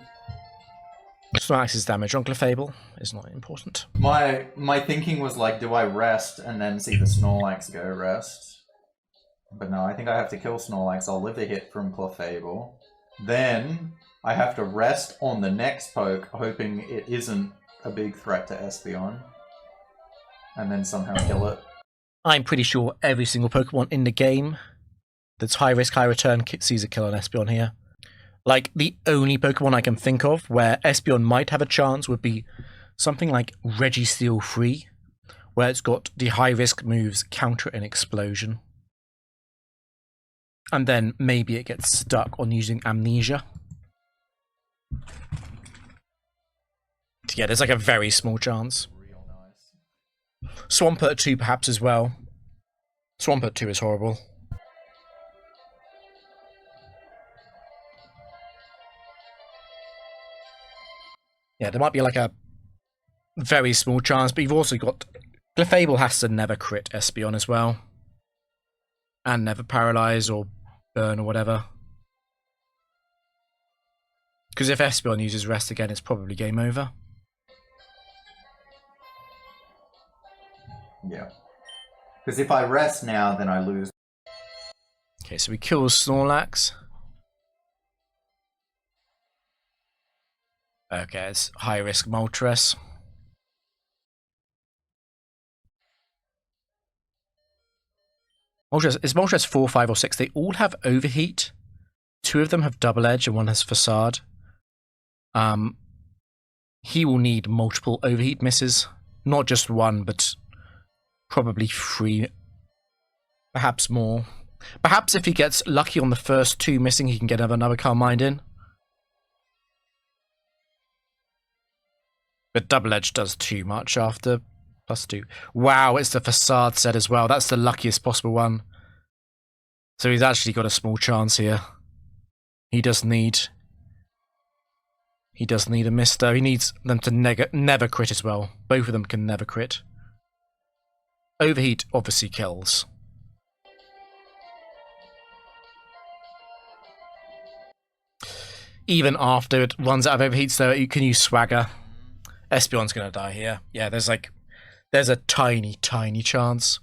Snorlax's damage on Clefable is not important. My thinking was like, do I rest and then see the Snorlax go rest? But no, I think I have to kill Snorlax. I'll live a hit from Clefable. Then I have to rest on the next poke, hoping it isn't a big threat to Espeon. And then somehow kill it. I'm pretty sure every single Pokemon in the game that's high risk, high return sees a kill on Espeon here. Like, the only Pokemon I can think of where Espeon might have a chance would be something like Registeel 3, where it's got the high-risk moves Counter and Explosion. And then maybe it gets stuck on using Amnesia. Yeah, there's like a very small chance. Real nice. Swampert 2 perhaps as well. Swampert 2 is horrible. Yeah, there might be like a very small chance, but you've also got... Clefable has to never crit Espeon as well. And never paralyze or burn or whatever. Because if Espeon uses Rest again, it's probably game over. Yeah. Because if I rest now, then I lose. Okay, so we kill Snorlax. Okay, it's high risk Moltres. Is Moltres 4, 5, or 6? They all have Overheat. 2 of them have Double Edge and 1 has Facade. He will need multiple Overheat misses. Not just 1, but probably 3. Perhaps more. Perhaps if he gets lucky on the first 2 missing, he can get another Calm Mind in. But Double Edge does too much after +2. Wow, it's the Facade set as well. That's the luckiest possible one. So he's actually got a small chance here. He does need a miss though. He needs them to never crit as well. Both of them can never crit. Overheat obviously kills. Even after it runs out of overheats though, you can use Swagger. Espeon's gonna die here. Yeah, there's a tiny, tiny chance.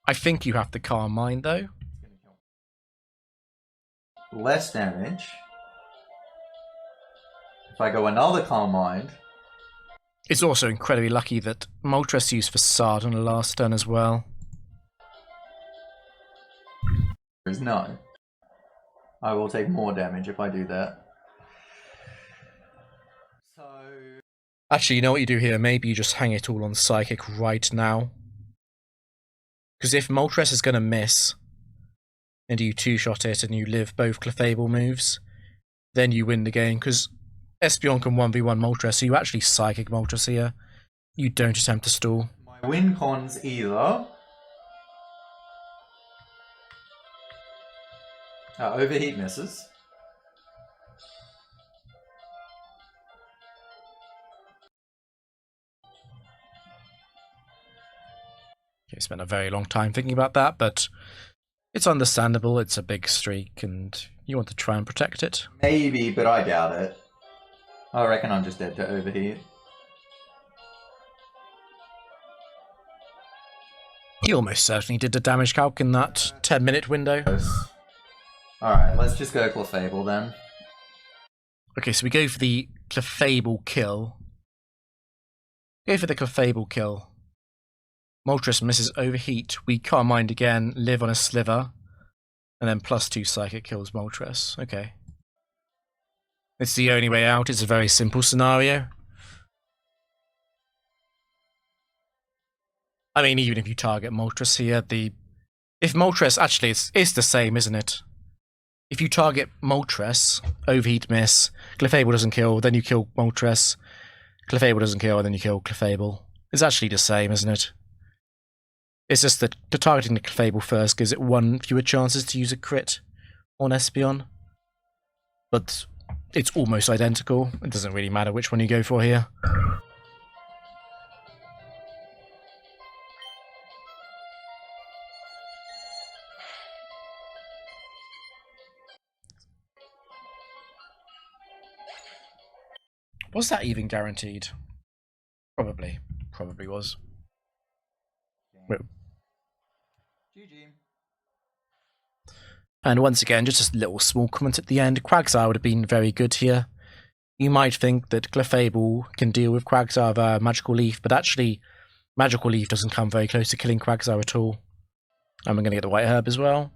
I think you have to Calm Mind though. Less damage. If I go another Calm Mind... It's also incredibly lucky that Moltres used Facade on the last turn as well. There's no. I will take more damage if I do that. So... Actually, you know what you do here? Maybe you just hang it all on Psychic right now. Because if Moltres is going to miss, and you two-shot it and you live both Clefable moves, then you win the game, because Espeon can 1v1 Moltres, so you actually Psychic Moltres here. You don't attempt to stall. My win cons either... Overheat misses. Okay, spent a very long time thinking about that, but it's understandable. It's a big streak, and you want to try and protect it. Maybe, but I doubt it. I reckon I'm just dead to overheat. He almost certainly did the damage calc in that 10-minute window. Alright, let's just go Clefable then. Okay, so we go for the Clefable kill. Go for the Clefable kill. Moltres misses Overheat. We Calm Mind again, live on a Sliver, and then +2 Psychic kills Moltres. Okay. It's the only way out. It's a very simple scenario. I mean, even if you target Moltres here, if Moltres, actually, it's the same, isn't it? If you target Moltres, Overheat miss, Clefable doesn't kill, then you kill Moltres, Clefable doesn't kill, and then you kill Clefable. It's actually the same, isn't it? It's just that targeting the Clefable first gives it one fewer chances to use a crit on Espeon. But it's almost identical. It doesn't really matter which one you go for here. Was that even guaranteed? Probably. Probably was. Wait. GG. And once again, just a little small comment at the end. Quagsire would have been very good here. You might think that Clefable can deal with Quagsire via Magical Leaf, but actually, Magical Leaf doesn't come very close to killing Quagsire at all. And we're going to get the White Herb as well.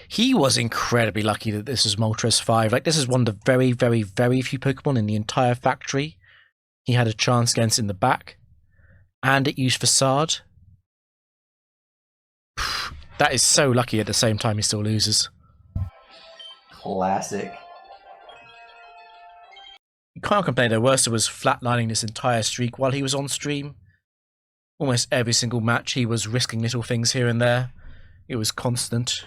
He was incredibly lucky that this is Moltres 5. Like, this is one of the very, very, very few Pokemon in the entire factory he had a chance against in the back. And it used Facade. That is so lucky. At the same time, he still loses. Classic. You can't complain though. Werster was flatlining this entire streak while he was on stream. Almost every single match he was risking little things here and there. It was constant.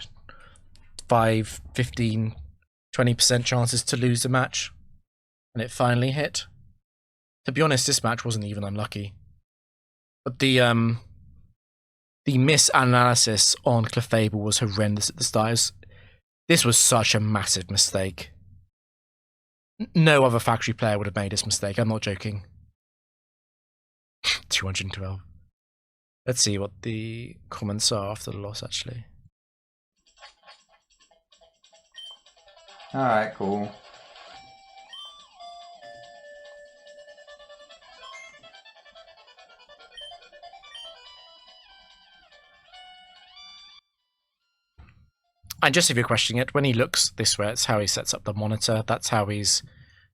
5, 15, 20% chances to lose the match. And it finally hit. To be honest, this match wasn't even unlucky. But the misanalysis on Clefable was horrendous at the start. This was such a massive mistake. No other factory player would have made this mistake. I'm not joking. 212. Let's see what the comments are after the loss, actually. Alright, cool. And just if you're questioning it, when he looks this way, it's how he sets up the monitor. That's how he's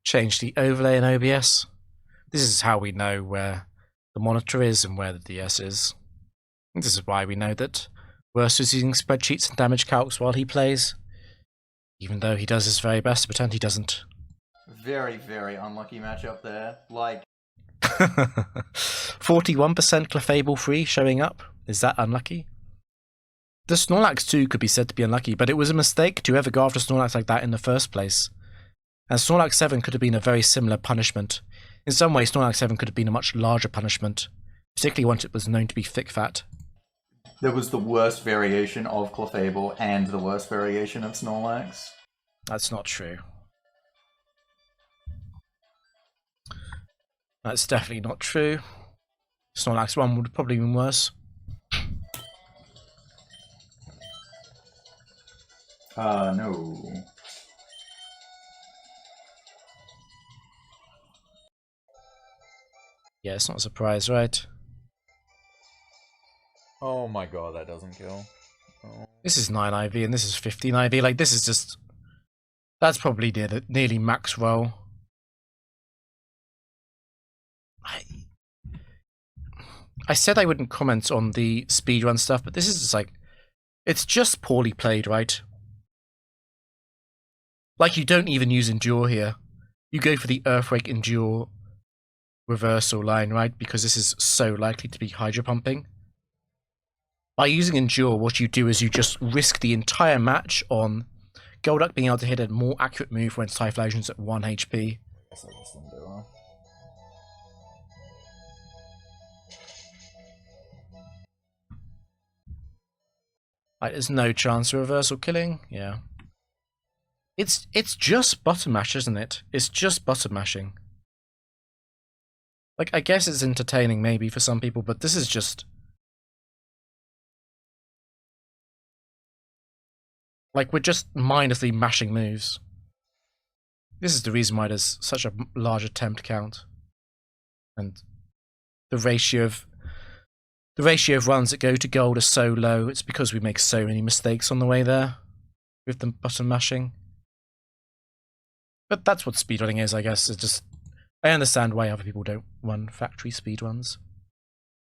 changed the overlay in OBS. This is how we know where the monitor is and where the DS is. This is why we know that Werster's using spreadsheets and damage calcs while he plays. Even though he does his very best to pretend he doesn't. Very, very unlucky matchup there. Like... 41% Clefable free showing up. Is that unlucky? The Snorlax 2 could be said to be unlucky, but it was a mistake to ever go after Snorlax like that in the first place. And Snorlax 7 could have been a very similar punishment. In some ways, Snorlax 7 could have been a much larger punishment, particularly once it was known to be thick fat. There was the worst variation of Clefable and the worst variation of Snorlax. That's not true. That's definitely not true. Snorlax 1 would have probably been worse. No. Yeah, it's not a surprise, right? Oh my god, that doesn't kill. Oh. This is 9 IV and this is 15 IV. Like, this is just... That's probably nearly max roll. I said I wouldn't comment on the speedrun stuff, but this is just like... It's just poorly played, right? Like, you don't even use Endure here. You go for the Earthquake Endure reversal line, right? Because this is so likely to be Hydro Pumping. By using Endure, what you do is you just risk the entire match on Golduck being able to hit a more accurate move when Typhlosion's at 1 HP. Guess I just didn't do it. Like, there's no chance of reversal killing. Yeah. It's just button mash, isn't it? It's just button mashing. Like, I guess it's entertaining maybe for some people, but this is just... Like, we're just mindlessly mashing moves. This is the reason why there's such a large attempt count. And the ratio of runs that go to gold are so low. It's because we make so many mistakes on the way there with the button mashing. But that's what speedrunning is, I guess. It's just... I understand why other people don't run factory speedruns.